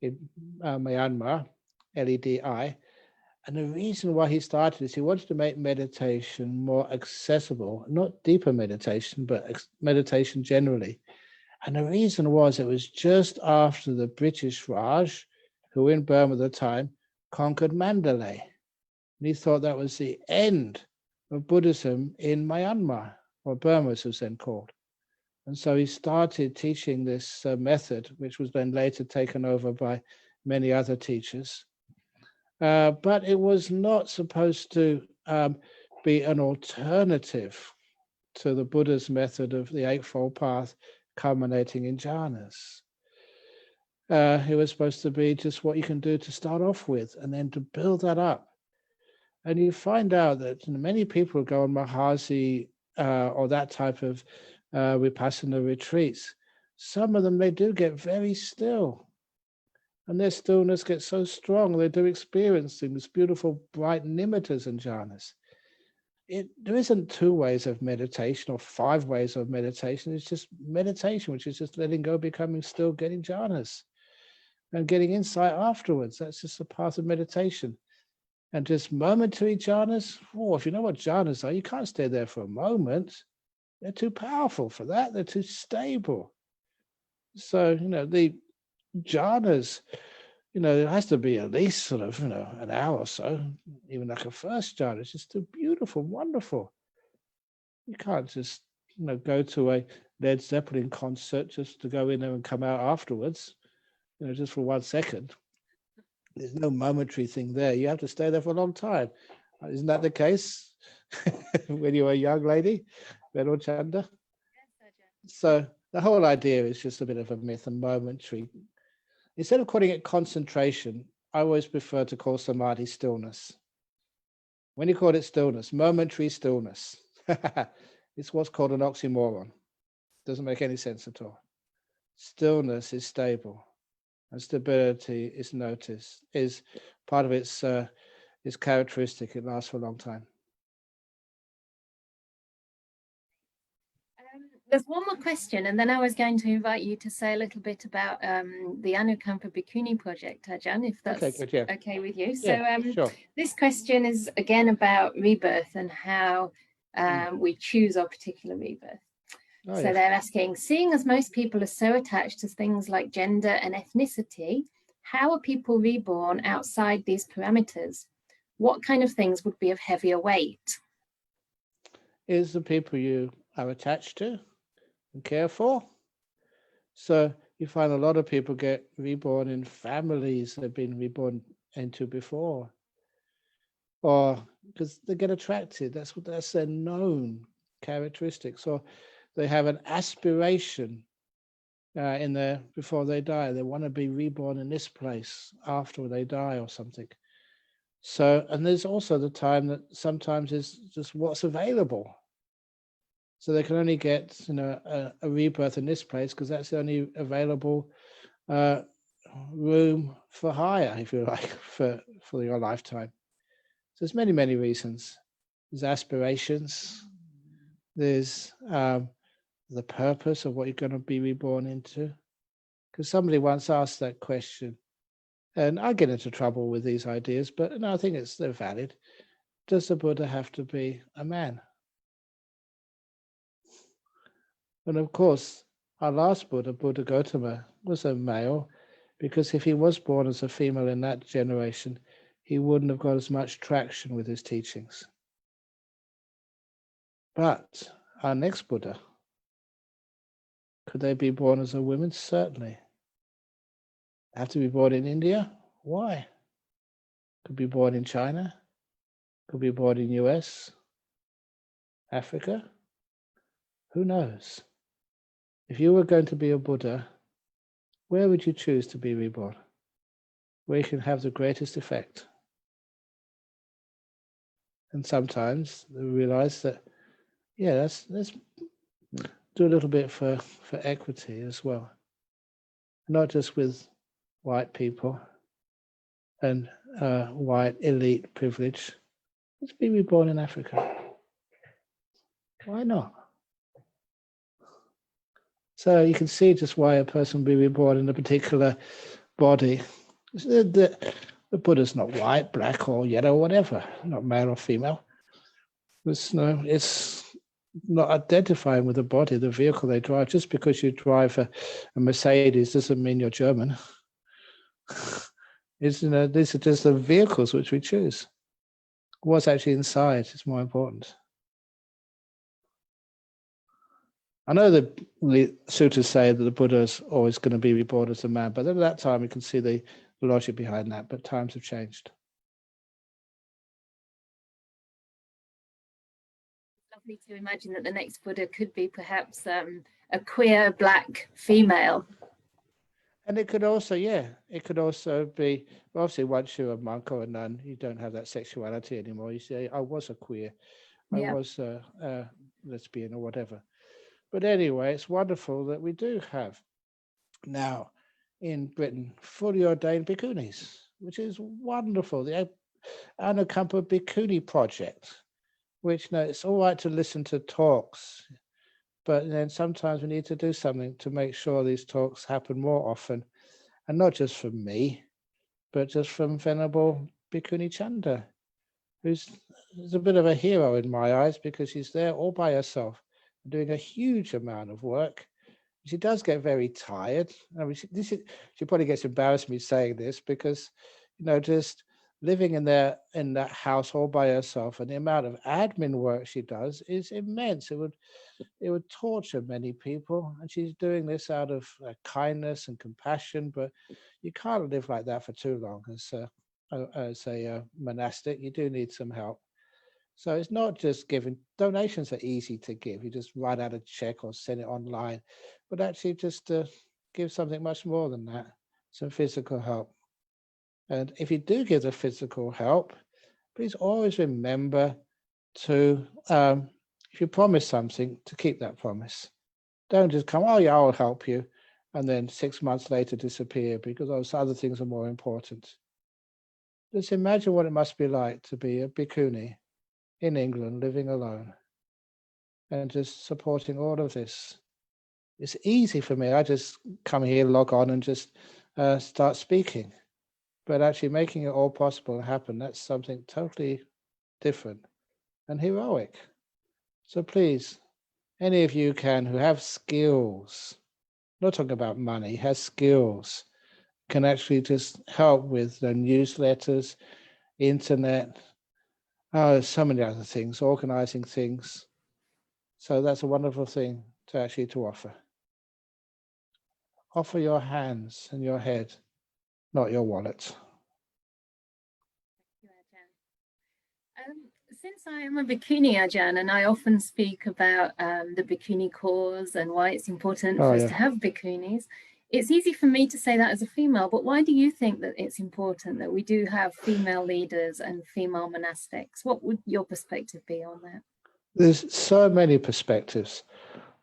in Myanmar, LEDI. And the reason why he started is he wanted to make meditation more accessible, not deeper meditation, but meditation generally. And the reason was it was just after the British Raj, who in Burma at the time, conquered Mandalay. And he thought that was the end of Buddhism in Myanmar, or Burma as it was then called. And so he started teaching this method, which was then later taken over by many other teachers. But it was not supposed to be an alternative to the Buddha's method of the Eightfold Path culminating in jhanas. It was supposed to be just what you can do to start off with and then to build that up. And you find out that many people who go on Mahasi or that type of Vipassana retreats, some of them, they do get very still. And their stillness gets so strong, they do experience these beautiful, bright nimittas and jhanas. There isn't 2 ways of meditation or 5 ways of meditation. It's just meditation, which is just letting go, becoming still, getting jhanas, and getting insight afterwards. That's just a path of meditation. And just momentary jhanas, if you know what jhanas are, you can't stay there for a moment. They're too powerful for that. They're too stable. So, the jhanas, it has to be at least sort of, an hour or so, even like a first jhana. It's just too beautiful, wonderful. You can't just, go to a Led Zeppelin concert just to go in there and come out afterwards, just for 1 second. There's no momentary thing there. You have to stay there for a long time. Isn't that the case? when you were a young lady, Venerable Canda. So the whole idea is just a bit of a myth and momentary. Instead of calling it concentration, I always prefer to call samadhi stillness. When you call it stillness, momentary stillness, it's what's called an oxymoron. Doesn't make any sense at all. Stillness is stable, and stability is noticed, is part of its characteristic. It lasts for a long time. There's one more question, and then I was going to invite you to say a little bit about the Anukampa Bhikkhuni Project, Ajahn, if that's Okay, good, yeah. okay with you. Yeah, So sure. this question is again about rebirth and how we choose our particular rebirth. Oh, So yeah. they're asking, seeing as most people are so attached to things like gender and ethnicity, how are people reborn outside these parameters? What kind of things would be of heavier weight? Is the people you are attached to and care for. So you find a lot of people get reborn in families they've been reborn into before, or because they get attracted. That's their known characteristics. Or they have an aspiration in there before they die. They want to be reborn in this place after they die or something. So, and there's also the time that sometimes is just what's available. So they can only get, a rebirth in this place because that's the only available room for hire, if you like, for your lifetime. So there's many, many reasons. There's aspirations. There's the purpose of what you're going to be reborn into. Because somebody once asked that question, and I get into trouble with these ideas, but no, I think they're valid. Does the Buddha have to be a man? And of course, our last Buddha, Buddha Gautama, was a male, because if he was born as a female in that generation, he wouldn't have got as much traction with his teachings. But our next Buddha, could they be born as a woman? Certainly. Have to be born in India? Why? Could be born in China, could be born in US, Africa. Who knows? If you were going to be a Buddha, where would you choose to be reborn? Where you can have the greatest effect? And sometimes they realize that, yeah, let's do a little bit for equity as well. Not just with white people and white elite privilege. Let's be reborn in Africa. Why not? So you can see just why a person would be reborn in a particular body. The Buddha's not white, black, or yellow, or whatever, not male or female. It's not identifying with the body, the vehicle they drive. Just because you drive a Mercedes doesn't mean you're German. These are just the vehicles which we choose. What's actually inside is more important. I know the sutras say that the Buddha is always going to be reborn as a man, but at that time you can see the logic behind that, but times have changed. Lovely to imagine that the next Buddha could be perhaps a queer black female. And it could also be, obviously once you're a monk or a nun, you don't have that sexuality anymore. You say, I was a queer, I was a lesbian or whatever. But anyway, it's wonderful that we do have now in Britain fully ordained bhikkhunis, which is wonderful. The Anukampa Bhikkhuni Project, which, it's all right to listen to talks, but then sometimes we need to do something to make sure these talks happen more often, and not just from me, but just from Venerable Bhikkhuni Canda, who's a bit of a hero in my eyes because she's there all by herself, doing a huge amount of work. She does get very tired. I mean, she probably gets embarrassed me saying this because, just living in that house all by herself and the amount of admin work she does is immense. It would torture many people, and she's doing this out of kindness and compassion. But you can't live like that for too long as a monastic. You do need some help. So it's not just giving. Donations are easy to give. You just write out a check or send it online, but actually just to give something much more than that, some physical help. And if you do give the physical help, please always remember to, if you promise something, to keep that promise. Don't just come, oh yeah, I'll help you, and then 6 months later disappear because those other things are more important. Just imagine what it must be like to be a bhikkhuni in England, living alone, and just supporting all of this. It's easy for me. I just come here, log on, and just start speaking. But actually making it all possible happen, that's something totally different and heroic. So please, any of you who have skills, not talking about money, has skills, can actually just help with the newsletters, internet, so many other things, organizing things. So that's a wonderful thing to offer. Offer your hands and your head, not your wallet. Since I am a Bhikkhuni, Ajahn, and I often speak about the Bhikkhuni cause and why it's important for us to have Bhikkhunis, it's easy for me to say that as a female, but why do you think that it's important that we do have female leaders and female monastics? What would your perspective be on that? There's so many perspectives.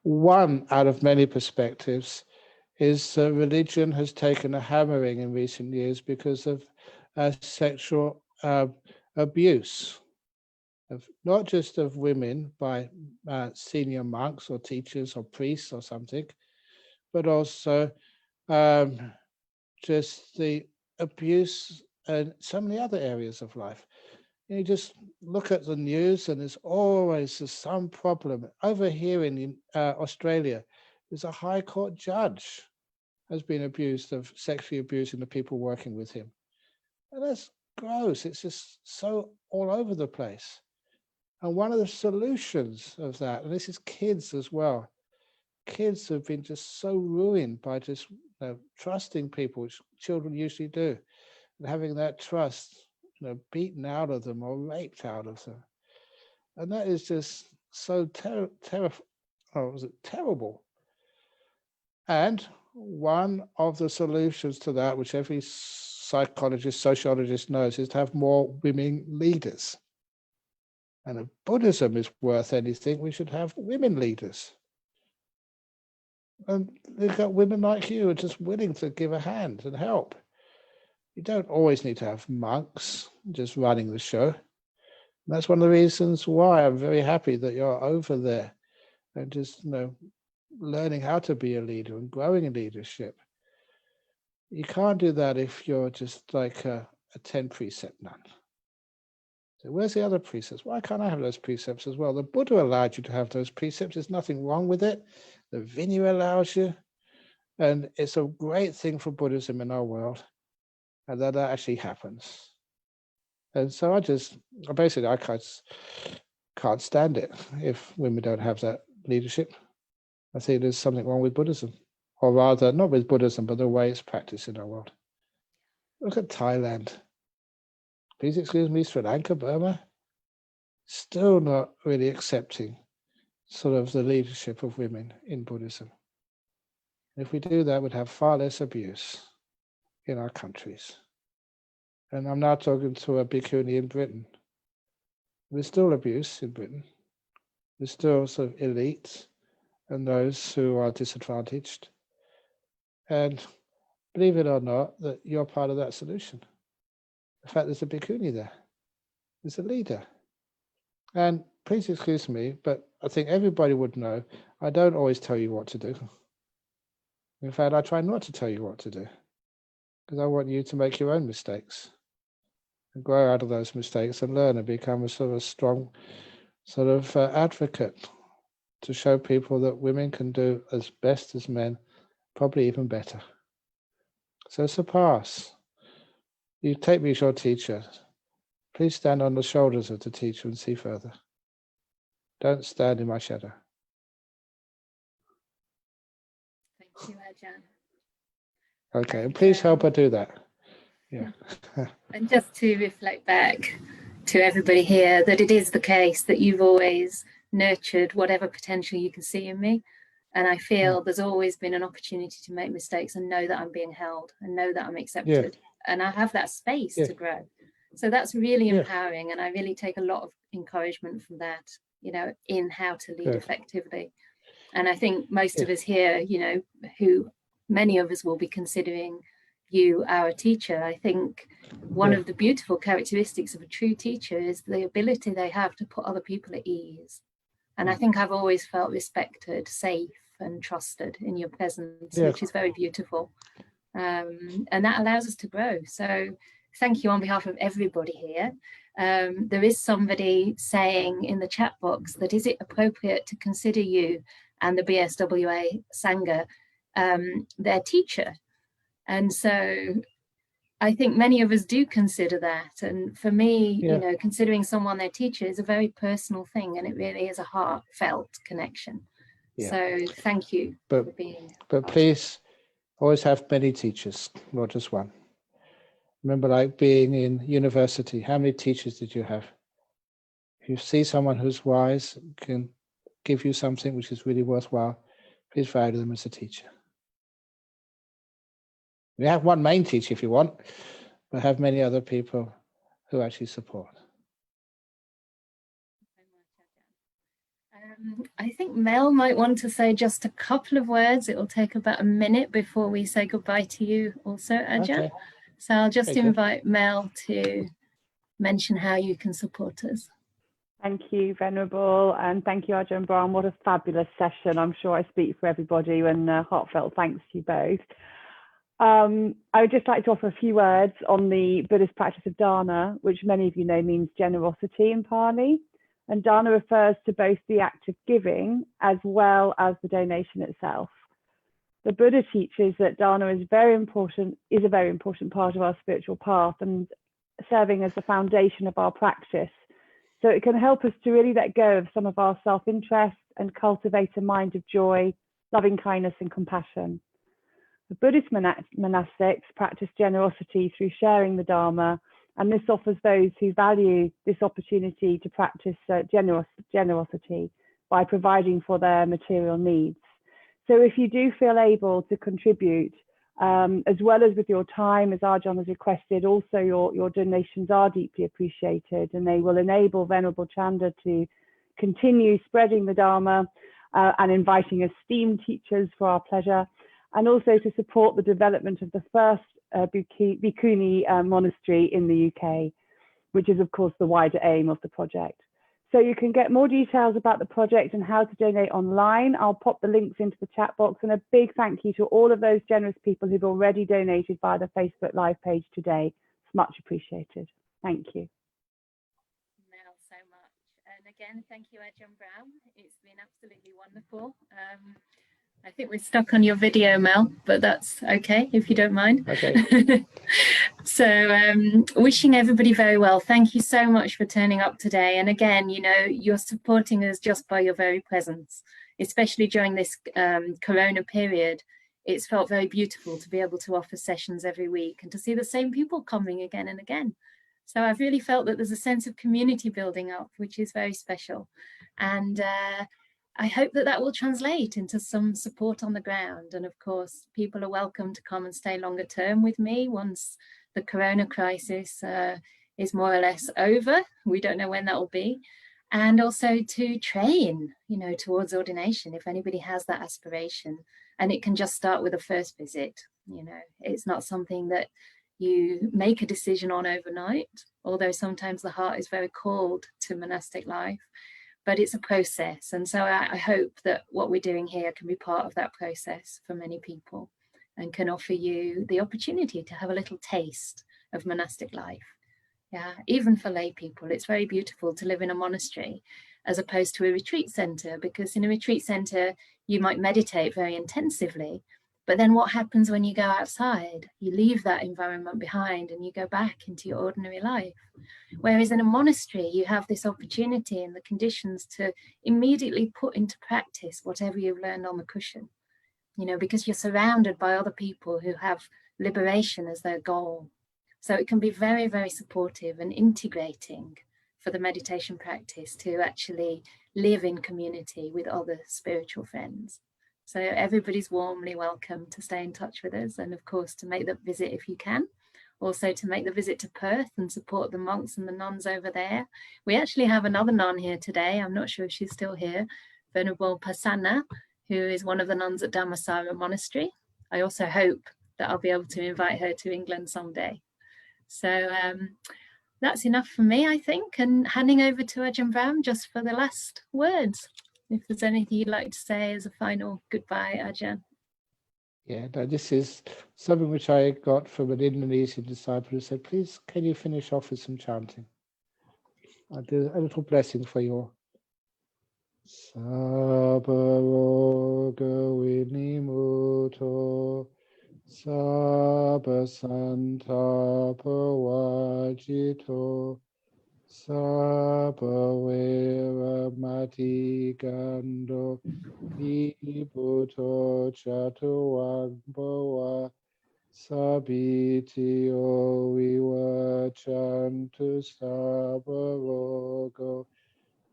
One out of many perspectives is religion has taken a hammering in recent years because of sexual abuse, not just of women by senior monks or teachers or priests or something, but also just the abuse in so many other areas of life. You just look at the news and there's always some problem. Over here in Australia, there's a High Court judge has been abused of sexually abusing the people working with him. And that's gross. It's just so all over the place. And one of the solutions of that, and this is kids as well, kids have been just so ruined by just trusting people, which children usually do, and having that trust beaten out of them or raped out of them. And that is just so terrible. And one of the solutions to that, which every psychologist, sociologist knows, is to have more women leaders. And if Buddhism is worth anything, we should have women leaders. And they've got women like you who are just willing to give a hand and help. You don't always need to have monks just running the show. And that's one of the reasons why I'm very happy that you're over there and just learning how to be a leader and growing in leadership. You can't do that if you're just like a 10 precept nun. So where's the other precepts? Why can't I have those precepts as well? The Buddha allowed you to have those precepts. There's nothing wrong with it. The Vinaya allows you. And it's a great thing for Buddhism in our world. And that actually happens. And so I can't stand it if women don't have that leadership. I think there's something wrong with Buddhism. Or rather, not with Buddhism, but the way it's practiced in our world. Look at Thailand. Please excuse me, Sri Lanka, Burma. Still not really accepting sort of the leadership of women in Buddhism. If we do that, we'd have far less abuse in our countries. And I'm now talking to a bhikkhuni in Britain. There's still abuse in Britain. There's still sort of elites and those who are disadvantaged. And believe it or not, that you're part of that solution. In fact, there's a bhikkhuni there. There's a leader. And please excuse me, but I think everybody would know, I don't always tell you what to do. In fact, I try not to tell you what to do, because I want you to make your own mistakes and grow out of those mistakes and learn and become a sort of strong sort of advocate to show people that women can do as best as men, probably even better. So surpass. You take me as your teacher. Please stand on the shoulders of the teacher and see further. Don't stand in my shadow. Thank you, Ajahn. Okay, and please help her do that. Yeah. And just to reflect back, to everybody here that it is the case that you've always nurtured whatever potential you can see in me. And I feel there's always been an opportunity to make mistakes and know that I'm being held and know that I'm accepted. And I have that space to grow. So that's really empowering. And I really take a lot of encouragement from that, you know, in how to lead effectively. And I think most of us here, you know, who many of us will be considering you our teacher. I think one of the beautiful characteristics of a true teacher is the ability they have to put other people at ease. And I think I've always felt respected, safe and trusted in your presence, which is very beautiful. And that allows us to grow. So thank you on behalf of everybody here. There is somebody saying in the chat box that is it appropriate to consider you and the BSWA Sangha their teacher? And so I think many of us do consider that. And for me, you know, considering someone their teacher is a very personal thing, and it really is a heartfelt connection. So thank you for being. But please always have many teachers, not just one. Remember, like being in university, how many teachers did you have? If you see someone who's wise, can give you something which is really worthwhile, please value them as a teacher. You have one main teacher if you want, but have many other people who actually support. I think Mel might want to say just a couple of words. It will take about a minute before we say goodbye to you also, Ajahn. Okay. So I'll just invite Mel to mention how you can support us. Thank you, Venerable, and thank you, Ajahn Brahm. What a fabulous session. I'm sure I speak for everybody, and heartfelt thanks to you both. I would just like to offer a few words on the Buddhist practice of dana, which many of you know means generosity in Pali. And dana refers to both the act of giving as well as the donation itself. The Buddha teaches that dana is a very important part of our spiritual path and serving as the foundation of our practice. So it can help us to really let go of some of our self-interest and cultivate a mind of joy, loving kindness and compassion. The Buddhist monastics practice generosity through sharing the Dharma, and this offers those who value this opportunity to practice generosity by providing for their material needs. So if you do feel able to contribute, as well as with your time, as Ajahn has requested, also your donations are deeply appreciated, and they will enable Venerable Canda to continue spreading the Dharma and inviting esteemed teachers for our pleasure, and also to support the development of the first Bhikkhuni monastery in the UK, which is of course the wider aim of the project. So you can get more details about the project and how to donate online. I'll pop the links into the chat box, and a big thank you to all of those generous people who've already donated via the Facebook Live page today. It's much appreciated. Thank you. Mel, so much. And again, thank you, Ajahn Brahm. It's been absolutely wonderful. I think we're stuck on your video, Mel, but that's okay if you don't mind. Okay. So wishing everybody very well. Thank you so much for turning up today. And again, you know, you're supporting us just by your very presence, especially during this Corona period. It's felt very beautiful to be able to offer sessions every week and to see the same people coming again and again. So I've really felt that there's a sense of community building up, which is very special. And I hope that that will translate into some support on the ground. And of course, people are welcome to come and stay longer term with me once the Corona crisis is more or less over. We don't know when that will be. And also to train, you know, towards ordination, if anybody has that aspiration. And it can just start with a first visit. You know, it's not something that you make a decision on overnight, although sometimes the heart is very called to monastic life. But it's a process. And so I hope that what we're doing here can be part of that process for many people and can offer you the opportunity to have a little taste of monastic life. Yeah, even for lay people, it's very beautiful to live in a monastery as opposed to a retreat center, because in a retreat center, you might meditate very intensively. But then what happens when you go outside? You leave that environment behind and you go back into your ordinary life. Whereas in a monastery, you have this opportunity and the conditions to immediately put into practice whatever you've learned on the cushion, you know, because you're surrounded by other people who have liberation as their goal. So it can be very, very supportive and integrating for the meditation practice to actually live in community with other spiritual friends. So everybody's warmly welcome to stay in touch with us, and of course to make the visit if you can. Also to make the visit to Perth and support the monks and the nuns over there. We actually have another nun here today. I'm not sure if she's still here, Venerable Pasana, who is one of the nuns at Dhammasara Monastery. I also hope that I'll be able to invite her to England someday. So that's enough from me, I think, and handing over to Ajahn Brahm just for the last words. If there's anything you'd like to say as a final goodbye, Ajahn. Yeah, no, this is something which I got from an Indonesian disciple who said, please, can you finish off with some chanting? I'll do a little blessing for you all. Sabba roga vinimuto, sabba santapa vajito, sabba vera mati gando, Ibuto chatuwangbawa sabitio viwachantu sabarogo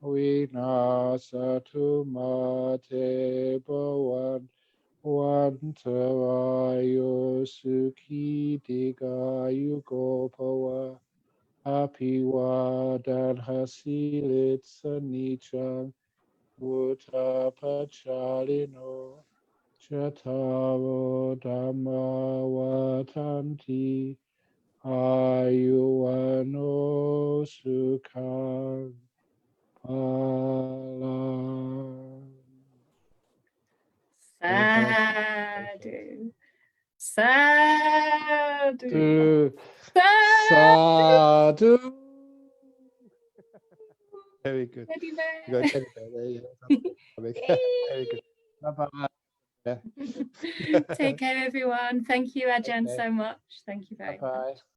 vinasatu mate bhavan vantarayo sukhi digayu gopawa apiwadan hasilit sanichang Uttapachalino Chatavo Dhamma Vatanti Ayuano Sukhang Phalang. Sadhu. Sadhu. Sadhu. Very good. Teddy bear. You got teddy bear there, yeah. Very good. Bye-bye. Take care, everyone. Thank you, Ajahn, Okay. so much. Thank you very much. Bye-bye.